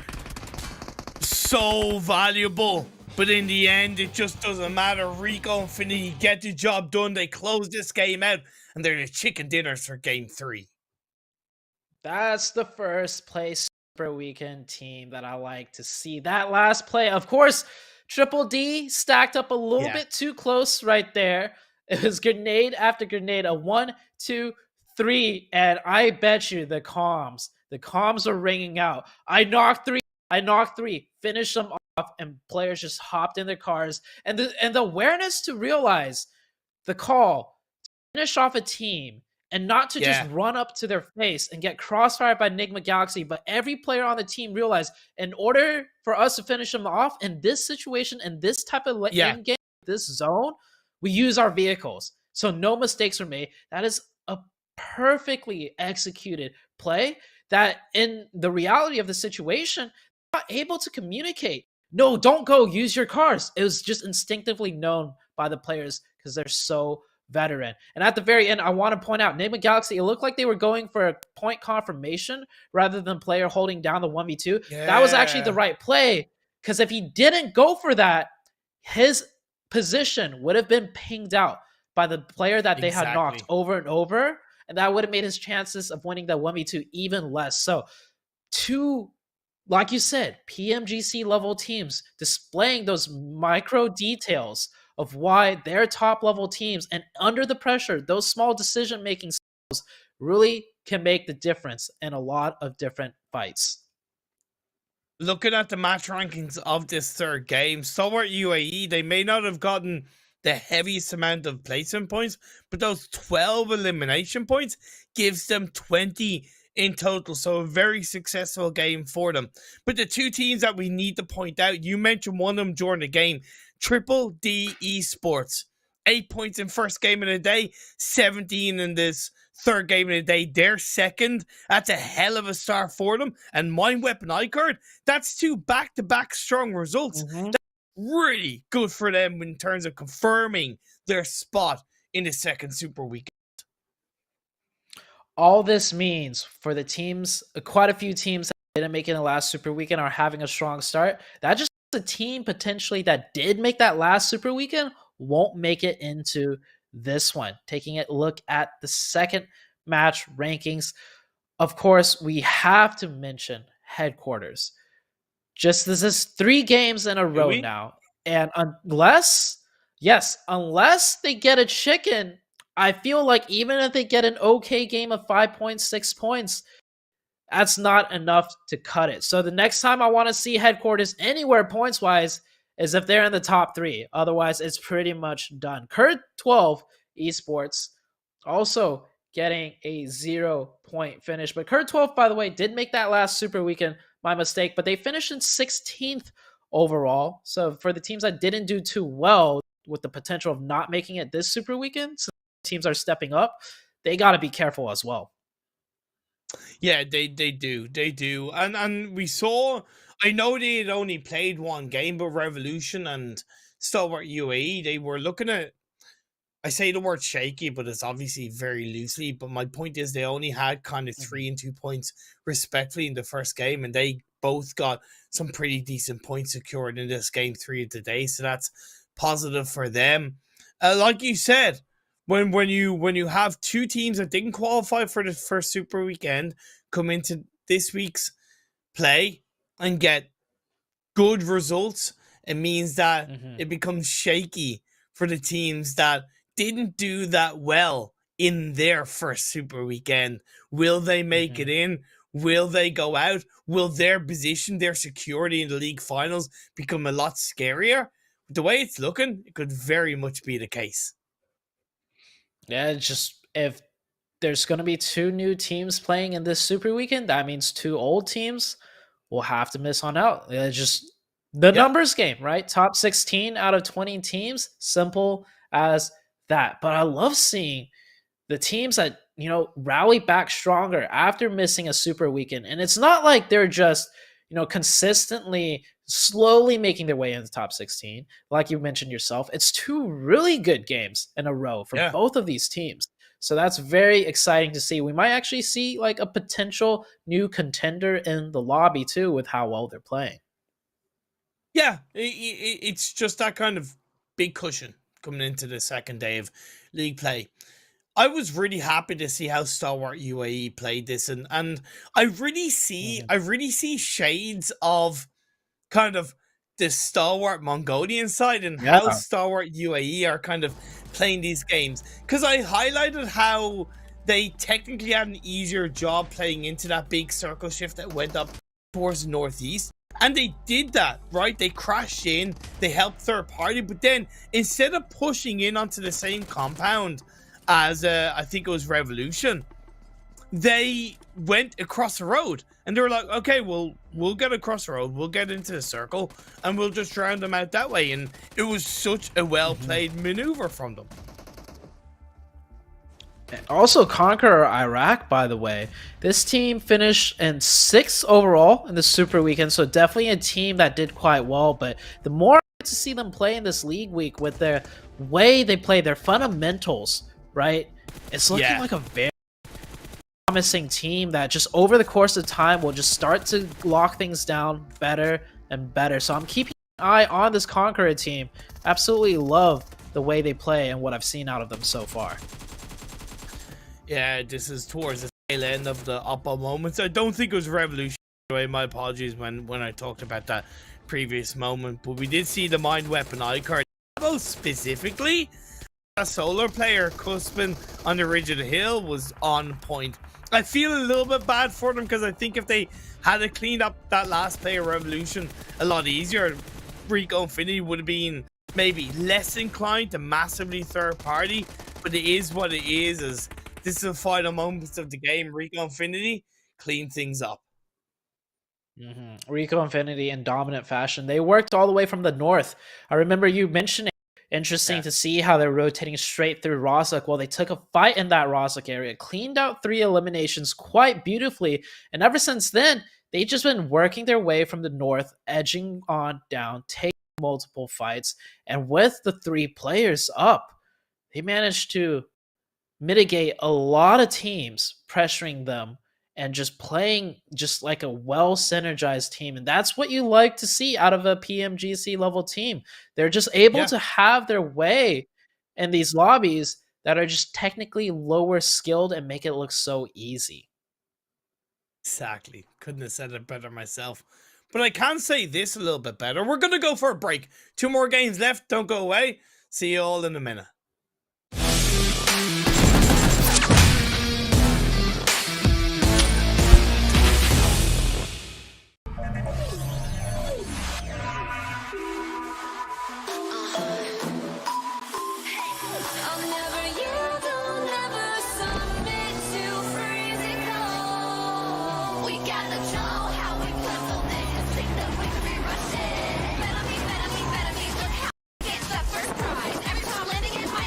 so valuable. But in the end, it just doesn't matter. Rico Infinity get the job done. They close this game out, and they're the chicken dinners for Game 3. That's the first place Super Weekend team that I like to see. That last play, of course, Triple D stacked up a little bit too close right there. It was grenade after grenade, a 1, 2, 3, and I bet you the comms are ringing out. I knocked three, finished them off, and players just hopped in their cars. And the awareness to realize the call to finish off a team and not to just run up to their face and get crossfired by Nigma Galaxy, but every player on the team realized in order for us to finish them off in this situation and this type of end game, this zone, we use our vehicles. So no mistakes were made. That is a perfectly executed play that in the reality of the situation, not able to communicate. No, don't go, use your cars. It was just instinctively known by the players because they're so veteran. And at the very end, I want to point out, Nigma Galaxy, it looked like they were going for a point confirmation rather than player holding down the 1v2. That was actually the right play because if he didn't go for that, his position would have been pinged out by the player that they had knocked over and over, and that would have made his chances of winning that 1v2 even less. So two, like you said, PMGC level teams displaying those micro details of why they're top level teams, and under the pressure, those small decision making skills really can make the difference in a lot of different fights. Looking at the match rankings of this third game, Stalwart UAE, they may not have gotten the heaviest amount of placement points, but those 12 elimination points gives them 20 in total. So a very successful game for them. But the two teams that we need to point out, you mentioned one of them during the game, DDD Esports. 8 points in first game of the day, 17 in this third game of the day. They're second. That's a hell of a start for them. And Mind Weapon iKURD, that's two back-to-back strong results. That's really good for them in terms of confirming their spot in the second Super Weekend. All this means for the teams, quite a few teams that didn't make it in the last Super Weekend are having a strong start. That just a team potentially that did make that last Super Weekend won't make it into this one. Taking a look at the second match rankings, of course, we have to mention headquarters. Just this is 3 games in a row now. And unless they get a chicken, I feel like even if they get an okay game of 5 points, 6 points, that's not enough to cut it. So the next time I want to see headquarters anywhere points-wise is if they're in the top 3. Otherwise, it's pretty much done. KURD Esports also getting a 0-point finish. But KURD, by the way, did make that last Super Weekend, my mistake. But they finished in 16th overall. So for the teams that didn't do too well with the potential of not making it this Super Weekend, so teams are stepping up, they got to be careful as well. Yeah, they do. And we saw, I know they had only played one game, but Revolution and Stalwart UAE, they were looking at I say the word shaky, but it's obviously very loosely. But my point is they only had kind of 3 and 2 points respectively in the first game, and they both got some pretty decent points secured in this game 3 of the day. So that's positive for them. Like you said, when you have two teams that didn't qualify for the first Super Weekend come into this week's play and get good results, it means that it becomes shaky for the teams that didn't do that well in their first Super Weekend. Will they make it in? Will they go out? Will their position, their security in the league finals become a lot scarier? The way it's looking, it could very much be the case. Yeah, it's just if there's going to be 2 new teams playing in this Super Weekend, that means 2 old teams will have to miss on out. It's just the numbers game, right? Top 16 out of 20 teams, simple as that. But I love seeing the teams that, you know, rally back stronger after missing a Super Weekend. And it's not like they're just, you know, consistently slowly making their way into the top 16. Like you mentioned yourself, it's 2 really good games in a row for both of these teams. So that's very exciting to see. We might actually see like a potential new contender in the lobby too with how well they're playing. Yeah, it's just that kind of big cushion coming into the second day of league play. I was really happy to see how Stalwart UAE played this, and I really see shades of kind of the Stalwart Mongolian side and how Stalwart UAE are kind of playing these games. Because I highlighted how they technically had an easier job playing into that big circle shift that went up towards the northeast. And they did that, right? They crashed in, they helped third party, but then instead of pushing in onto the same compound as I think it was Revolution, they went across the road and they were like, okay, we'll get across the road, we'll get into the circle and we'll just drown them out that way. And it was such a well-played maneuver from them. Also, CONQUEROR Iraq, by the way. This team finished in 6th overall in the Super Weekend, so definitely a team that did quite well. But the more I get to see them play in this league week with their way they play, their fundamentals, right? It's looking like a very promising team that just over the course of time will just start to lock things down better and better. So I'm keeping an eye on this CONQUEROR team. Absolutely love the way they play and what I've seen out of them so far. Yeah, this is towards the tail end of the Oppo moments. I don't think it was Revolution. My apologies when I talked about that previous moment. But we did see the Mind Weapon iKURD. Specifically, a solar player, Cuspin on the ridge of the hill, was on point. I feel a little bit bad for them because I think if they had cleaned up that last player Revolution a lot easier, Rico Infinity would have been maybe less inclined to massively third party. But it is what it is. As this is the final moments of the game. Rico Infinity clean things up. Rico Infinity in dominant fashion. They worked all the way from the north. I remember you mentioning, interesting to see how they're rotating straight through Rozhok. Well, they took a fight in that Rozhok area, cleaned out 3 eliminations quite beautifully. And ever since then, they've just been working their way from the north, edging on down, taking multiple fights. And with the 3 players up, they managed to mitigate a lot of teams pressuring them and just playing just like a well-synergized team. And that's what you like to see out of a PMGC level team. They're just able to have their way in these lobbies that are just technically lower skilled and make it look so easy. Exactly. Couldn't have said it better myself. But I can say this a little bit better. We're going to go for a break. 2 more games left. Don't go away. See you all in a minute. I'll never yield, I'll never submit to freezing cold. We gotta show how we puzzle this, think that we can be rushing. Better me, look how we get that first prize. Every time landing in my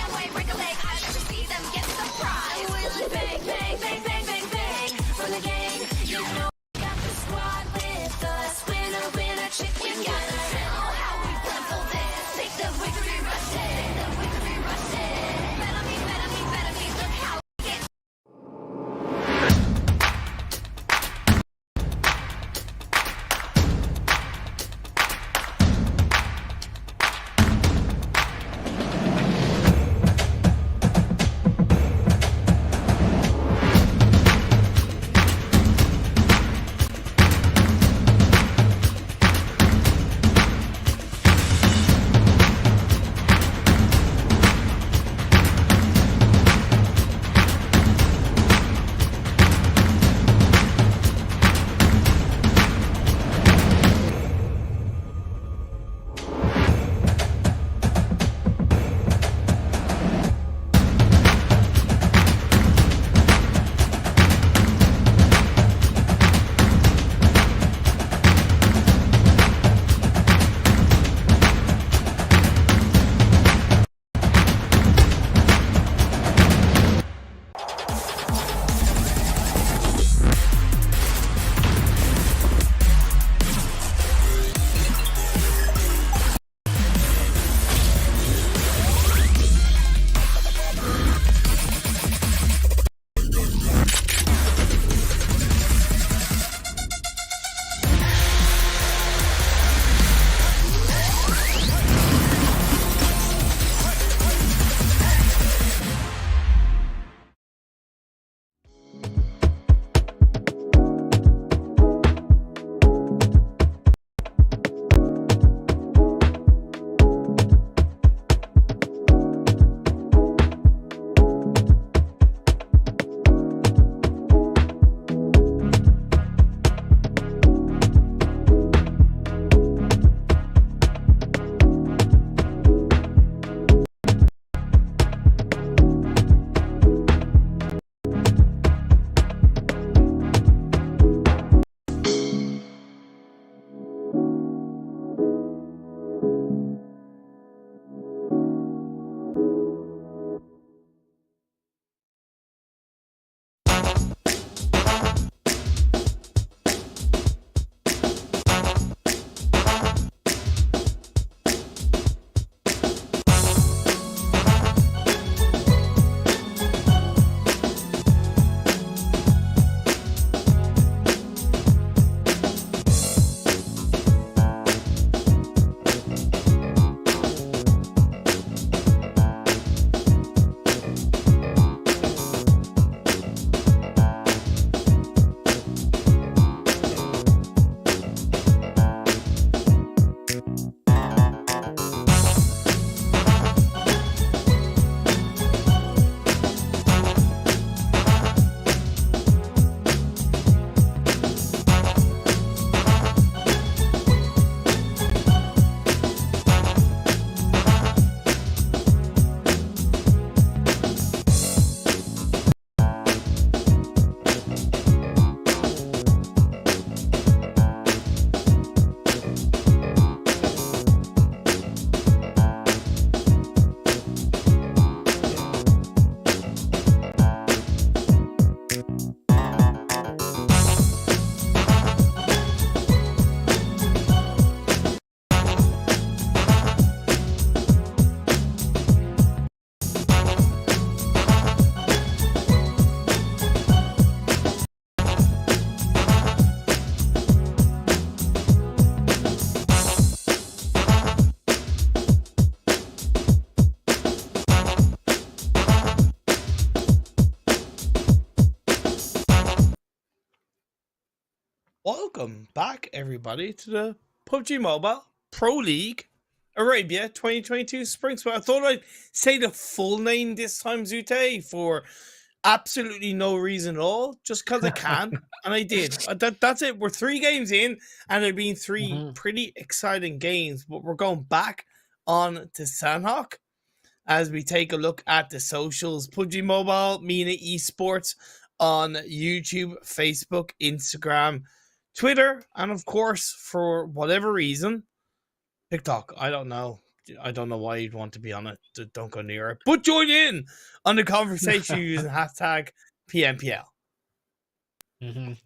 welcome back, everybody, to the PUBG Mobile Pro League Arabia 2022 Spring Split. I thought I'd say the full name this time, Zute, for absolutely no reason at all, just because I can, and I did. That's it. We're 3 games in, and they've been 3 pretty exciting games, but we're going back on to Sanhok as we take a look at the socials. PUBG Mobile, NASR Esports on YouTube, Facebook, Instagram, Twitter, and of course, for whatever reason, TikTok. I don't know. I don't know why you'd want to be on it. Don't go near it. But join in on the conversation using hashtag PMPL.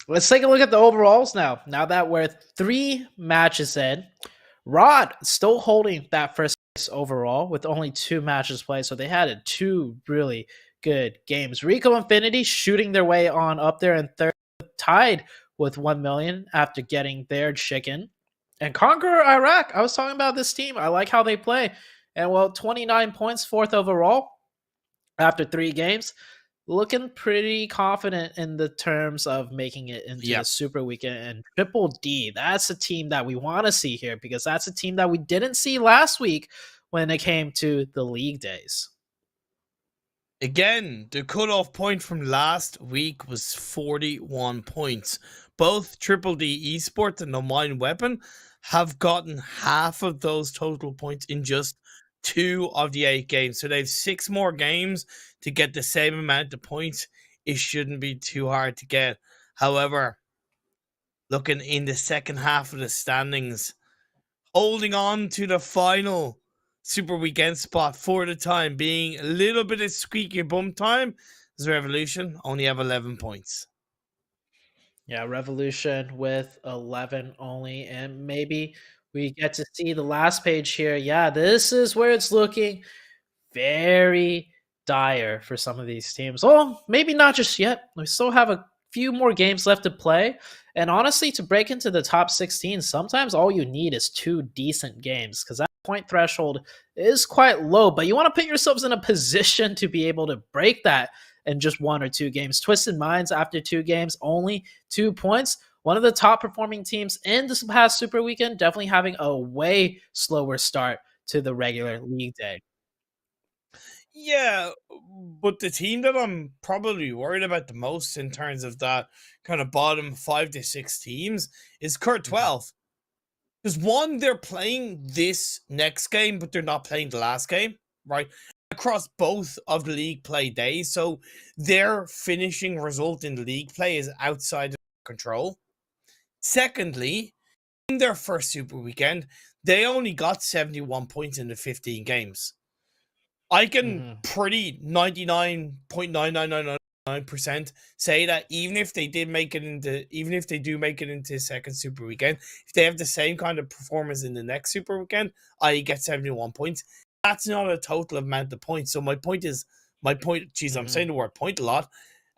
Let's take a look at the overalls now. Now that we're 3 matches in, Rod still holding that first place overall with only 2 matches played. So they had 2 really good games. Rico Infinity shooting their way on up there in 3rd, tied with 1 million after getting their chicken. And KONQUEROR Iraq, I was talking about this team. I like how they play. And well, 29 points, 4th overall after 3 games. Looking pretty confident in the terms of making it into the Super Weekend. And Triple D, that's a team that we want to see here because that's a team that we didn't see last week when it came to the league days. Again, the cutoff point from last week was 41 points. Both Triple D Esports and the Mine Weapon have gotten half of those total points in just 2 of the 8 games. So they have 6 more games to get the same amount of points. It shouldn't be too hard to get. However, looking in the second half of the standings, holding on to the final Super Weekend spot for the time being, a little bit of squeaky bum time, is Revolution, only have 11 points. Yeah, Revolution with 11 only, and maybe we get to see the last page here. Yeah, this is where it's looking very dire for some of these teams. Oh, maybe not just yet. We still have a few more games left to play. And honestly, to break into the top 16, sometimes all you need is 2 decent games because that point threshold is quite low. But you want to put yourselves in a position to be able to break that in just 1 or 2 games. Twisted Minds, after 2 games, only 2 points. One of the top performing teams in this past Super Weekend, definitely having a way slower start to the regular league day. Yeah, but the team that I'm probably worried about the most in terms of that kind of bottom 5 to 6 teams is KURD12. Because one, they're playing this next game, but they're not playing the last game, right? Across both of the league play days. So their finishing result in the league play is outside of control. Secondly, in their first Super Weekend, they only got 71 points in the 15 games. I can pretty 99.9999% say that even if they do make it into second Super Weekend, if they have the same kind of performance in the next Super Weekend, I get 71 points. That's not a total amount of points. So my point, geez, I'm saying the word point a lot.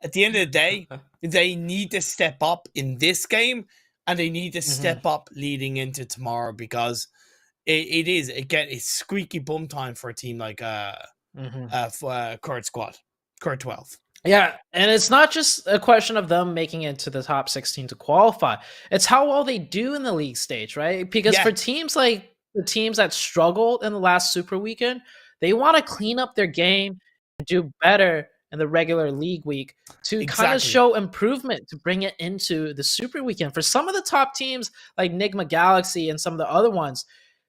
At the end of the day, they need to step up in this game and they need to step up leading into tomorrow because it's squeaky bum time for a team like KURDSQUAD, KURD12. Yeah, and it's not just a question of them making it to the top 16 to qualify. It's how well they do in the league stage, right? Because for teams like the teams that struggled in the last Super Weekend, they want to clean up their game and do better in the regular league week to kind of show improvement to bring it into the Super Weekend. For some of the top teams like Nigma Galaxy and some of the other ones,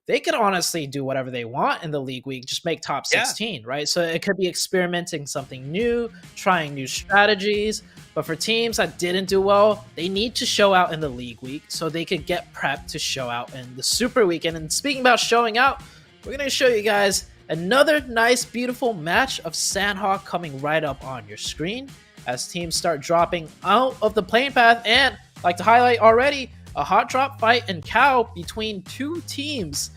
they could honestly do whatever they want in the league week, just make top 16, right? So it could be experimenting something new, trying new strategies. But for teams that didn't do well, they need to show out in the league week so they could get prepped to show out in the Super Weekend. And speaking about showing out, we're going to show you guys another nice, beautiful match of Sanhok coming right up on your screen as teams start dropping out of the playing path. And I'd like to highlight already, a hot drop fight in Cow between 2 teams.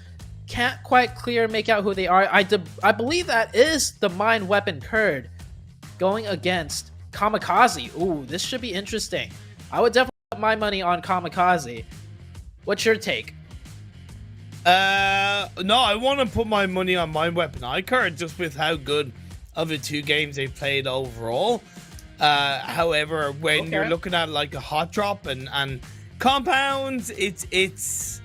Can't quite make out who they are. I believe that is the Mine Weapon KURD going against KAMIKAZE. Ooh, this should be interesting. I would definitely put my money on KAMIKAZE. What's your take? No, I want to put my money on Mine Weapon iKURD just with how good of the 2 games they played overall. However, when you're looking at like a hot drop and Compounds, it's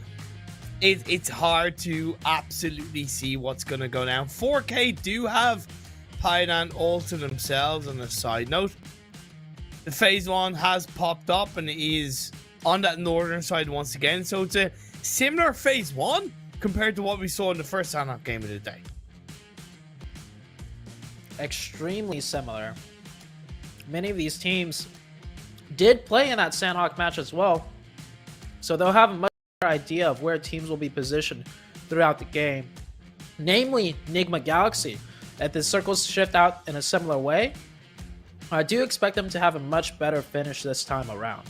hard to absolutely see what's going to go down. 4K do have Pydan all to themselves. On a side note, the phase 1 has popped up and is on that northern side once again, so it's a similar phase 1 compared to what we saw in the first Sanhok game of the day. Extremely similar. Many of these teams did play in that Sanhok match as well, so they'll have a much better idea of where teams will be positioned throughout the game. Namely, Nigma Galaxy. If the circles shift out in a similar way, I do expect them to have a much better finish this time around.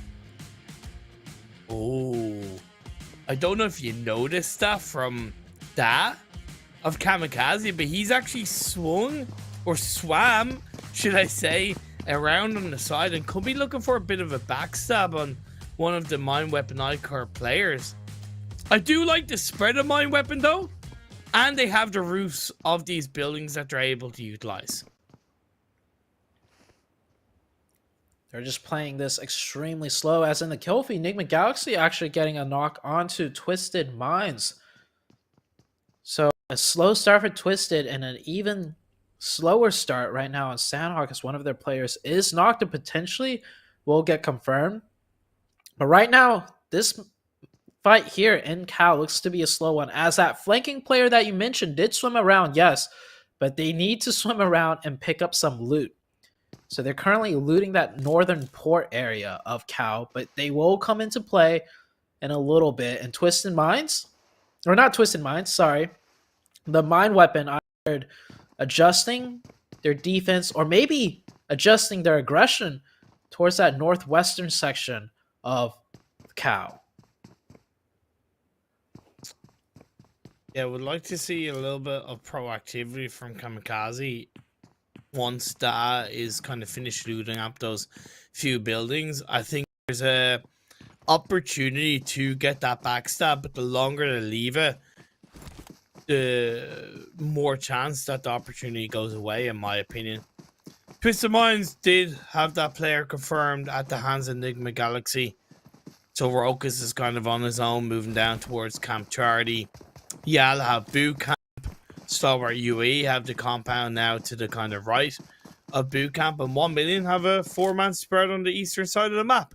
Oh, I don't know if you noticed that from that of KAMIKAZE, but he's actually swung, or swam, should I say, around on the side and could be looking for a bit of a backstab on one of the Mine Weapon iKURD players. I do like the spread of Mine Weapon though, and they have the roofs of these buildings that they're able to utilize. They're just playing this extremely slow, as in the kill feed. Nigma Galaxy actually getting a knock onto Twisted Minds. So a slow start for Twisted and an even slower start right now on Sanhok, as one of their players is knocked and potentially will get confirmed. But right now, this fight here in Cal looks to be a slow one, as that flanking player that you mentioned did swim around, yes, but they need to swim around and pick up some loot. So they're currently looting that northern port area of Cal, but they will come into play in a little bit. And Twisted Minds, or not Twisted Minds, sorry, the Mine Weapon, I heard, adjusting their defense, or maybe adjusting their aggression towards that northwestern section of Cal. Yeah, would like to see a little bit of proactivity from KAMIKAZE once that is kind of finished looting up those few buildings. I think there's a opportunity to get that backstab, but the longer they leave it, the more chance that the opportunity goes away, in my opinion. Twisted Minds did have that player confirmed at the hands of Nigma Galaxy, so Rokus is kind of on his own, moving down towards Camp Charlie. YaLLa have boot camp. Stalwart UAE have the compound now to the kind of right of boot camp, and 1million have a 4-man spread on the eastern side of the map.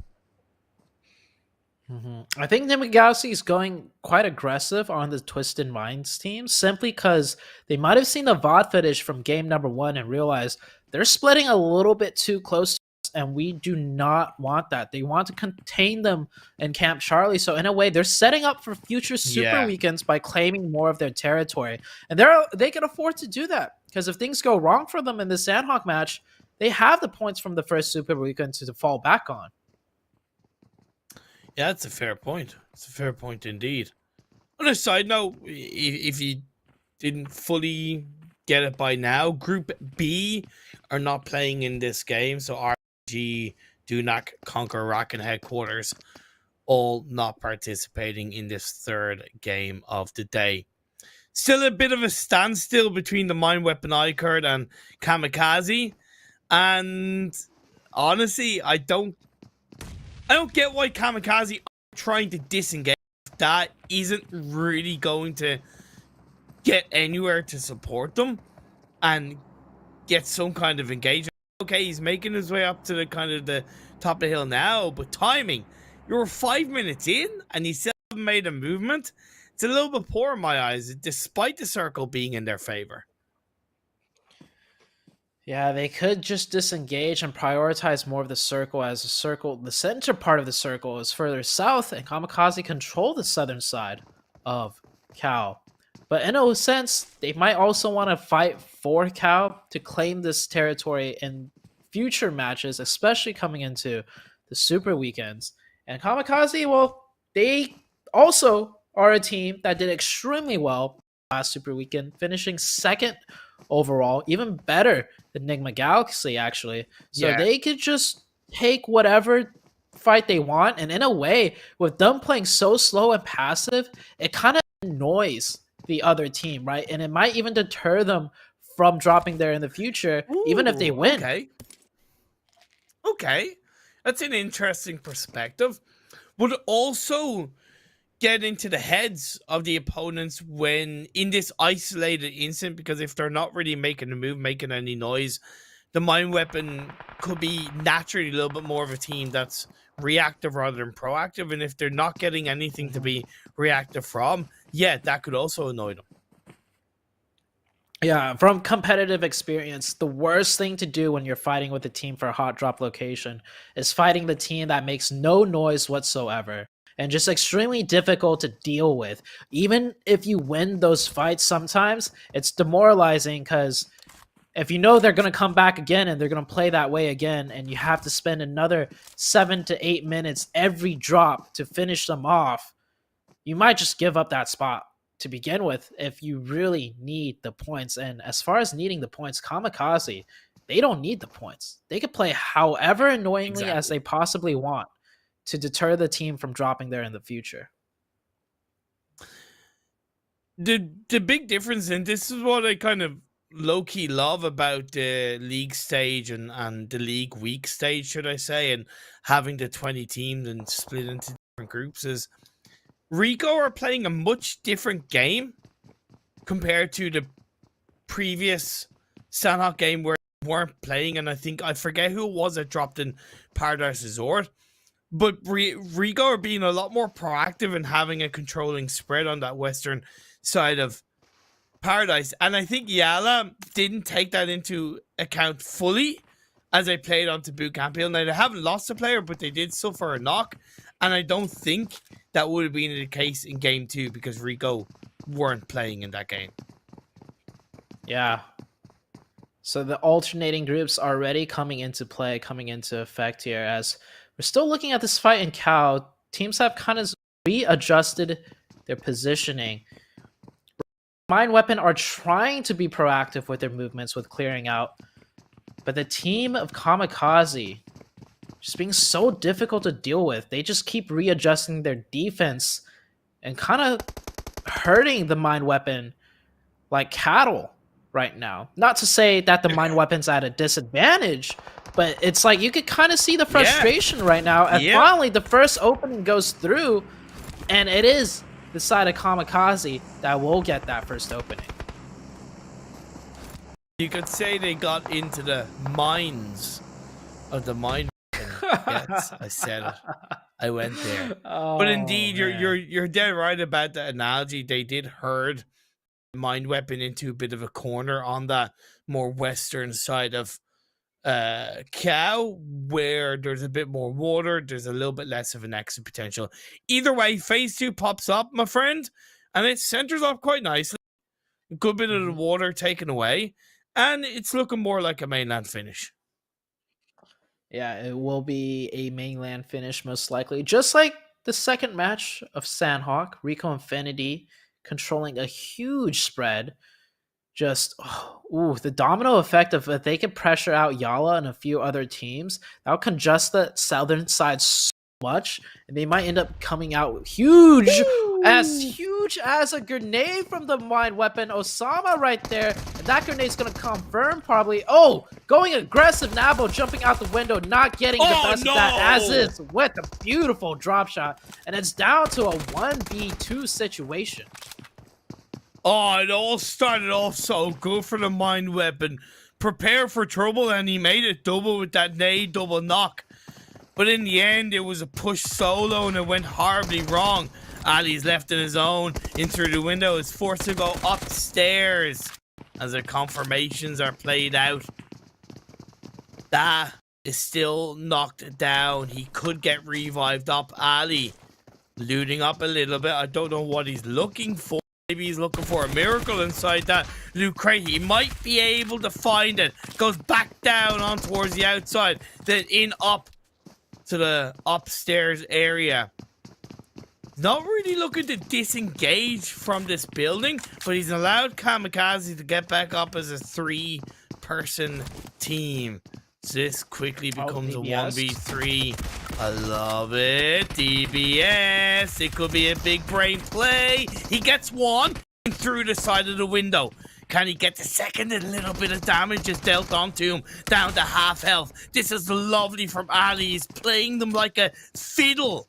I think Nigma Galaxy is going quite aggressive on the Twisted Minds team, simply because they might have seen the VOD footage from game number 1 and realized they're splitting a little bit too close to us, and we do not want that. They want to contain them in Camp Charlie, so in a way, they're setting up for future super weekends by claiming more of their territory. And they can afford to do that, because if things go wrong for them in the Sanhok match, they have the points from the first super weekend to fall back on. Yeah, that's a fair point. It's a fair point indeed. On a side note, if you didn't fully get it by now, Group B are not playing in this game. So RG, Dunak, CONQUEROR, and Headquarters all not participating in this third game of the day. Still a bit of a standstill between the Mine Weapon iKURD and KAMIKAZE. And honestly, I don't get why KAMIKAZE are trying to disengage. That isn't really going to get anywhere to support them and get some kind of engagement. Okay, he's making his way up to the kind of the top of the hill now, but timing. You're 5 minutes in and you still haven't made a movement. It's a little bit poor in my eyes, despite the circle being in their favor. Yeah, they could just disengage and prioritize more of the circle, as the center part of the circle is further south, and KAMIKAZE control the southern side of Cal. But in a sense, they might also want to fight for Cal to claim this territory in future matches, especially coming into the super weekends. And KAMIKAZE, well, they also are a team that did extremely well last super weekend, finishing second overall, even better than Nigma Galaxy, actually. So they could just take whatever fight they want, and in a way, with them playing so slow and passive, it kind of annoys the other team, right? And it might even deter them from dropping there in the future, even if they win. Okay, that's an interesting perspective. but also get into the heads of the opponents when in this isolated instant, because if they're not really making a move, making any noise, the mine weapon could be naturally a little bit more of a team that's reactive rather than proactive. And if they're not getting anything to be reactive from, yeah, that could also annoy them. Yeah, from competitive experience, the worst thing to do when you're fighting with a team for a hot drop location is fighting the team that makes no noise whatsoever and just extremely difficult to deal with. Even if you win those fights sometimes, it's demoralizing because if you know they're going to come back again and they're going to play that way again, and you have to spend another 7 to 8 minutes every drop to finish them off, you might just give up that spot to begin with if you really need the points. And as far as needing the points, KAMIKAZE, they don't need the points. They could play however annoyingly as they possibly want to deter the team from dropping there in the future. The big difference, and this is what I kind of low-key love about the league stage and the league week stage, should I say, and having the 20 teams and split into different groups, is Rico are playing a much different game compared to the previous Sanhok game where they weren't playing, and I forget who it was that dropped in Paradise Resort, but Rico are being a lot more proactive and having a controlling spread on that western side of Paradise. And I think YaLLa didn't take that into account fully as they played onto PMPL. Now, they haven't lost a player, but they did suffer a knock. And I don't think that would have been the case in game 2 because Rico weren't playing in that game. Yeah. So the alternating groups are already coming into play, coming into effect here, as we're still looking at this fight in Cal. Teams have kind of readjusted their positioning. Mine Weapon are trying to be proactive with their movements with clearing out, but the team of KAMIKAZE just being so difficult to deal with. They just keep readjusting their defense and kind of hurting the Mine Weapon like cattle right now. Not to say that the Mine Weapon's at a disadvantage, but it's like you could kind of see the frustration right now. And finally, the first opening goes through, and it is the side of KAMIKAZE that will get that first opening. You could say they got into the minds of the mine. Yes, I said it. I went there. But indeed, you're dead right about the analogy. They did herd Mind Weapon into a bit of a corner on that more western side of Cow, where there's a bit more water, there's a little bit less of an exit potential. Either way, phase 2 pops up, my friend, and it centers up quite nicely. A good bit of the water taken away, and it's looking more like a mainland finish. Yeah, it will be a mainland finish most likely. Just like the second match of Sanhok, Rico Infinity controlling a huge spread. Just, the domino effect of if they can pressure out YaLLa and a few other teams, that'll congest the southern side so much, and they might end up coming out huge as a grenade from the Mind Weapon. Osama right there, and that grenade's gonna confirm probably. Going aggressive, Nabo jumping out the window, not getting the best of that, as is with a beautiful drop shot, and it's down to a 1v2 situation. Oh, it all started off so good for the Mind Weapon. Prepare for trouble, and he made it double with that nade double knock. But in the end, it was a push solo, and it went horribly wrong. Ali's left in his own, in through the window, is forced to go upstairs as the confirmations are played out. That is still knocked down. He could get revived up. Ali looting up a little bit. I don't know what he's looking for. Maybe he's looking for a miracle inside that loot crate. He might be able to find it. Goes back down on towards the outside. Then in up to the upstairs area. Not really looking to disengage from this building, but he's allowed KAMIKAZE to get back up as a 3-person team. So this quickly becomes a 1v3. I love it. DBS. It could be a big brain play. He gets one through the side of the window. Can he get the second? A little bit of damage is dealt onto him. Down to half health. This is lovely from Ali. He's playing them like a fiddle.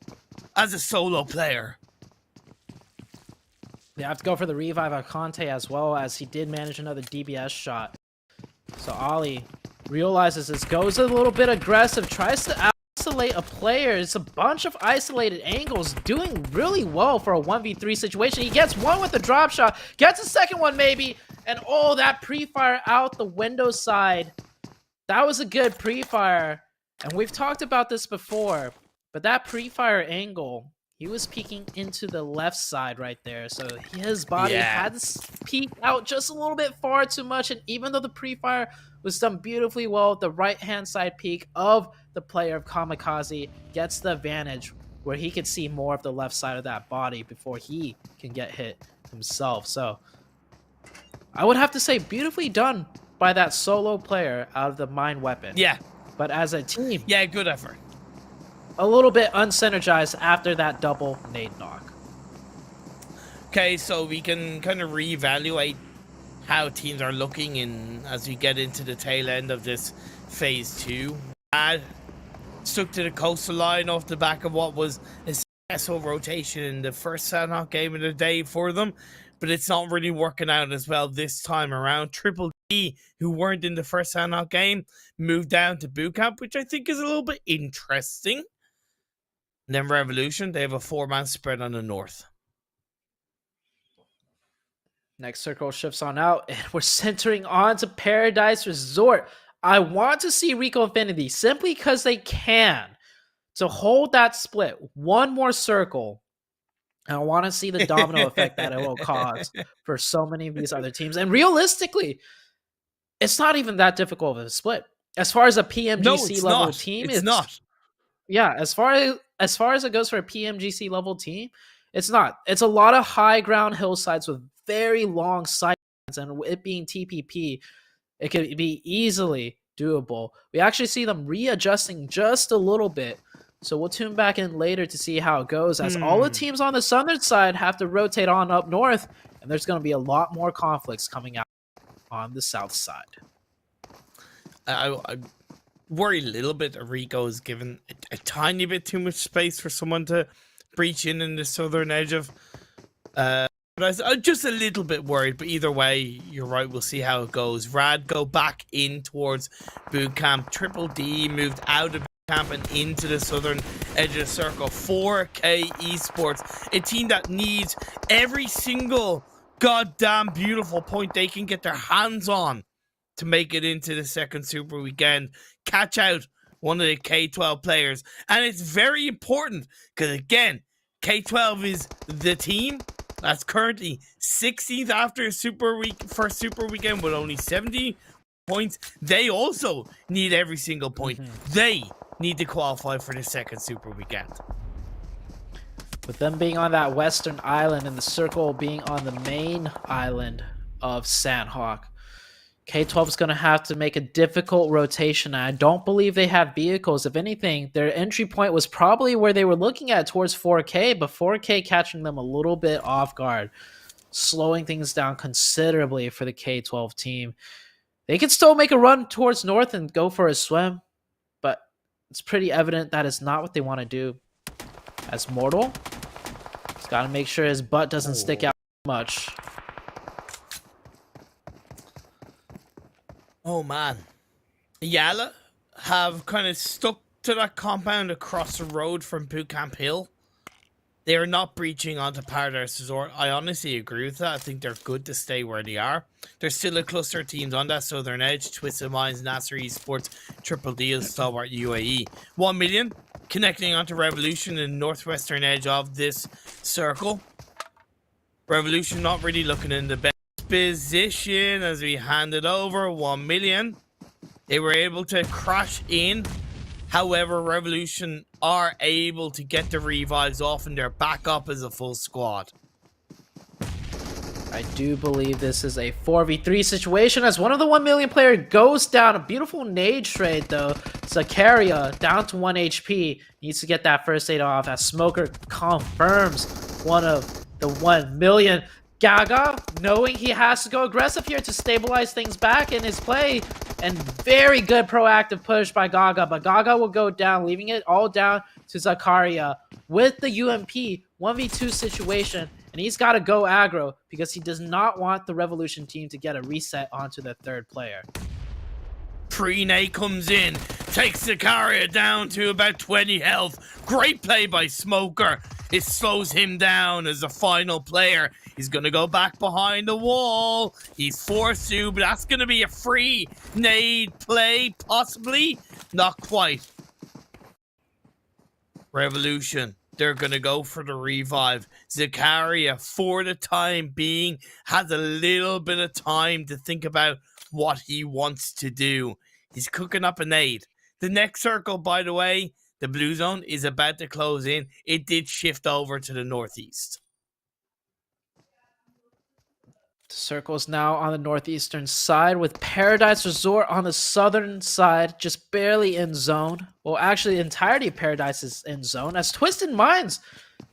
as a solo player. They have to go for the revive of Conte as well, as he did manage another DBS shot. So Ollie realizes this, goes a little bit aggressive, tries to isolate a player. It's a bunch of isolated angles, doing really well for a 1v3 situation. He gets one with the drop shot, gets a second one maybe, and oh, that pre-fire out the window side. That was a good pre-fire, and we've talked about this before, but that pre-fire angle, he was peeking into the left side right there, so his body had to peek out just a little bit far too much, and even though the pre-fire was done beautifully well, the right-hand side peek of the player of KAMIKAZE gets the advantage where he could see more of the left side of that body before he can get hit himself. So I would have to say beautifully done by that solo player out of the mine weapon. Yeah. But as a team, Yeah, good effort. a little bit unsynergized after that double nade knock. Okay, so we can kind of reevaluate how teams are looking in as we get into the tail end of this phase 2. Stuck to the coastal line off the back of what was a successful rotation in the first Sanhok game of the day for them, but it's not really working out as well this time around. Triple D, who weren't in the first Sanhok game, moved down to boot camp, which I think is a little bit interesting. And then Revolution, they have a 4-man spread on the north. Next circle shifts on out, and we're centering on to Paradise Resort. I want to see Rico Infinity simply because they can to hold that split. One more circle. And I want to see the domino effect that it will cause for so many of these other teams. And realistically, it's not even that difficult of a split. As far as a PMGC level team, it's not. Yeah, as far as it goes for a PMGC level team, it's not. It's a lot of high ground hillsides with very long sidelines, and it being TPP, it could be easily doable. We actually see them readjusting just a little bit, so we'll tune back in later to see how it goes, as all the teams on the southern side have to rotate on up north, and there's going to be a lot more conflicts coming out on the south side. I worry a little bit that Rico is given a tiny bit too much space for someone to breach in the southern edge of. But I'm just a little bit worried. But either way, you're right. We'll see how it goes. Rad go back in towards boot camp. Triple D moved out of boot camp and into the southern edge of the circle. 4K Esports, a team that needs every single goddamn beautiful point they can get their hands on to make it into the second Super Weekend. Catch out one of the K12 players. And it's very important because, again, K12 is the team that's currently 16th after first Super Weekend with only 70 points. They also need every single point. They need to qualify for the second Super Weekend. With them being on that western island and the circle being on the main island of Sanhok, K12 is going to have to make a difficult rotation. I don't believe they have vehicles. If anything, their entry point was probably where they were looking at towards 4K, but 4K catching them a little bit off guard, slowing things down considerably for the K12 team. They can still make a run towards north and go for a swim, but it's pretty evident that is not what they want to do. As Mortal, he's got to make sure his butt doesn't stick out much. Oh man, YaLLa have kind of stuck to that compound across the road from Boot Camp Hill. They are not breaching onto Paradise Resort. I honestly agree with that. I think they're good to stay where they are. There's still a cluster of teams on that southern edge. Twisted Minds, NASR Esports, Triple D, Stalwart UAE. 1 million connecting onto Revolution in the northwestern edge of this circle. Revolution not really looking in the best position as we hand it over. 1 million. They were able to crash in. However, Revolution are able to get the revives off and they're back up as a full squad. I do believe this is a 4v3 situation as one of the 1 million player goes down. A beautiful nade trade though. Zakaria down to 1 HP. Needs to get that first aid off as Smoker confirms one of the 1 million. Gaga, knowing he has to go aggressive here to stabilize things back in his play, and very good proactive push by Gaga, but Gaga will go down, leaving it all down to Zakaria with the UMP 1v2 situation, and he's got to go aggro because he does not want the Revolution team to get a reset onto the third player. Prene comes in, takes Zakaria down to about 20 health. Great play by Smoker. It slows him down as the final player. He's going to go back behind the wall. He's forced to, but that's going to be a free nade play, possibly. Not quite. Revolution. They're going to go for the revive. Zakaria, for the time being, has a little bit of time to think about what he wants to do. He's cooking up a nade. The next circle, by the way, the blue zone is about to close in. It did shift over to the northeast. The circle's now on the northeastern side with Paradise Resort on the southern side, just barely in zone. Well, actually, the entirety of Paradise is in zone as Twisted Minds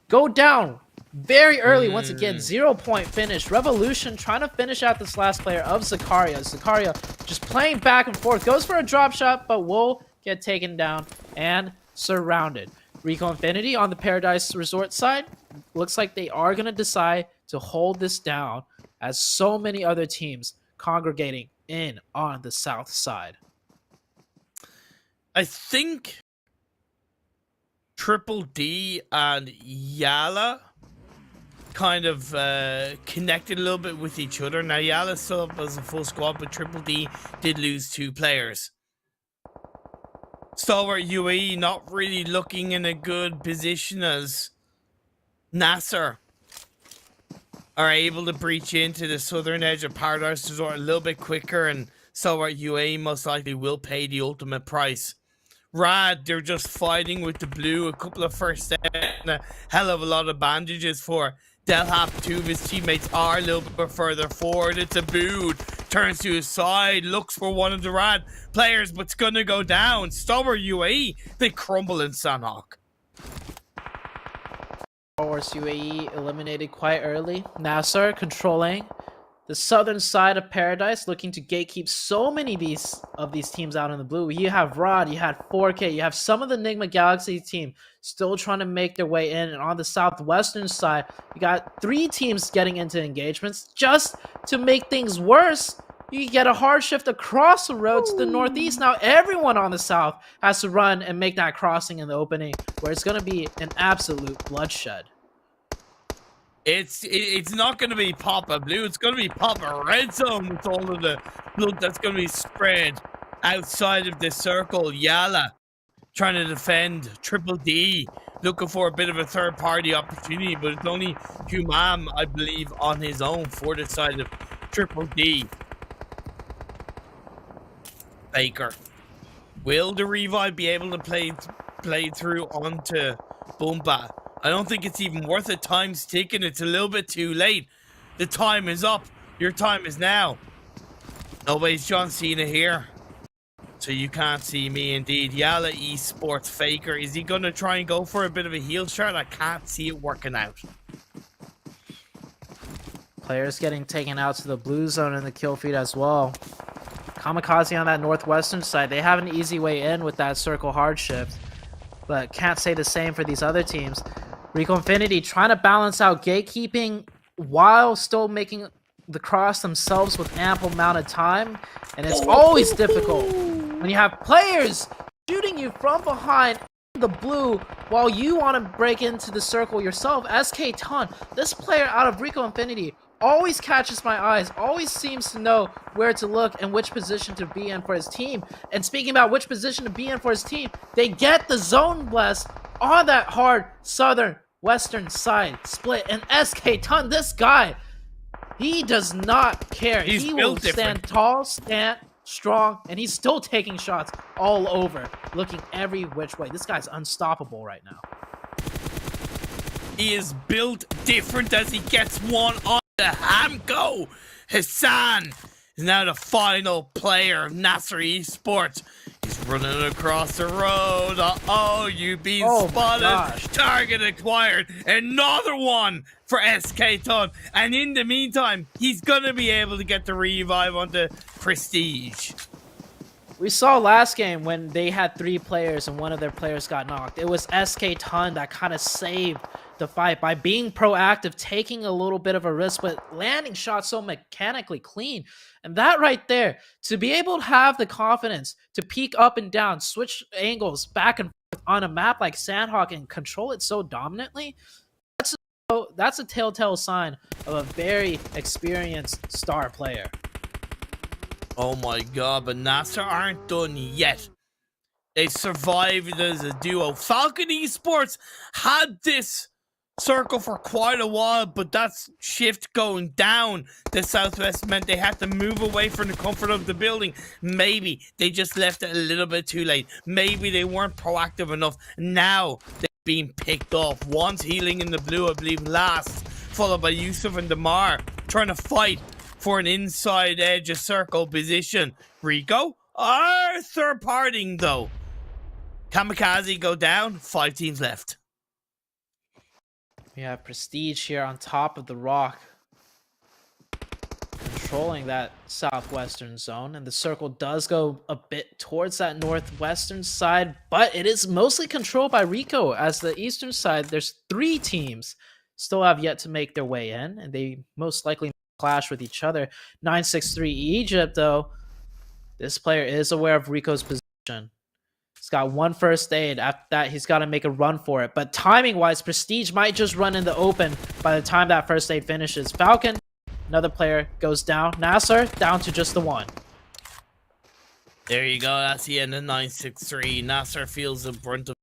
go down very early. Once again, 0-point finish. Revolution trying to finish out this last player of Zakaria. Zakaria just playing back and forth. Goes for a drop shot, but will get taken down and surrounded. Rico Infinity on the Paradise Resort side. Looks like they are going to decide to hold this down as so many other teams congregating in on the south side. I think Triple D and YaLLa kind of connected a little bit with each other. Now, YaLLa still up as a full squad, but Triple D did lose 2 players. Stalwart UAE not really looking in a good position as NASR are able to breach into the southern edge of Paradise Resort a little bit quicker, and Stalwart UAE most likely will pay the ultimate price. Rad, they're just fighting with the blue, a couple of first steps, and a hell of a lot of bandages for Delhap. 2 of his teammates are a little bit further forward. It's a Abood, turns to his side, looks for one of the Rad players, but it's gonna go down. Stalwart UAE, they crumble in Sanhok. UAE eliminated quite early. NASR controlling the southern side of Paradise, looking to gatekeep so many of these teams out in the blue. You have Rod, you had 4K, you have some of the Nigma Galaxy team still trying to make their way in. And on the southwestern side, you got 3 teams getting into engagements. Just to make things worse, you get a hard shift across the road to the northeast. Now everyone on the south has to run and make that crossing in the opening, where it's going to be an absolute bloodshed. It's not going to be Papa Blue. It's going to be Papa Red Zone with all of the blood that's going to be spread outside of this circle. YaLLa trying to defend Triple D, looking for a bit of a third-party opportunity, but it's only Humam, I believe, on his own for the side of Triple D. Baker. Will the revive be able to play through onto Bumba? I don't think it's even worth it. Time's ticking. It's a little bit too late. The time is up. Your time is now. Nobody's John Cena here, so you can't see me indeed. YaLLa Esports Faker. Is he going to try and go for a bit of a heal shot? I can't see it working out. Players getting taken out to the blue zone in the kill feed as well. KAMIKAZE on that northwestern side. They have an easy way in with that circle hard shift, but can't say the same for these other teams. Rico Infinity trying to balance out gatekeeping while still making the cross themselves with ample amount of time. And it's always difficult when you have players shooting you from behind the blue while you want to break into the circle yourself. SK Ton, this player out of Rico Infinity, always catches my eyes, always seems to know where to look and which position to be in for his team. And speaking about which position to be in for his team, they get the zone bless on that hard southern western side split. And SK Ton, this guy, he does not care. He will stand tall, stand strong, and he's still taking shots all over, looking every which way. This guy's unstoppable right now. He is built different as he gets one on the Hamco. Hassan is now the final player of NASR Esports. He's He's running across the road. Uh-oh, you've been spotted. Target acquired. Another one for SK Ton. And in the meantime, he's going to be able to get the revive onto Prestige. We saw last game when they had 3 players and one of their players got knocked. It was SK Ton that kind of saved the fight by being proactive, taking a little bit of a risk, but landing shots so mechanically clean. And that right there, to be able to have the confidence to peek up and down, switch angles back and forth on a map like Sanhok and control it so dominantly, that's a telltale sign of a very experienced star player. Oh my god, but NASR aren't done yet. They survived as a duo. Falcon Esports had this circle for quite a while, but that shift going down the southwest meant they had to move away from the comfort of the building. Maybe they just left it a little bit too late. Maybe they weren't proactive enough. Now they're being picked off. One's healing in the blue, I believe, last, followed by Yusuf and Damar trying to fight for an inside edge of circle position. Rico are third partying though. KAMIKAZE go down, 5 teams left. We have Prestige here on top of the rock, controlling that southwestern zone, and the circle does go a bit towards that northwestern side, but it is mostly controlled by Rico. As the eastern side, there's 3 teams still have yet to make their way in, and they most likely clash with each other. 963 Egypt, though, this player is aware of Rico's position. He's got 1 first aid. After that, he's got to make a run for it. But timing-wise, Prestige might just run in the open by the time that first aid finishes. Falcon, another player, goes down. NASR, down to just the 1. There you go. That's the end of 963. NASR feels the brunt of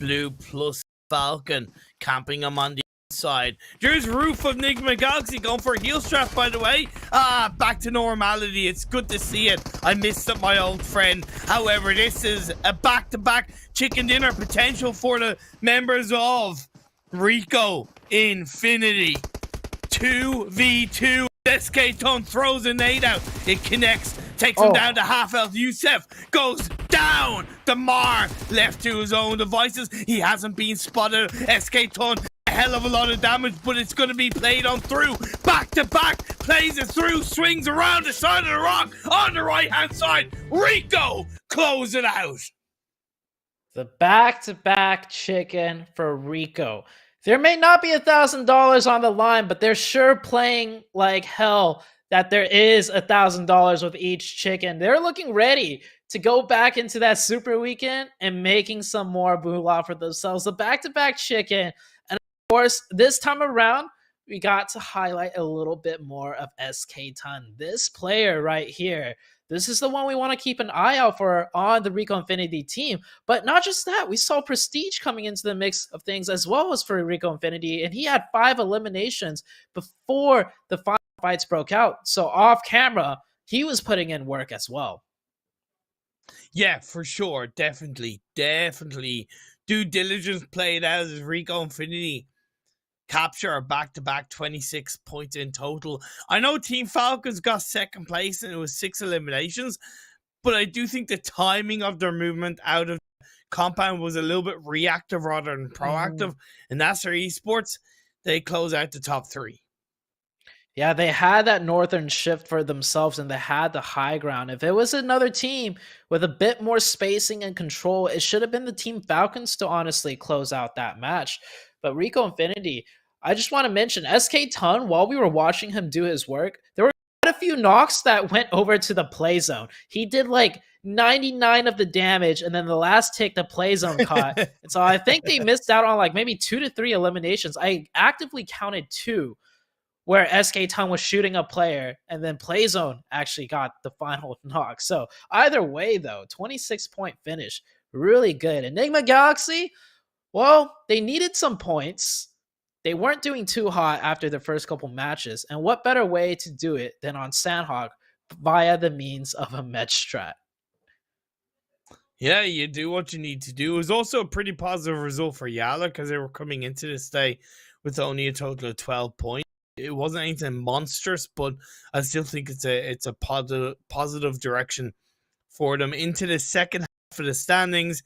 blue plus Falcon, camping him on the side. There's Roof of Nigma Galaxy going for a heel strap, by the way. Back to normality. It's good to see it. I missed it, my old friend. However, this is a back-to-back chicken dinner potential for the members of Rico Infinity. 2v2. SK Ton throws a nade out. It connects. Takes him down to half health. Yusuf goes down. Damar left to his own devices. He hasn't been spotted. SK Ton, a hell of a lot of damage, but it's going to be played on through. Back to back. Plays it through. Swings around the side of the rock on the right hand side. Rico close it out. The back-to-back chicken for Rico. There may not be $1,000 on the line, but they're sure playing like hell that there is $1,000 with each chicken. They're looking ready to go back into that super weekend and making some more moolah for themselves. The back-to-back chicken. And of course, this time around, we got to highlight a little bit more of SK Ton. This player right here. This is the one we want to keep an eye out for on the Rico Infinity team. But not just that, we saw Prestige coming into the mix of things as well as for Rico Infinity, and he had 5 eliminations before the final fights broke out. So off camera, he was putting in work as well. Yeah, for sure. Definitely. Due diligence played out as Rico Infinity capture a back-to-back 26 points in total. I know Team Falcons got second place and it was 6 eliminations, but I do think the timing of their movement out of the compound was a little bit reactive rather than proactive. And NASR Esports, they close out the top 3. Yeah, they had that northern shift for themselves and they had the high ground. If it was another team with a bit more spacing and control, it should have been the Team Falcons to honestly close out that match. But Rico Infinity, I just want to mention, SK Ton, while we were watching him do his work, there were quite a few knocks that went over to the play zone. He did like 99 of the damage, and then the last tick the play zone caught. And so I think they missed out on like maybe 2 to 3 eliminations. I actively counted 2 where SK Ton was shooting a player, and then play zone actually got the final knock. So either way, though, 26-point finish, really good. Nigma Galaxy, well, they needed some points. They weren't doing too hot after the first couple matches. And what better way to do it than on Sanhok via the means of a med strat? Yeah, you do what you need to do. It was also a pretty positive result for YaLLa because they were coming into this day with only a total of 12 points. It wasn't anything monstrous, but I still think it's a positive direction for them into the second half for the standings,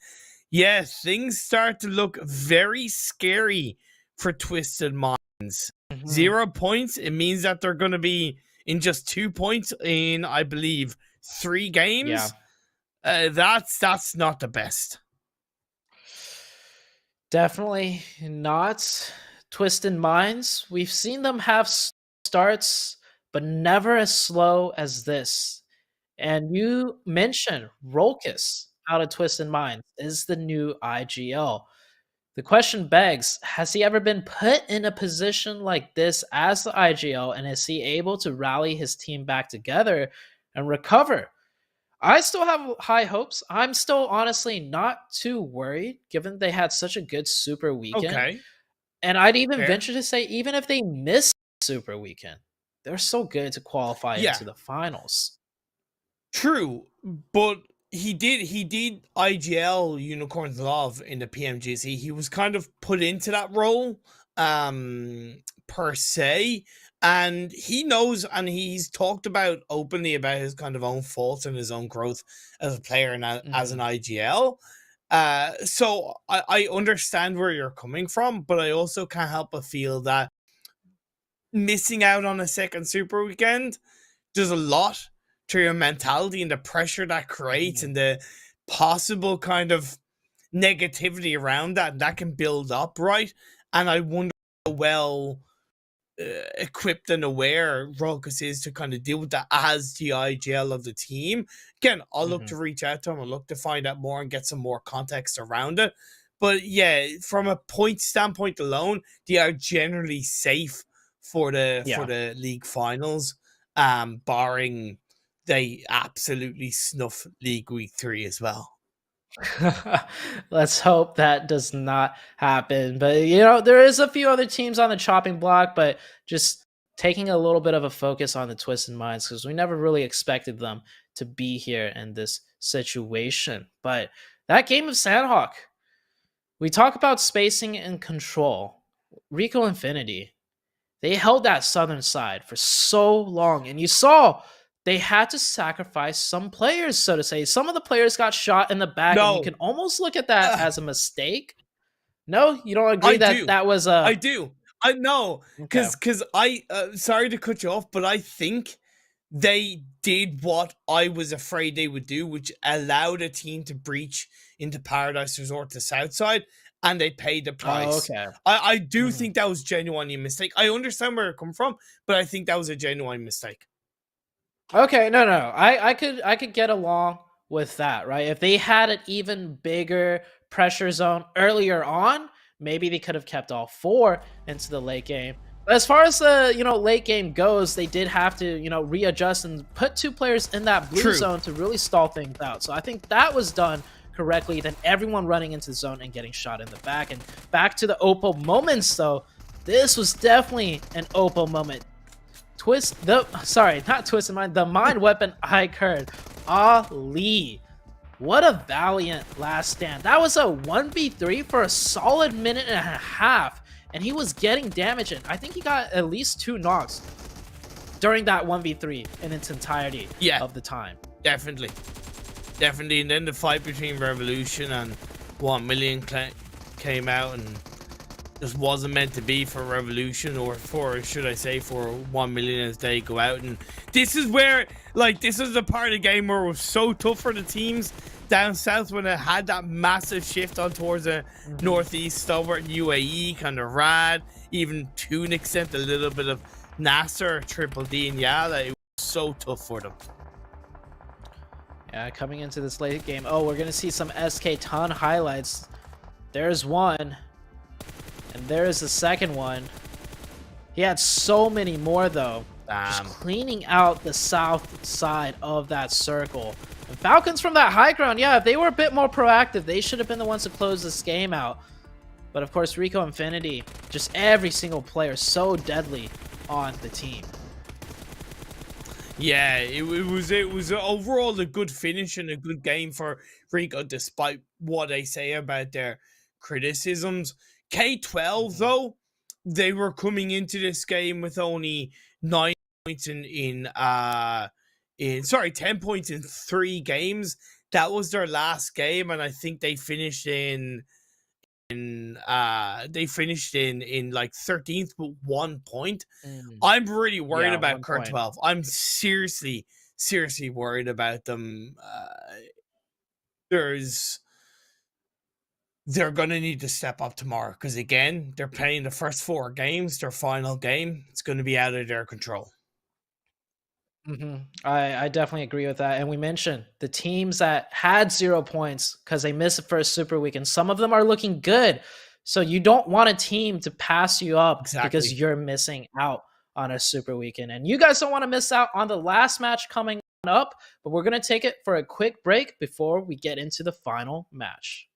yeah, things start to look very scary for Twisted Minds. 0 points, it means that they're going to be in just 2 points in, I believe, 3 games. That's not the best. Definitely not. Twisted Minds, we've seen them have starts, but never as slow as this. And you mentioned Rolkis out of Twisted Minds is the new IGL. The question begs, has he ever been put in a position like this as the IGL, and is he able to rally his team back together and recover? I still have high hopes. I'm still honestly not too worried, given they had such a good Super Weekend. Okay. And I'd even Fair. venture to say, even if they miss Super Weekend, they're so good to qualify Yeah. into the finals. True, but he did IGL Unicorns Love in the PMGC. He was kind of put into that role, per se, and he knows, and he's talked about openly about his kind of own faults and his own growth as a player and as an IGL. So I understand where you're coming from, but I also can't help but feel that missing out on a second Super Weekend does a lot to your mentality and the pressure that creates and the possible kind of negativity around that can build up, right? And I wonder how well equipped and aware Rolkis is to kind of deal with that as the IGL of the team. Again, I'll look to reach out to him. I'll look to find out more and get some more context around it. But yeah, from a point standpoint alone, they are generally safe for the league finals, barring they absolutely snuff League Week 3 as well. Let's hope that does not happen. But, you know, there is a few other teams on the chopping block, but just taking a little bit of a focus on the Twisted Minds, because we never really expected them to be here in this situation. But that game of Sanhok, we talk about spacing and control. Rico Infinity, they held that southern side for so long, and you saw they had to sacrifice some players, so to say. Some of the players got shot in the back, and you can almost look at that as a mistake. No, you don't agree that was a... I do. I know, because I sorry to cut you off, but I think they did what I was afraid they would do, which allowed a team to breach into Paradise Resort to Southside, and they paid the price. Oh, okay. I do think that was genuinely a mistake. I understand where it come from, but I think that was a genuine mistake. Okay, no. I could get along with that, right? If they had an even bigger pressure zone earlier on, maybe they could have kept all 4 into the late game. But as far as the late game goes, they did have to readjust and put 2 players in that blue zone to really stall things out. So I think that was done correctly than everyone running into the zone and getting shot in the back. And back to the Opal moments, though, this was definitely an Opal moment. The mind weapon iKURD, Ali. What a valiant last stand. That was a 1v3 for a solid minute and a half, and he was getting damage in. I think he got at least 2 knocks during that 1v3 in its entirety of the time. Definitely. And then the fight between Revolution and 1Million came out, and just wasn't meant to be for Revolution, or should I say for 1Million as they go out. And this is where, this is the part of the game where it was so tough for the teams down south when it had that massive shift on towards the northeast. Stalwart UAE, kind of rad. Even Dunak sent a little bit of NASR, Triple D, and YaLLa. It was so tough for them. Yeah, coming into this late game. Oh, we're going to see some SK Ton highlights. There's one. And there's the second one. He had so many more, though. Just cleaning out the south side of that circle. And Falcons from that high ground, yeah, if they were a bit more proactive, they should have been the ones to close this game out. But of course, Rico Infinity, just every single player so deadly on the team. Yeah, it was overall a good finish and a good game for Rico, despite what they say about their criticisms. K12 though, they were coming into this game with only 9 points 10 points in 3 games. that was their last game, and I think they finished in like 13th with 1 point. I'm really worried about KURD 12. I'm seriously worried about them. They're going to need to step up tomorrow because, again, they're playing the first 4 games. Their final game, it's going to be out of their control. I definitely agree with that. And we mentioned the teams that had 0 points because they missed the first Super Week, and some of them are looking good. So you don't want a team to pass you up because you're missing out on a Super Weekend. And you guys don't want to miss out on the last match coming up, but we're going to take it for a quick break before we get into the final match.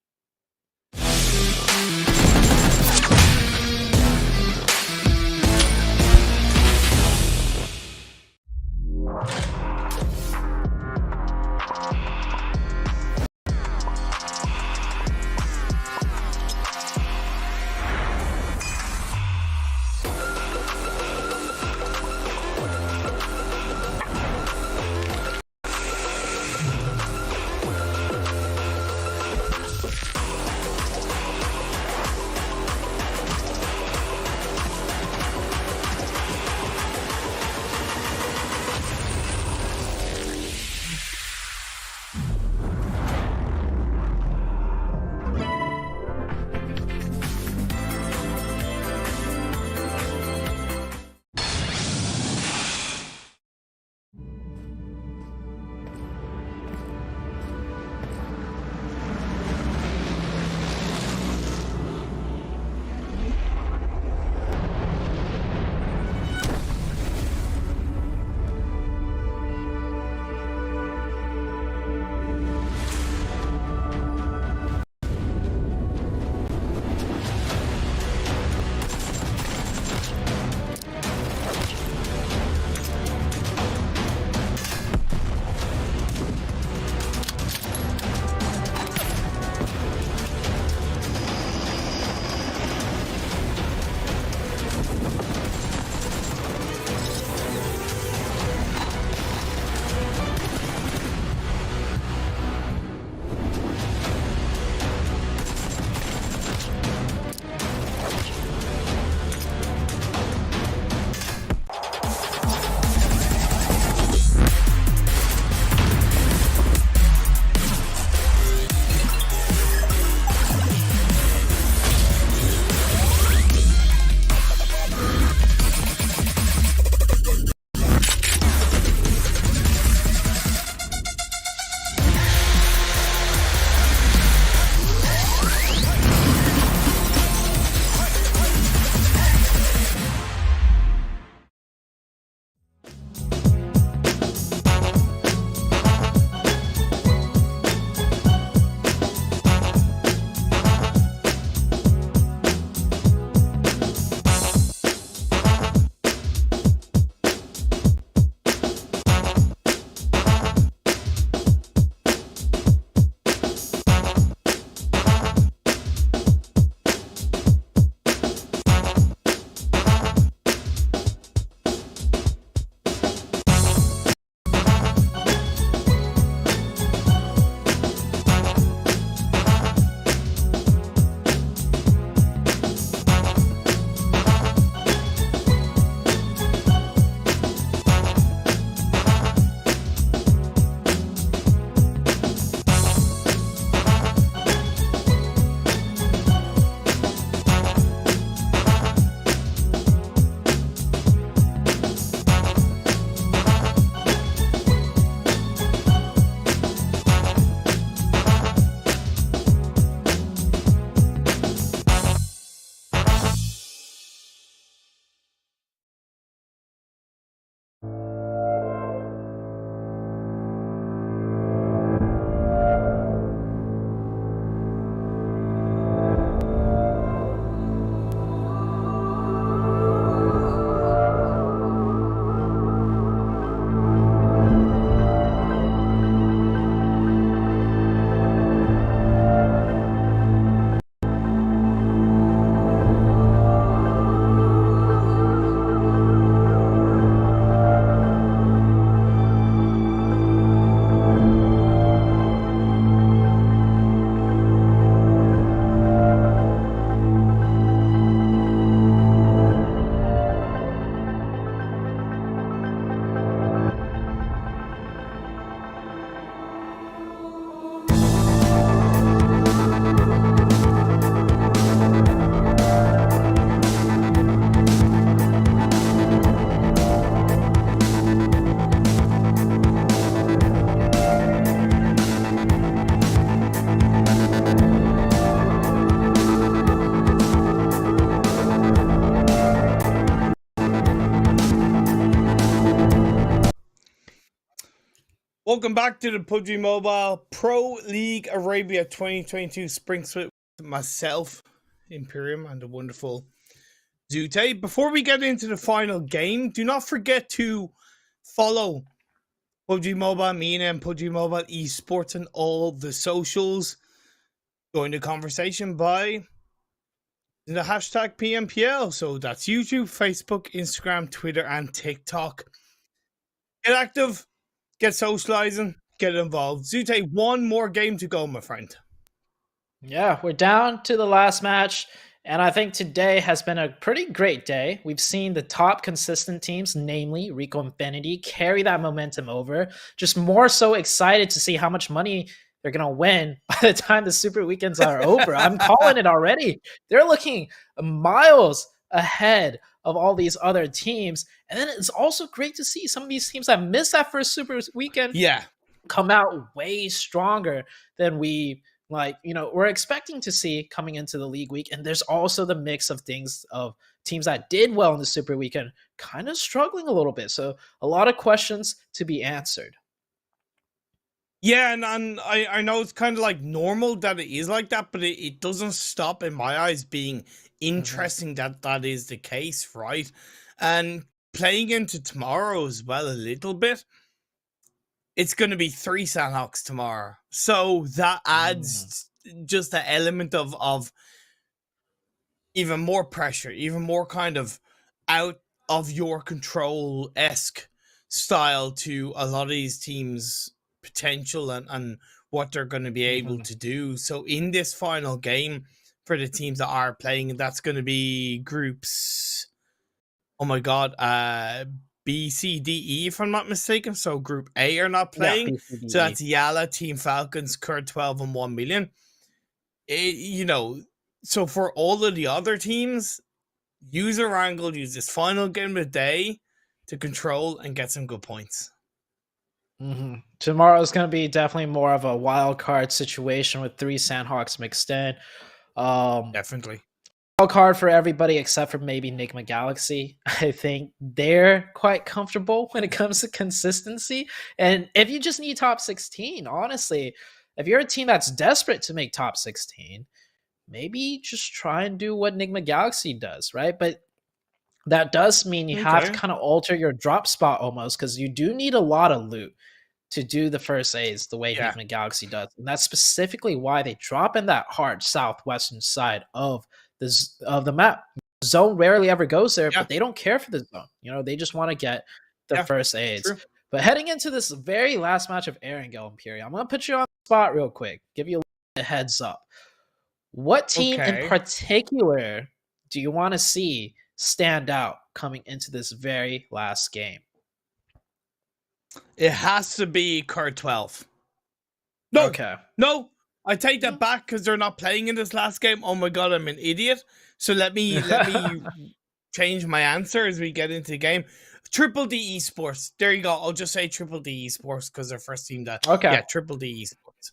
Welcome back to the PUBG Mobile Pro League Arabia 2022 Spring Split with myself, Imperium, and the wonderful Zute. Before we get into the final game, do not forget to follow PUBG Mobile, me and PUBG Mobile Esports and all the socials. Join the conversation by the hashtag PMPL. So that's YouTube, Facebook, Instagram, Twitter, and TikTok. Get active, get socializing, get involved. Zute, one more game to go, my friend. Yeah, we're down to the last match, and I think today has been a pretty great day. We've seen the top consistent teams, namely Rico Infinity, carry that momentum over. Just more so excited to see how much money they're going to win by the time the Super Weekends are over. I'm calling it already. They're looking miles ahead of all these other teams. And then it's also great to see some of these teams that missed that first Super Weekend come out way stronger than we we're expecting to see coming into the league week. And there's also the mix of things of teams that did well in the Super Weekend kind of struggling a little bit. So a lot of questions to be answered. Yeah, and I know it's kind of like normal that it is like that, but it doesn't stop in my eyes being interesting that is the case, right? And playing into tomorrow as well a little bit, it's going to be 3 Sanhoks tomorrow. So that adds just the element of even more pressure, even more kind of out of your control-esque style to a lot of these teams' potential and what they're going to be able to do. So in this final game for the teams that are playing, and that's going to be groups, oh my god, B, C, D, E, if I'm not mistaken. So Group A are not playing. B, C, D, so that's YaLLa, Team Falcons, KURD 12, and 1million. So for all of the other teams, use Erangel, use this final game of the day to control and get some good points. Tomorrow is going to be definitely more of a wild card situation with 3 Sanhoks mixed in. Definitely. Wild card for everybody except for maybe Nigma Galaxy. I think they're quite comfortable when it comes to consistency. And if you just need top 16, honestly, if you're a team that's desperate to make top 16, maybe just try and do what Nigma Galaxy does, right? But that does mean you have to kind of alter your drop spot almost, because you do need a lot of loot to do the first A's the way Nigma Galaxy does. And that's specifically why they drop in that hard southwestern side of the map. Zone rarely ever goes there, but they don't care for the zone. They just want to get the first A's. True. But heading into this very last match of Erangel Imperium, I'm going to put you on the spot real quick, give you a heads up. What team in particular do you want to see stand out coming into this very last game? It has to be KURD 12. No, no, I take that back because they're not playing in this last game. Oh my god, I'm an idiot. So let me change my answer as we get into the game. DDD Esports. There you go. I'll just say DDD Esports because they're first team that. Yeah, DDD Esports.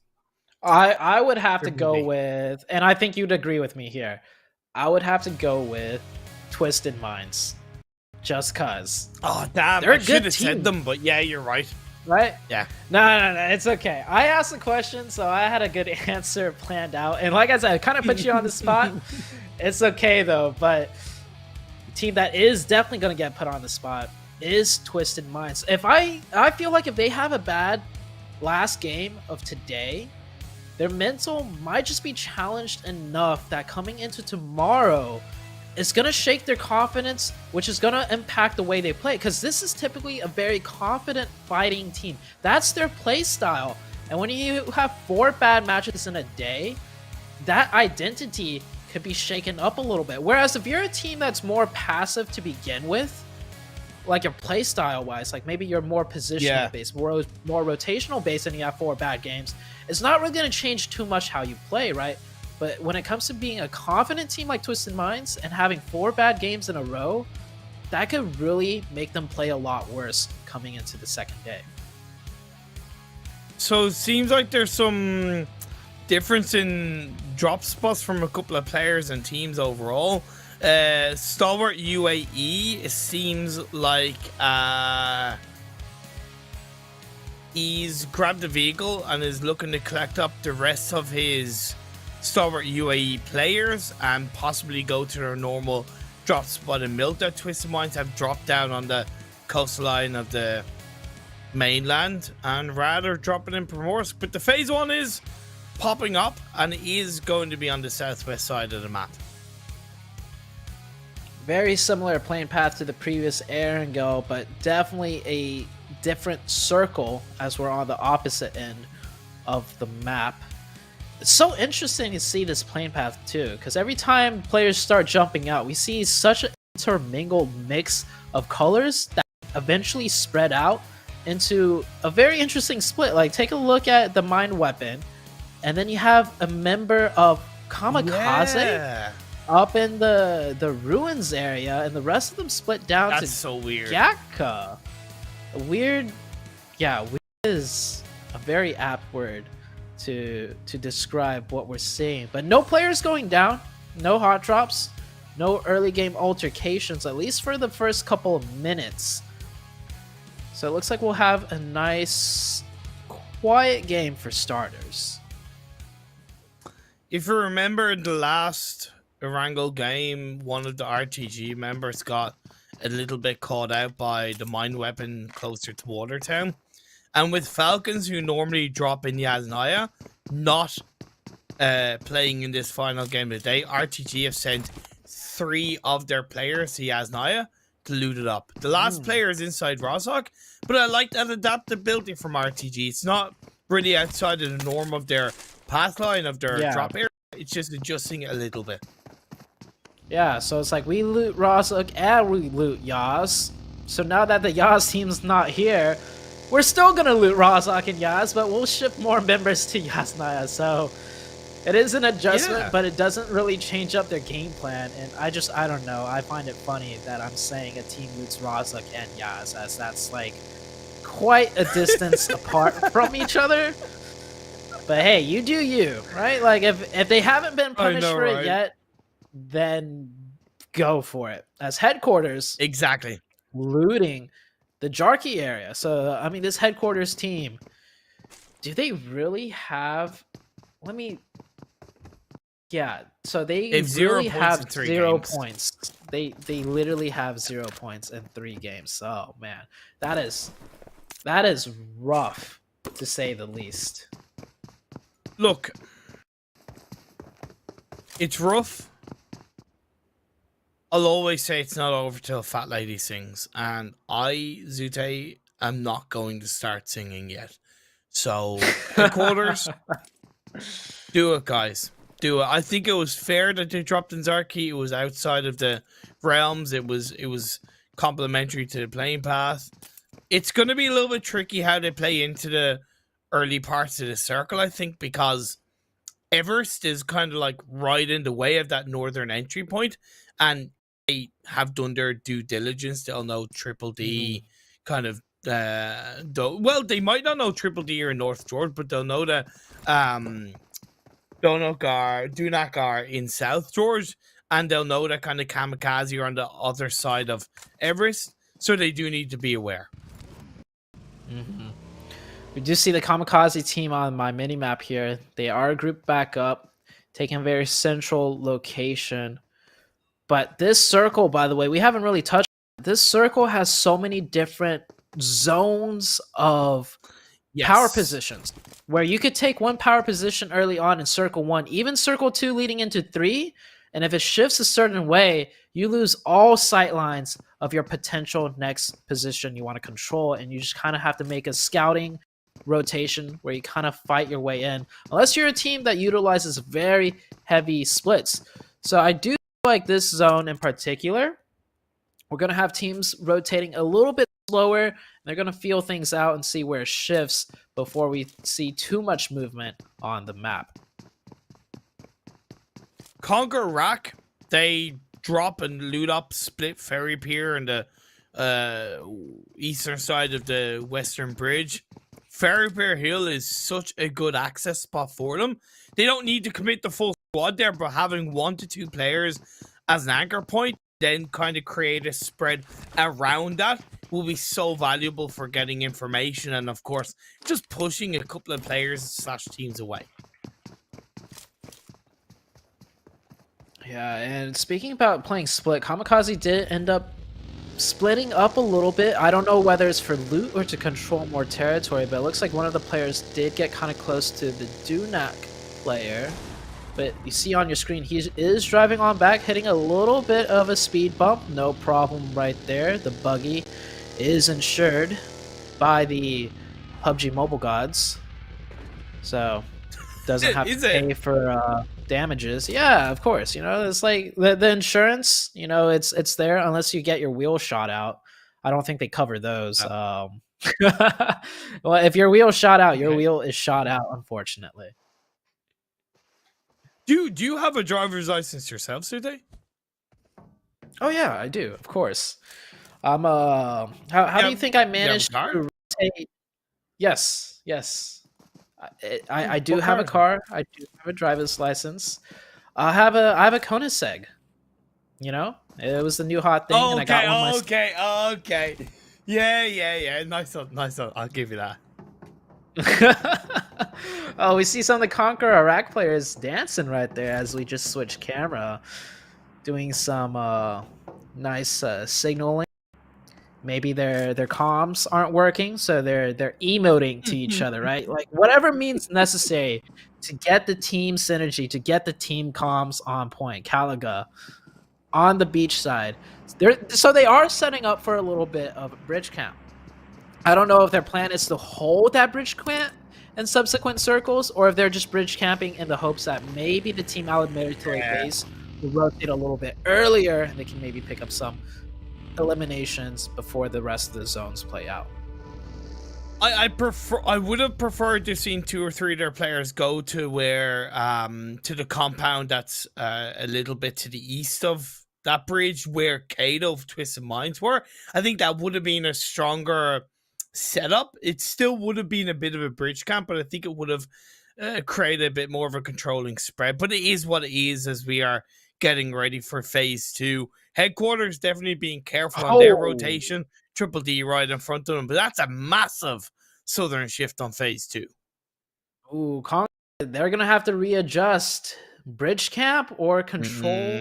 I would have to go with, and I think you'd agree with me here, I would have to go with Twisted Minds. Just cause. Oh damn! They're I a good should have team. said them, but yeah, you're right. Right? Yeah. No, it's okay. I asked the question, so I had a good answer planned out. And like I said, I kind of put you on the spot. It's okay though, but the team that is definitely going to get put on the spot is Twisted Minds. I feel like if they have a bad last game of today, their mental might just be challenged enough that coming into tomorrow, it's going to shake their confidence, which is going to impact the way they play. Because this is typically a very confident fighting team. That's their play style. And when you have 4 bad matches in a day, that identity could be shaken up a little bit. Whereas if you're a team that's more passive to begin with, like your play style wise, like maybe you're more positional based, more rotational based, and you have 4 bad games, it's not really going to change too much how you play, right? But when it comes to being a confident team like Twisted Minds and having 4 bad games in a row, that could really make them play a lot worse coming into the second day. So it seems like there's some difference in drop spots from a couple of players and teams overall. Stalwart UAE, it seems like he's grabbed the vehicle and is looking to collect up the rest of his Stalwart UAE players and possibly go to their normal drop spot in Milk that Twisted Minds have dropped down on the coastline of the mainland and rather dropping in Primorsk. But the phase 1 is popping up and it is going to be on the southwest side of the map. Very similar playing path to the previous Erangel, but definitely a different circle as we're on the opposite end of the map. It's so interesting to see this playing path too, because every time players start jumping out, we see such an intermingled mix of colors that eventually spread out into a very interesting split. Like, take a look at the mine weapon, and then you have a member of KAMIKAZE up in the ruins area, and the rest of them split down. That's to so weird. Yakka. Weird is a very apt word to describe what we're seeing. But no players going down, no hot drops, no early game altercations, at least for the first couple of minutes. So it looks like we'll have a nice quiet game for starters. If you remember the last Erangel game, one of the RTG members got a little bit caught out by the mine weapon closer to Watertown. And with Falcons, who normally drop in Yasnaya, not playing in this final game of the day, RTG have sent 3 of their players to Yasnaya to loot it up. The last player is inside Rozhok, but I like that adaptability from RTG. It's not really outside of the norm of their path line, of their drop area. It's just adjusting it a little bit. Yeah, so it's like we loot Rozhok and we loot Yaz. So now that the Yaz team's not here, we're still gonna loot Rozhok and Yaz, but we'll ship more members to Yasnaya. So it is an adjustment, but it doesn't really change up their game plan. And I don't know. I find it funny that I'm saying a team loots Rozhok and Yaz, as that's like quite a distance apart from each other. But hey, you do you, right? Like if they haven't been punished for it yet, then go for it. As headquarters, exactly, looting the Jarkey area. So I mean, this headquarters team, do they really have? So they really have 0 points. They literally have 0 points in 3 games. Oh man, that is rough to say the least. Look, it's rough. I'll always say it's not over till Fat Lady sings, and I, Zute, am not going to start singing yet. So, headquarters, do it, guys. Do it. I think it was fair that they dropped in Zarki. It was outside of the realms. It was complementary to the playing path. It's going to be a little bit tricky how they play into the early parts of the circle, I think, because Everest is kind of like right in the way of that northern entry point, and they have done their due diligence. They'll know Triple D kind of well, they might not know Triple D or North George, but they'll know that Dunak are in South George, and they'll know that kind of Kamikaze are on the other side of Everest, so they do need to be aware. We do see the Kamikaze team on my mini map here. They are grouped back up, taking a very central location. But this circle, by the way, we haven't really touched. This circle has so many different zones of power positions, where you could take one power position early on in circle 1, even circle 2 leading into 3. And if it shifts a certain way, you lose all sight lines of your potential next position you want to control. And you just kind of have to make a scouting rotation where you kind of fight your way in, unless you're a team that utilizes very heavy splits. So I do like this zone in particular. We're going to have teams rotating a little bit slower. They're going to feel things out and see where it shifts before we see too much movement on the map. KONQUEROR, they drop and loot up Split Ferry Pier and the eastern side of the Western Bridge. Ferry Pier Hill is such a good access spot for them. They don't need to commit the full squad there, but having 1 to 2 players as an anchor point, then kind of create a spread around that, will be so valuable for getting information and, of course, just pushing a couple of players / teams away. Yeah, and speaking about playing split, KAMIKAZE did end up splitting up a little bit. I don't know whether it's for loot or to control more territory, but it looks like one of the players did get kind of close to the Dunak player. But you see on your screen, he is driving on back, hitting a little bit of a speed bump. No problem right there. The buggy is insured by the PUBG mobile gods. So, doesn't have to pay for damages. Yeah, of course. You know, it's like the insurance, you know, it's there unless you get your wheel shot out. I don't think they cover those. Well, if your wheel shot out, your wheel is shot out, unfortunately. Do you have a driver's license yourself, Sute? Oh yeah, I do, of course. How do you think I managed to rotate? Yes. I do have a car. I do have a driver's license. I have a KONQUEROR. You know, it was the new hot thing, and I got one myself. Okay. Yeah. Nice one. I'll give you that. Oh, we see some of the KONQUEROR Iraq players dancing right there as we just switch camera, doing some nice signaling. Maybe their comms aren't working, so they're emoting to each other, right? Like whatever means necessary to get the team synergy, to get the team comms on point. Calaga on the beach side. So they are setting up for a little bit of bridge camp. I don't know if their plan is to hold that bridge camp in subsequent circles, or if they're just bridge camping in the hopes that maybe the team out of military base will rotate a little bit earlier and they can maybe pick up some eliminations before the rest of the zones play out. I would have preferred to seen 2 or 3 of their players go to where to the compound that's a little bit to the east of that bridge where Kato of Twisted Minds were. I think that would have been a stronger setup. It still would have been a bit of a bridge camp, but I think it would have created a bit more of a controlling spread. But it is what it is as we are getting ready for phase 2. Headquarters definitely being careful on their rotation. Triple D right in front of them, but that's a massive southern shift on phase 2. Ooh, they're gonna have to readjust bridge camp or control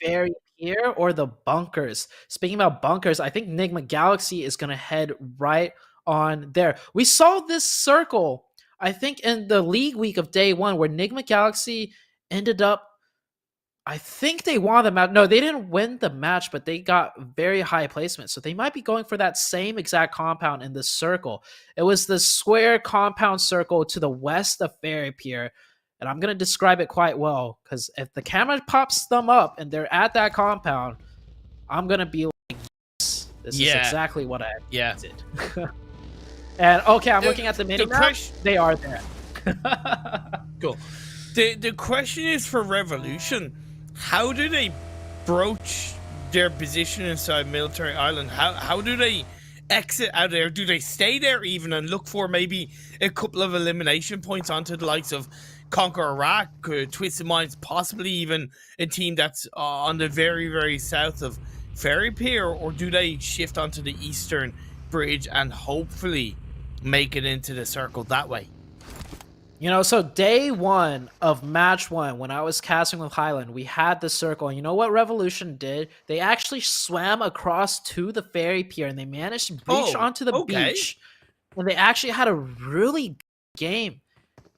ferry pier or the bunkers. Speaking about bunkers, I think Nigma Galaxy is gonna head right on there. We saw this circle, I think, in the league week of day 1, where Nigma Galaxy ended up, I think they won the match. No, they didn't win the match, but they got very high placement. So they might be going for that same exact compound in this circle. It was the square compound circle to the west of Ferry Pier. And I'm going to describe it quite well, because if the camera pops them up and they're at that compound, I'm going to be like, yes, this is exactly what I did. And okay, I'm looking at the mini-map. They are there. Cool. The question is for Revolution, how do they broach their position inside Military Island? How do they exit out there? Do they stay there even and look for maybe a couple of elimination points onto the likes of CONQUEROR Iraq, Twisted Minds, possibly even a team that's on the very, very south of Ferry Pier? Or do they shift onto the eastern bridge and hopefully make it into the circle that way? You know, so day 1 of match 1, when I was casting with Highland, we had the circle. And you know what Revolution did? They actually swam across to the ferry pier and they managed to breach onto the beach. And they actually had a really good game.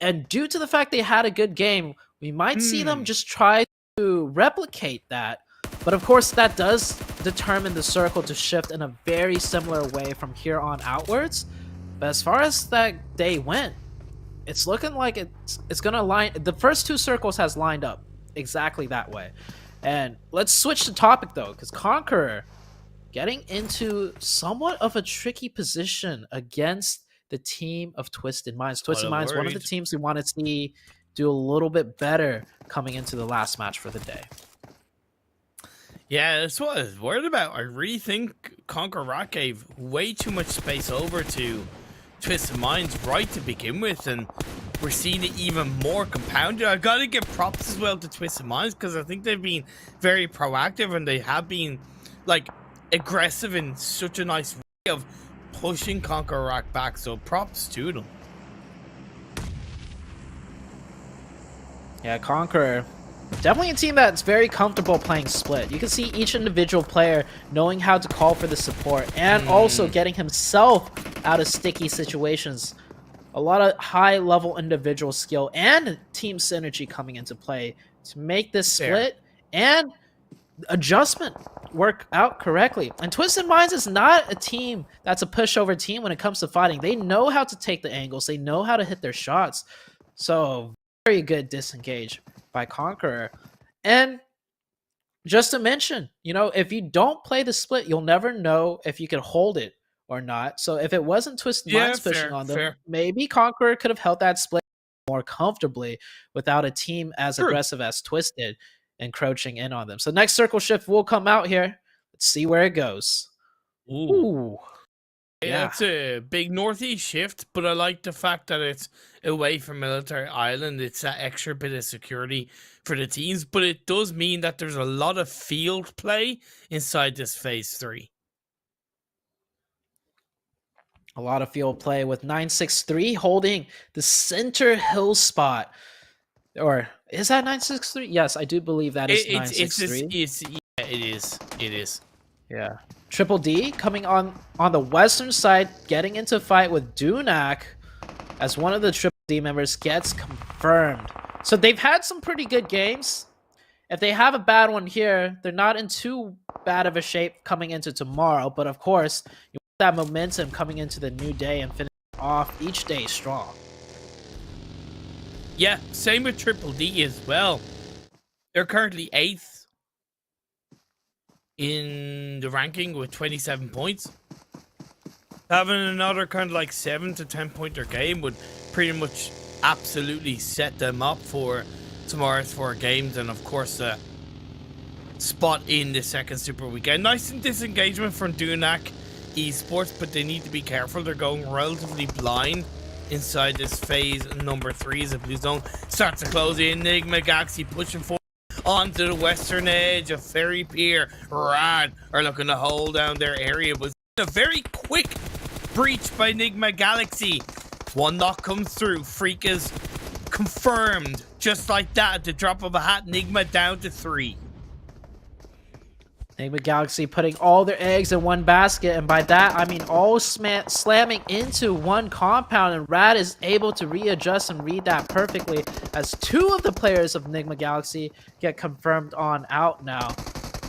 And due to the fact they had a good game, we might see them just try to replicate that. But of course, that does determine the circle to shift in a very similar way from here on outwards. But as far as that day went, it's looking like it's gonna line. The first 2 circles has lined up exactly that way. And let's switch the topic though, because KONQUEROR getting into somewhat of a tricky position against the team of Twisted Minds. Twisted Minds, one of the teams we want to see do a little bit better coming into the last match for the day. Yeah, that's what I was worried about. I really think KONQUEROR Rock gave way too much space over to Twisted Minds right to begin with, and we're seeing it even more compounded. I gotta give props as well to Twisted Minds, because I think they've been very proactive and they have been like aggressive in such a nice way. of pushing CONQUEROR back, so props to them. Yeah, CONQUEROR, definitely a team that's very comfortable playing split. You can see each individual player knowing how to call for the support and also getting himself out of sticky situations. A lot of high-level individual skill and team synergy coming into play to make this split and adjustment work out correctly. And Twisted Minds is not a team that's a pushover team when it comes to fighting. They know how to take the angles. They know how to hit their shots. So very good disengage by CONQUEROR. And just to mention, you know, if you don't play the split, you'll never know if you can hold it or not. So if it wasn't Twisted Minds pushing on them, maybe CONQUEROR could have held that split more comfortably without a team as aggressive as Twisted encroaching in on them. So next circle shift will come out here. Let's see where it goes. Ooh. Yeah, it's a big northeast shift, but I like the fact that it's away from Military Island. It's that extra bit of security for the teams, but it does mean that there's a lot of field play inside this phase 3. A lot of field play with 963 holding the center hill spot. Or is that 963? Yes, I do believe that is 963. It is. Yeah. Triple D coming on the western side, getting into a fight with Dunak as one of the Triple D members gets confirmed. So they've had some pretty good games. If they have a bad one here, they're not in too bad of a shape coming into tomorrow. But of course, you want that momentum coming into the new day and finishing off each day strong. Yeah, same with Triple D as well. They're currently 8th in the ranking with 27 points. Having another kind of like 7 to 10 pointer game would pretty much absolutely set them up for tomorrow's 4 games, and of course spot in the second super weekend. Nice and disengagement from Dunak Esports, but they need to be careful. They're going relatively blind inside this phase number 3 as the blue zone starts to close in. Nigma Galaxy pushing forward onto the western edge of Ferry Pier. Rad are looking to hold down their area, but a very quick breach by Nigma Galaxy. One knock comes through. Freak is confirmed just like that at the drop of a hat. Nigma down to 3. Nigma Galaxy putting all their eggs in one basket, and by that I mean all slamming into one compound, and Rad is able to readjust and read that perfectly as 2 of the players of Nigma Galaxy get confirmed on out now.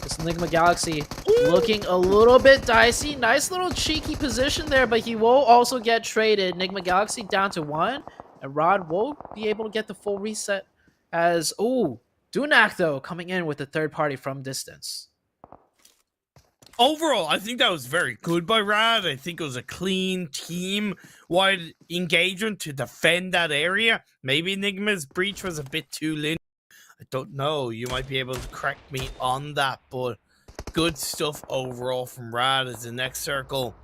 This Nigma Galaxy looking a little bit dicey. Nice little cheeky position there, but he will also get traded. Nigma Galaxy down to 1, and Rod will be able to get the full reset as, Dunak though coming in with the third party from distance. Overall, I think that was very good by Rad. I think it was a clean team-wide engagement to defend that area. Maybe Nigma's breach was a bit too linear. I don't know. You might be able to correct me on that, but good stuff overall from Rad as the next circle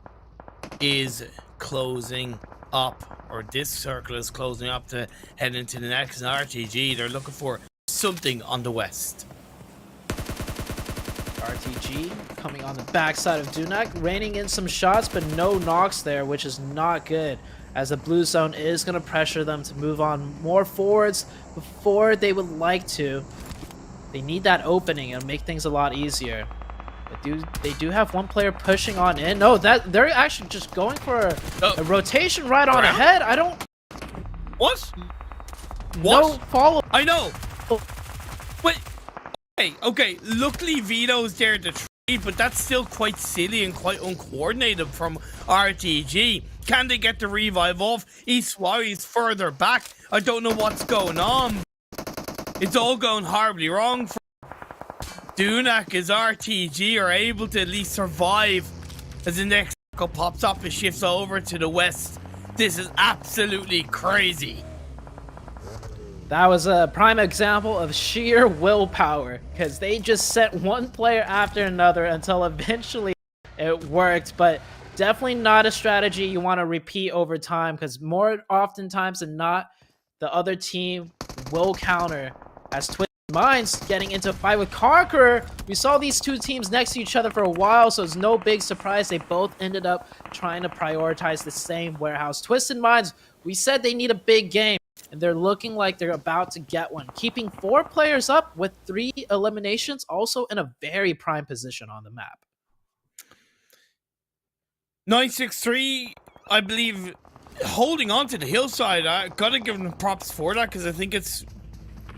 is closing up, or this circle is closing up to head into the next. And RTG, they're looking for something on the west. RTG coming on the backside of Dunak, raining in some shots, but no knocks there, which is not good, as the blue zone is going to pressure them to move on more forwards before they would like to. They need that opening and make things a lot easier. They do have one player pushing on in. No, that they're actually just going for a rotation right on ahead. I don't... What? No follow. I know. Wait. Okay, luckily Vito's there to trade, but that's still quite silly and quite uncoordinated from RTG. Can they get the revive off? Eastwire's further back. I don't know what's going on. It's all going horribly wrong for Dunak as RTG are able to at least survive as the next circle pops up and shifts over to the west. This is absolutely crazy. That was a prime example of sheer willpower, because they just sent one player after another until eventually it worked, but definitely not a strategy you want to repeat over time, because more oftentimes than not, the other team will counter as Twitch Minds getting into a fight with KURDSQUAD. We saw these two teams next to each other for a while, so it's no big surprise they both ended up trying to prioritize the same warehouse. Twisted Minds, we said they need a big game, and they're looking like they're about to get one, keeping 4 players up with 3 eliminations, also in a very prime position on the map. 963, I believe, holding on to the hillside. I gotta give them props for that, because I think it's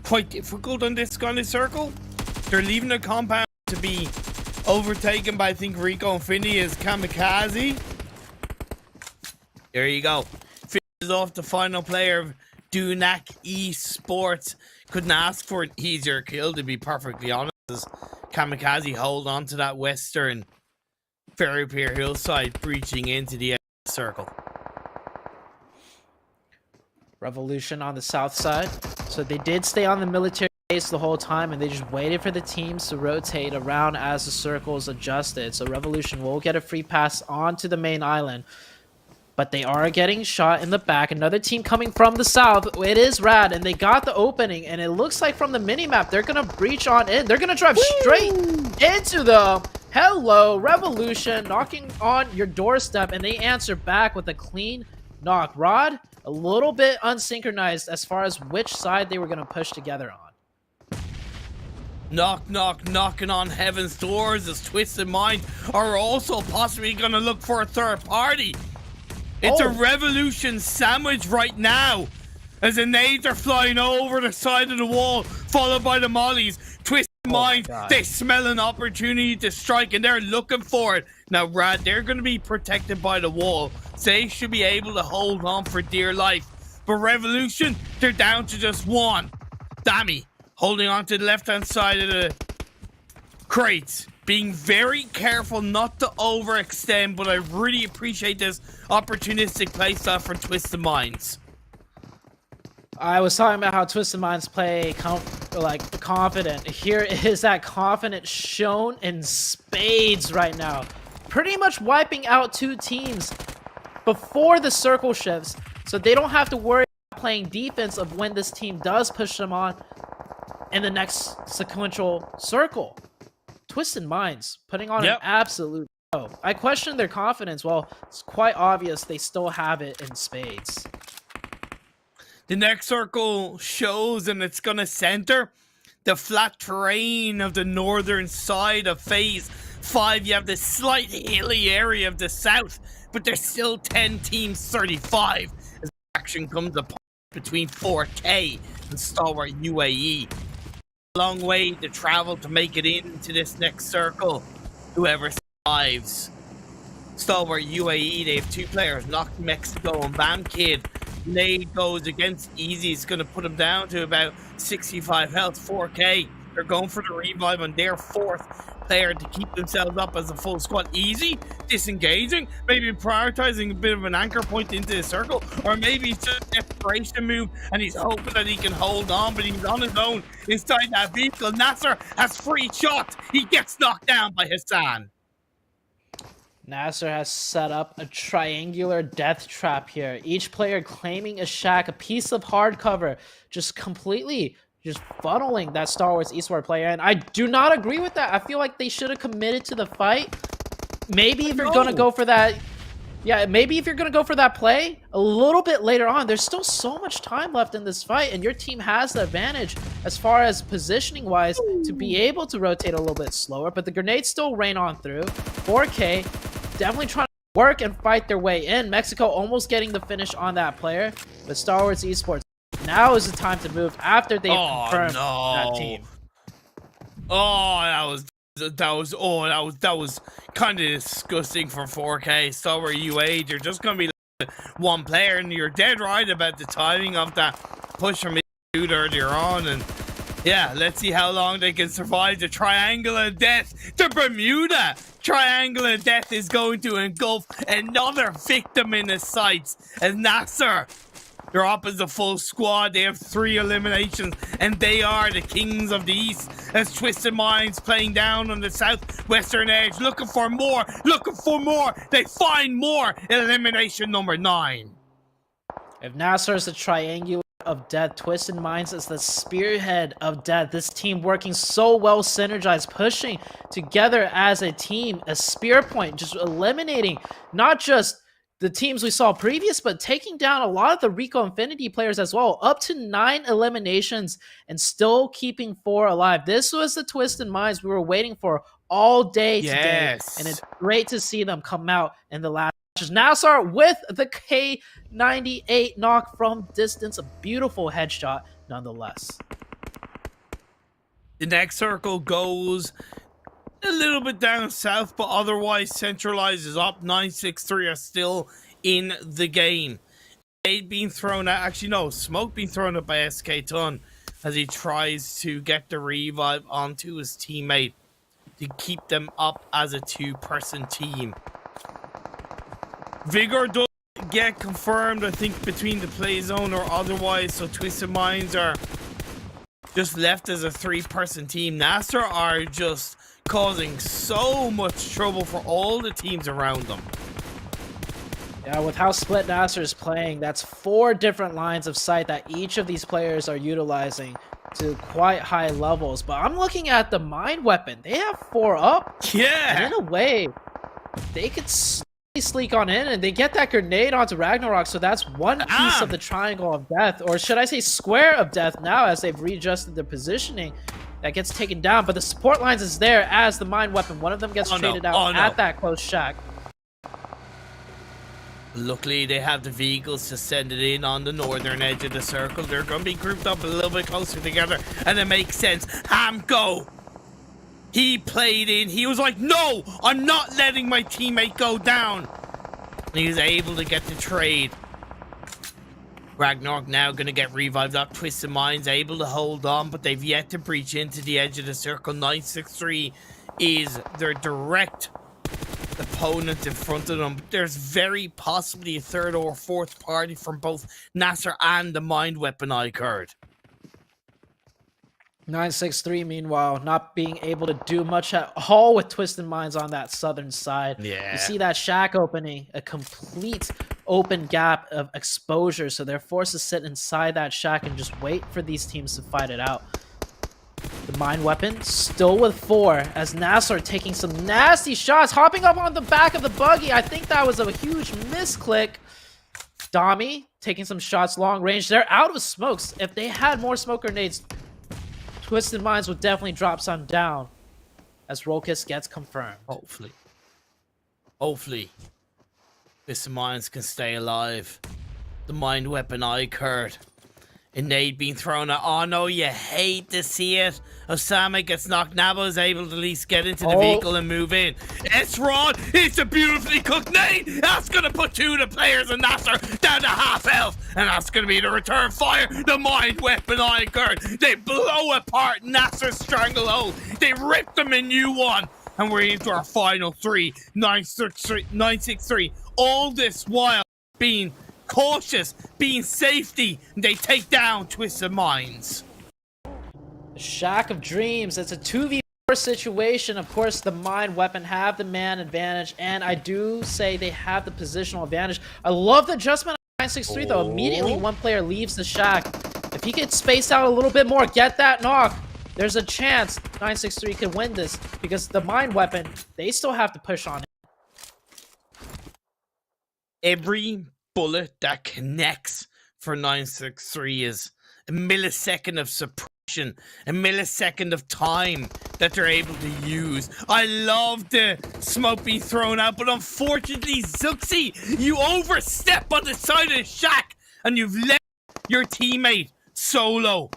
quite difficult on this kind of circle. They're leaving the compound to be overtaken by, I think, Rico and Finny as KAMIKAZE. There you go. Finishes off the final player of Dunak Esports. Couldn't ask for an easier kill, to be perfectly honest, as KAMIKAZE hold on to that western Ferry Pier hillside, breaching into the circle. Revolution on the south side. So they did stay on the military base the whole time, and they just waited for the teams to rotate around as the circles adjusted. So Revolution will get a free pass onto the main island, but they are getting shot in the back. Another team coming from the south. It is Rad, and they got the opening, and it looks like from the mini-map, they're going to breach on in. They're going to drive straight into them. Hello, Revolution, knocking on your doorstep, and they answer back with a clean knock. Rod, a little bit unsynchronized as far as which side they were going to push together on. Knock, knock, knocking on heaven's doors as Twisted Mind are also possibly going to look for a third party. It's a Revolution sandwich right now, as the nades are flying over the side of the wall, followed by the mollies. Twisted Mind, they smell an opportunity to strike, and they're looking for it. Now, Rad, they're going to be protected by the wall, so they should be able to hold on for dear life. But Revolution, they're down to just one. Dammy, holding on to the left-hand side of the crates, being very careful not to overextend, but I really appreciate this opportunistic playstyle for Twisted Minds. I was talking about how Twisted Minds play confident. Here is that confidence shown in spades right now. Pretty much wiping out 2 teams before the circle shifts, so they don't have to worry about playing defense of when this team does push them on in the next sequential circle. Twisted Minds putting on an absolute show. I question their confidence. Well, it's quite obvious they still have it in spades. The next circle shows, and it's going to center the flat terrain of the northern side of Phase 5. You have the slight hilly area of the south, but there's still 10 teams 35 as action comes apart between 4K and Stalwart UAE. A long way to travel to make it into this next circle. Whoever survives. Stalwart UAE, they have 2 players, Knock Mexico and Bam Kid. Nade goes against Easy. It's going to put him down to about 65 health. 4K, they're going for the revive on their 4th player to keep themselves up as a full squad. Easy, disengaging, maybe prioritizing a bit of an anchor point into the circle, or maybe it's just a desperation move and he's hoping that he can hold on, but he's on his own inside that vehicle. NASR has free shot. He gets knocked down by Hassan. NASR has set up a triangular death trap here. Each player claiming a shack, a piece of hardcover, just completely funneling that StarWars Esports player. And I do not agree with that. I feel like they should have committed to the fight. Maybe if you're going to go for that, maybe if you're going to go for that play a little bit later on, there's still so much time left in this fight, and your team has the advantage as far as positioning wise to be able to rotate a little bit slower, but the grenades still rain on through. 4K definitely trying to work and fight their way in. Mexico almost getting the finish on that player, but StarWars Esports, now is the time to move after they've confirmed that team. That was kind of disgusting for 4K. Stalwart UAE, they're just going to be like 1 player, and you're dead right about the timing of that push from dude earlier on. And yeah, let's see how long they can survive the triangle of death. The Bermuda triangle of death is going to engulf another victim in the sights as NASR, they're up as a full squad. They have 3 eliminations, and they are the kings of the east as Twisted Minds playing down on the southwestern edge, looking for more. They find more. Elimination number 9. If NASR is a triangular of death. Twisted Minds is the spearhead of death. This team working so well synergized, pushing together as a team, a spear point, just eliminating not just the teams we saw previous, but taking down a lot of the Rico Infinity players as well. Up to 9 eliminations and still keeping 4 alive. This was the Twisted Minds we were waiting for all day today. And it's great to see them come out in the last matches. NASR with the K98 knock from distance. A beautiful headshot nonetheless. The next circle goes a little bit down south, but otherwise centralizes up. 963 are still in the game. They've been thrown out. Actually, no, smoke being thrown out by SK Ton as he tries to get the revive onto his teammate to keep them up as a 2-person team. Vigor does get confirmed, I think, between the play zone or otherwise, so Twisted Minds are just left as a 3-person team. NASR are just causing so much trouble for all the teams around them. Yeah, with how split NASR is playing, that's 4 different lines of sight that each of these players are utilizing to quite high levels. But I'm looking at the Mind Weapon. They have 4 up. Yeah. And in a way, they could sleek on in, and they get that grenade onto Ragnarok, so that's one piece of the triangle of death, or should I say square of death now, as they've readjusted their positioning. That gets taken down, but the support lines is there as the Mind Weapon. One of them gets traded out at that close shack. Luckily, they have the vehicles to send it in on the northern edge of the circle. They're going to be grouped up a little bit closer together, and it makes sense. Go! He played in. He was like, no, I'm not letting my teammate go down. And he was able to get the trade. Ragnarok now going to get revived up. Twisted Minds able to hold on, but they've yet to breach into the edge of the circle. 963 is their direct opponent in front of them. But there's very possibly a 3rd or 4th party from both NASR and the Mind Weapon iKURD. 963, meanwhile, not being able to do much at all with Twisted Minds on that southern side. Yeah. You see that shack opening, a complete open gap of exposure, so they're forced to sit inside that shack and just wait for these teams to fight it out. The Mind Weapon still with 4, as NASR taking some nasty shots, hopping up on the back of the buggy. I think that was a huge misclick. Dami taking some shots long range. They're out of smokes. If they had more smoke grenades, Twisted Minds would definitely drop some down, as Rolkis gets confirmed. Hopefully, Twisted Minds can stay alive. The Mind Weapon iKURD. A nade being thrown out. Oh no, you hate to see it. Osama gets knocked. Nabo is able to at least get into the vehicle and move in. Esron, it's a beautifully cooked nade. That's going to put 2 of the players in NASR down to half health. And that's going to be the return fire. The Mind Weapon iKURD. They blow apart NASR's stranglehold. They rip them a new one. And we're into our final 3. 963. All this while being cautious, being safety. They take down Twisted Minds. Shack of Dreams. It's a 2v4 situation. Of course, the Mind Weapon have the man advantage, and I do say they have the positional advantage. I love the adjustment on 963, though. Immediately, one player leaves the shack. If he gets spaced out a little bit more, get that knock, there's a chance 963 could win this, because the Mind Weapon, they still have to push on it. Every bullet that connects for 963 is a millisecond of suppression, a millisecond of time that they're able to use. I love the smoke being thrown out, but unfortunately, Zuxi, you overstep on the side of the shack and you've left your teammate solo.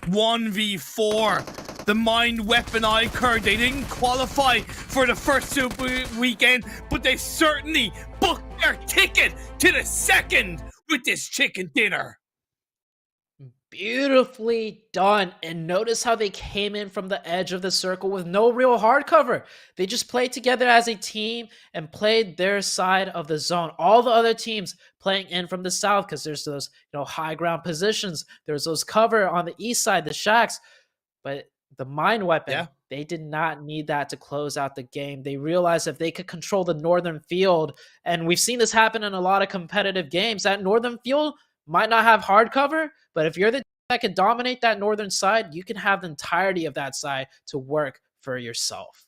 1v4. The Mind Weapon iKURD, they didn't qualify for the first Super Weekend, but they certainly booked their ticket to the second with this chicken dinner. Beautifully done. And notice how they came in from the edge of the circle with no real hard cover. They just played together as a team and played their side of the zone. All the other teams playing in from the south, because there's those, high ground positions. There's those cover on the east side, the shacks. But the Mind Weapon, they did not need that to close out the game. They realized if they could control the northern field, and we've seen this happen in a lot of competitive games, that northern field might not have hard cover, but if you're the team that can dominate that northern side, you can have the entirety of that side to work for yourself.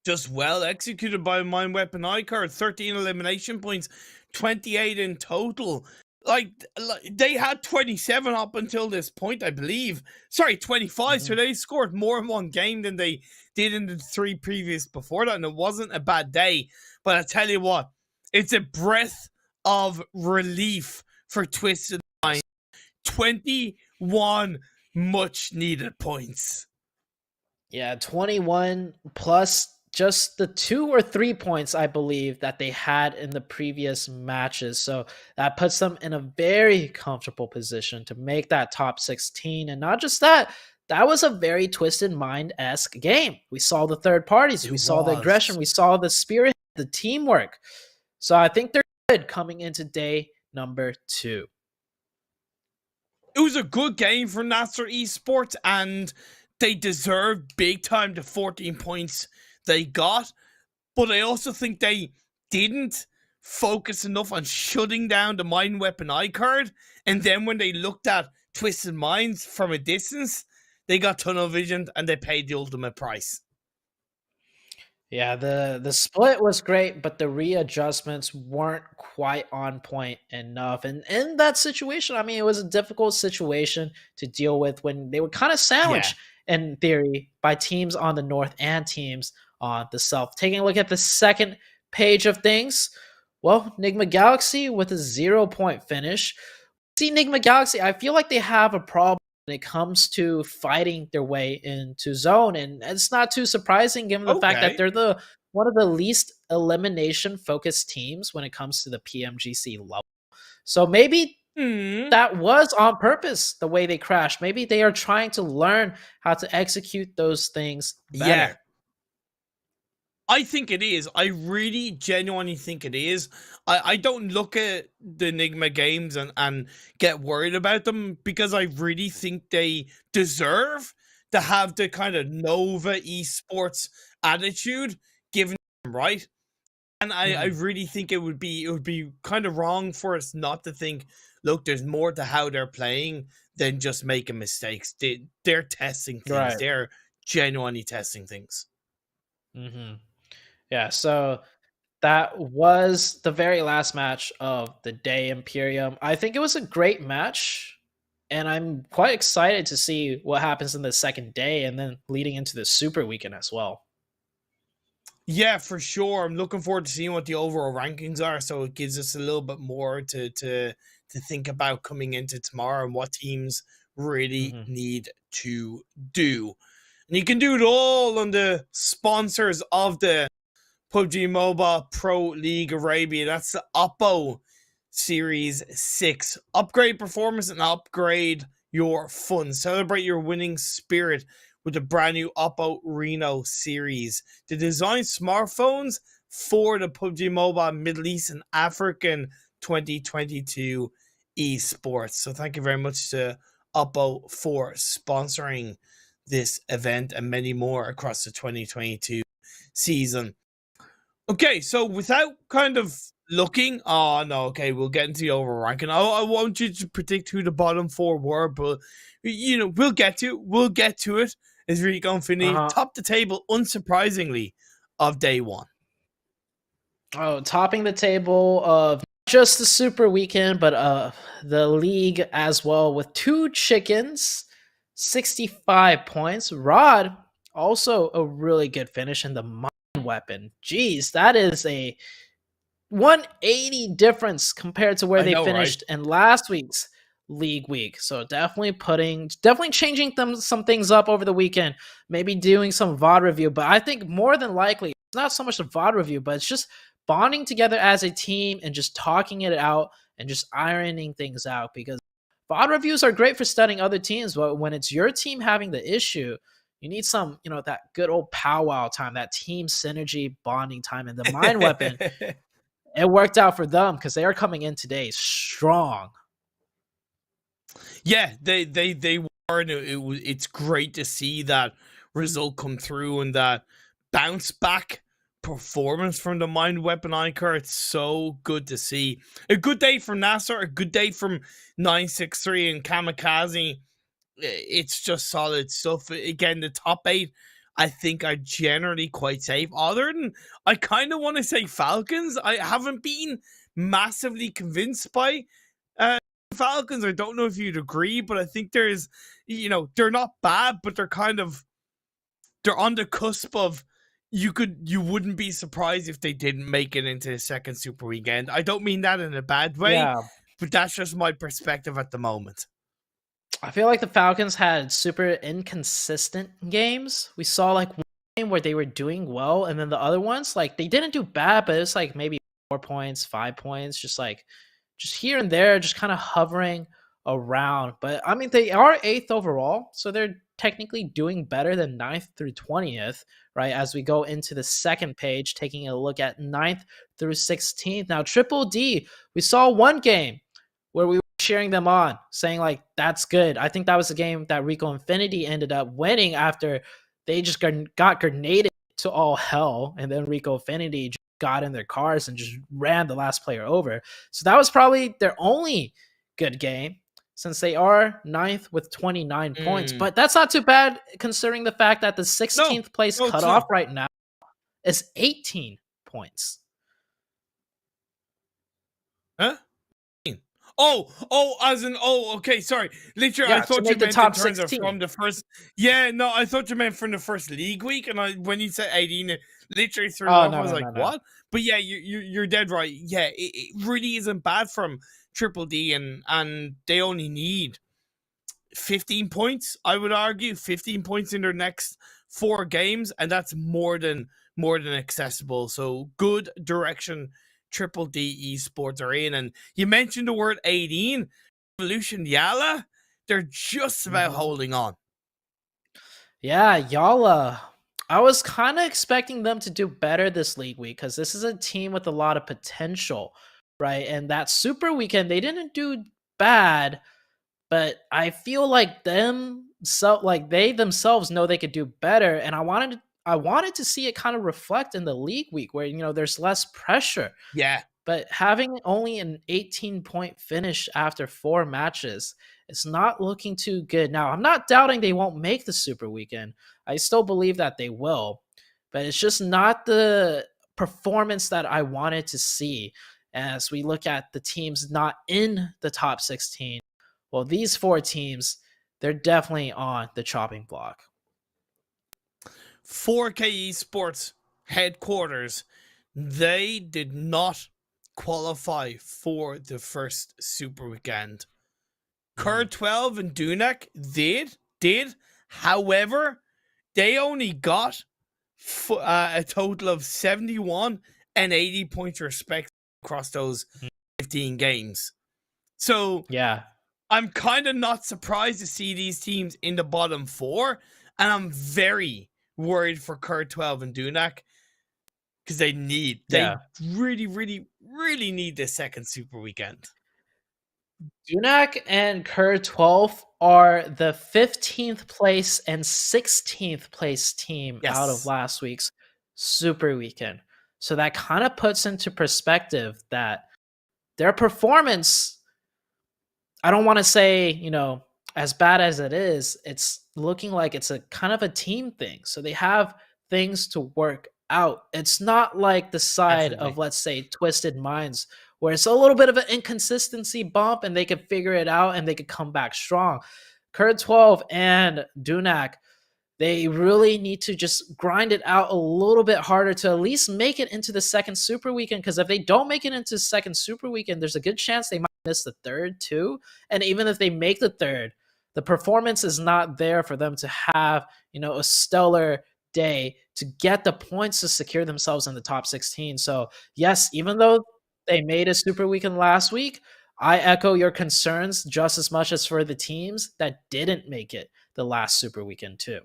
Just well executed by Mind Weapon iKURD. 13 elimination points, 28 in total. Like they had 27 up until this point, I believe. Sorry, 25. So they scored more in one game than they did in the 3 previous before that, and it wasn't a bad day. But I tell you what, it's a breath of relief for Twisted Mind. 21 much needed points. Yeah, 21 plus just the 2 or 3 points, I believe, that they had in the previous matches. So that puts them in a very comfortable position to make that top 16. And not just that, that was a very Twisted Mind-esque game. We saw the third parties, we saw the aggression, we saw the spirit, the teamwork. So I think they're good coming into day number 2. It was a good game for NASR Esports, and they deserved big time the 14 points they got, but I also think they didn't focus enough on shutting down the Mind Weapon iKURD, and then when they looked at Twisted Minds from a distance, they got tunnel visioned and they paid the ultimate price. Yeah, the split was great, but the readjustments weren't quite on point enough. And in that situation, I mean, it was a difficult situation to deal with when they were kind of sandwiched, in theory, by teams on the north and teams on the south. Taking a look at the second page of things, well, Nigma Galaxy with a 0-point finish. See, Nigma Galaxy, I feel like they have a problem when it comes to fighting their way into zone, and it's not too surprising given the fact that they're one of the least elimination focused teams when it comes to the PMGC level. So maybe that was on purpose, the way they crashed. Maybe they are trying to learn how to execute those things better. Yeah, I think it is. I really genuinely think it is. I don't look at the Nigma games and get worried about them, because I really think they deserve to have the kind of Nova Esports attitude given them, right? And I really think it would be kind of wrong for us not to think, look, there's more to how they're playing than just making mistakes. They're testing things. Right. They're genuinely testing things. Yeah, so that was the very last match of the day, Imperium. I think it was a great match, and I'm quite excited to see what happens in the second day and then leading into the Super Weekend as well. Yeah, for sure. I'm looking forward to seeing what the overall rankings are, so it gives us a little bit more to think about coming into tomorrow and what teams really need to do. And you can do it all on the sponsors of the PUBG Mobile Pro League Arabia. That's the Oppo Series 6. Upgrade performance and upgrade your fun. Celebrate your winning spirit with the brand new Oppo Reno series. They designed smartphones for the PUBG Mobile Middle East and African 2022 esports. So thank you very much to Oppo for sponsoring this event and many more across the 2022 season. Okay, so without kind of looking, we'll get into the overall ranking. I want you to predict who the bottom 4 were, but you know, we'll get to it. Is Rico and Finny top the table, unsurprisingly, of day 1. Oh, topping the table of just the Super Weekend, but the league as well, with 2 chickens, 65 points. Rod, also a really good finish in the Mind Weapon. Jeez, that is a 180 difference compared to where they finished in last week's league week. So definitely changing some things up over the weekend, maybe doing some VOD review. But I think more than likely, it's not so much a VOD review, but it's just bonding together as a team and just talking it out and just ironing things out, because VOD reviews are great for studying other teams, but when it's your team having the issue, you need some, that good old powwow time, that team synergy bonding time. And the Mind Weapon, it worked out for them because they are coming in today strong. Yeah, they were, and it's great to see that result come through and that bounce back performance from the Mind Weapon iKURD. It's so good to see. A good day from NASR, a good day from 963 and KAMIKAZE. It's just solid stuff. Again, the top 8, I think, are generally quite safe. Other than, I kind of want to say Falcons. I haven't been massively convinced by Falcons. I don't know if you'd agree, but I think there's, they're not bad, but they're on the cusp of, you wouldn't be surprised if they didn't make it into the second Super Weekend. I don't mean that in a bad way, but that's just my perspective at the moment. I feel like the Falcons had super inconsistent games. We saw like one game where they were doing well, and then the other ones, like, they didn't do bad, but it's like maybe 4 points, 5 points, just here and there, just kind of hovering around. But I mean, they are 8th overall, so they're technically doing better than 9th through 20th, right? As we go into the second page, taking a look at 9th through 16th. Now, Triple D, we saw one game where we were cheering them on, saying like, that's good. I think that was the game that Rico Infinity ended up winning after they just got grenaded to all hell, and then Rico Infinity just got in their cars and just ran the last player over. So that was probably their only good game, since they are 9th with 29 points. But that's not too bad, considering the fact that the 16th place cutoff right now is 18 points. Huh? Okay, sorry. Literally, Yeah, I thought you meant the top in terms 16. of from the first. Yeah, no, I thought you meant from the first league week, and when you said 18, it literally threw me off. I was like, what? But yeah, you're dead right. Yeah, it really isn't bad from Triple D, and they only need 15 points. I would argue 15 points in their next 4 games, and that's more than accessible. So good direction Triple D Esports are in. And you mentioned the word 18, Evolution YaLLa, they're just about holding on. Yeah, YaLLa. I was kind of expecting them to do better this league week, because this is a team with a lot of potential, right? And that Super Weekend, they didn't do bad, but I feel like they themselves know they could do better. And I wanted to see it kind of reflect in the league week, where there's less pressure. Yeah. But having only an 18-point finish after 4 matches, it's not looking too good. Now, I'm not doubting they won't make the Super Weekend. I still believe that they will, but it's just not the performance that I wanted to see. As we look at the teams not in the top 16, well, these 4 teams, they're definitely on the chopping block. 4K Esports headquarters, they did not qualify for the first Super Weekend. KURD 12 and Dunak did. However, they only got a total of 71 and 80 points respect across those 15 games. So yeah, I'm kind of not surprised to see these teams in the bottom 4, and I'm very worried for KURD 12 and Dunak, because they really, really, really need this second Super Weekend. Dunak and KURD 12 are the 15th place and 16th place team out of last week's Super Weekend. So that kind of puts into perspective that their performance, I don't want to say, as bad as it is, it's looking like it's a kind of a team thing. So they have things to work out. It's not like the side of, let's say, Twisted Minds, where it's a little bit of an inconsistency bump and they could figure it out and they could come back strong. KURD 12 and Dunak, they really need to just grind it out a little bit harder to at least make it into the second Super Weekend, because if they don't make it into the second Super Weekend, there's a good chance they might miss the third too. And even if they make the third, the performance is not there for them to have, a stellar day to get the points to secure themselves in the top 16. So yes, even though they made a Super Weekend last week, I echo your concerns just as much as for the teams that didn't make it the last Super Weekend too.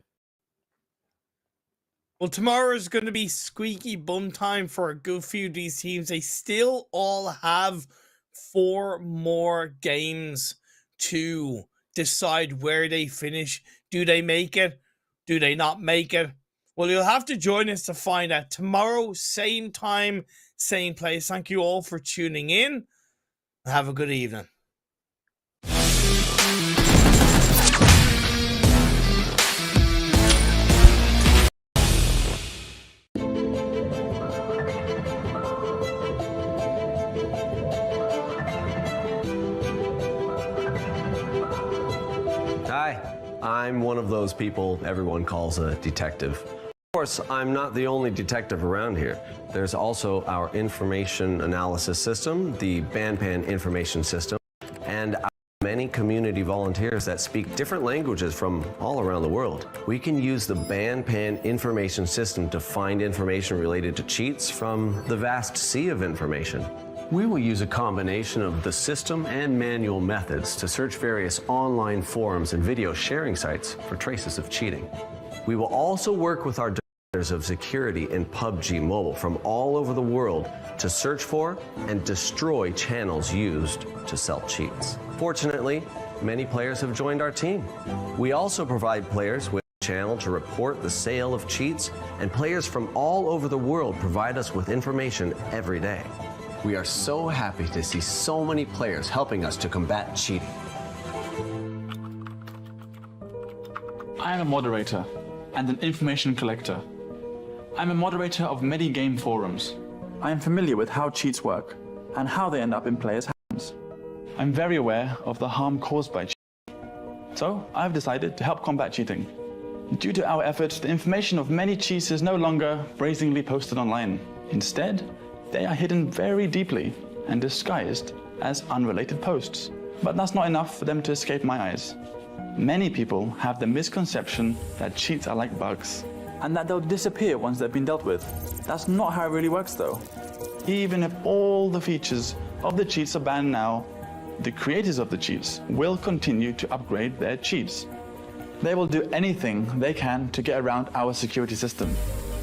Well, tomorrow is going to be squeaky bum time for a good few of these teams. They still all have 4 more games to decide where they finish. Do they make it? Do they not make it? Well, you'll have to join us to find out tomorrow, same time, same place. Thank you all for tuning in. Have a good evening. Hi, I'm one of those people everyone calls a detective. Of course, I'm not the only detective around here. There's also our information analysis system, the BANPAN information system, and our many community volunteers that speak different languages from all around the world. We can use the BANPAN information system to find information related to cheats from the vast sea of information. We will use a combination of the system and manual methods to search various online forums and video sharing sites for traces of cheating. We will also work with our directors of security in PUBG Mobile from all over the world to search for and destroy channels used to sell cheats. Fortunately, many players have joined our team. We also provide players with a channel to report the sale of cheats, and players from all over the world provide us with information every day. We are so happy to see so many players helping us to combat cheating. I am a moderator and an information collector. I'm a moderator of many game forums. I am familiar with how cheats work and how they end up in players' hands. I'm very aware of the harm caused by cheating. So I've decided to help combat cheating. Due to our efforts, the information of many cheats is no longer brazenly posted online. Instead, they are hidden very deeply and disguised as unrelated posts. But that's not enough for them to escape my eyes. Many people have the misconception that cheats are like bugs and that they'll disappear once they've been dealt with. That's not how it really works though. Even if all the features of the cheats are banned now, the creators of the cheats will continue to upgrade their cheats. They will do anything they can to get around our security system.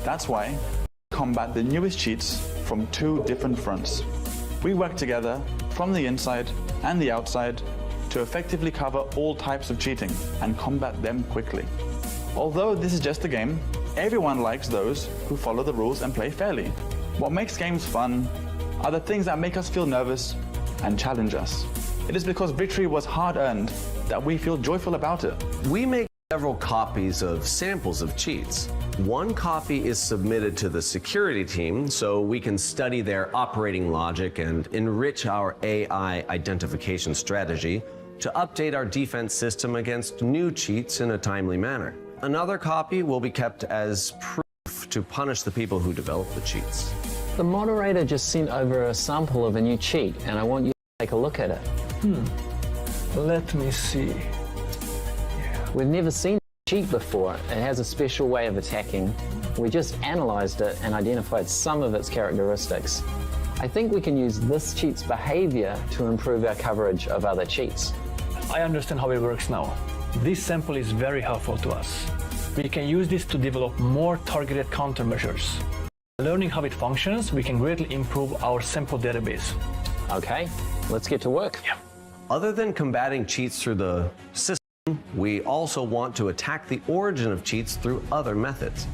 That's why we combat the newest cheats from two different fronts. We work together from the inside and the outside to effectively cover all types of cheating and combat them quickly. Although this is just a game, everyone likes those who follow the rules and play fairly. What makes games fun are the things that make us feel nervous and challenge us. It is because victory was hard-earned that we feel joyful about it. We make several copies of samples of cheats. One copy is submitted to the security team so we can study their operating logic and enrich our AI identification strategy to update our defense system against new cheats in a timely manner. Another copy will be kept as proof to punish the people who develop the cheats. The moderator just sent over a sample of a new cheat, and I want you to take a look at it. Let me see. We've never seen a cheat before. It has a special way of attacking. We just analyzed it and identified some of its characteristics. I think we can use this cheat's behavior to improve our coverage of other cheats. I understand how it works now. This sample is very helpful to us. We can use this to develop more targeted countermeasures. Learning how it functions, we can greatly improve our sample database. Okay, let's get to work. Yeah. Other than combating cheats through the system, we also want to attack the origin of cheats through other methods.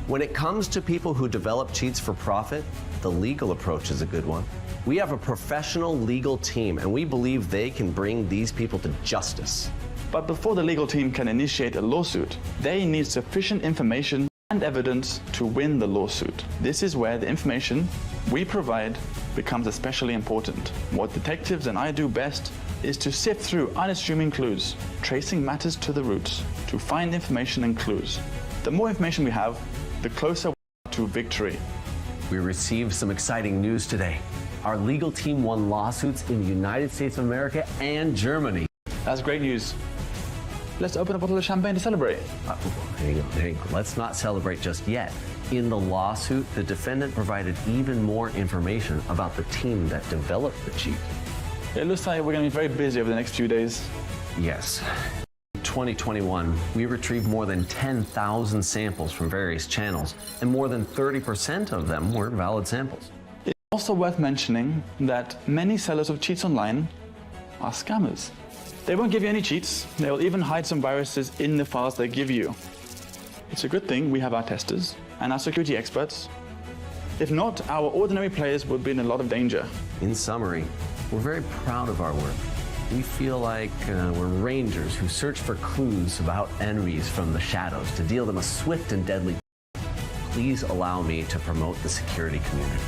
When it comes to people who develop cheats for profit, the legal approach is a good one. We have a professional legal team, and we believe they can bring these people to justice. But before the legal team can initiate a lawsuit, they need sufficient information and evidence to win the lawsuit. This is where the information we provide becomes especially important. What detectives and I do best is to sift through unassuming clues, tracing matters to the roots, to find information and clues. The more information we have, the closer we are to victory. We received some exciting news today. Our legal team won lawsuits in the United States of America and Germany. That's great news. Let's open a bottle of champagne to celebrate. Hang on. Let's not celebrate just yet. In the lawsuit, the defendant provided even more information about the team that developed the cheat. It looks like we're going to be very busy over the next few days. Yes. In 2021, we retrieved more than 10,000 samples from various channels, and more than 30% of them were valid samples. It's also worth mentioning that many sellers of cheats online are scammers. They won't give you any cheats. They will even hide some viruses in the files they give you. It's a good thing we have our testers and our security experts. If not, our ordinary players would be in a lot of danger. In summary, we're very proud of our work. We feel like we're rangers who search for clues about enemies from the shadows to deal them a swift and deadly. Please allow me to promote the security community.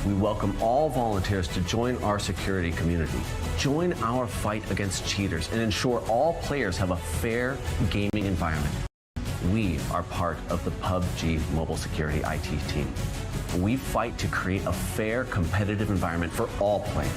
We welcome all volunteers to join our security community. Join our fight against cheaters and ensure all players have a fair gaming environment. We are part of the PUBG mobile security IT team. We fight to create a fair, competitive environment for all players.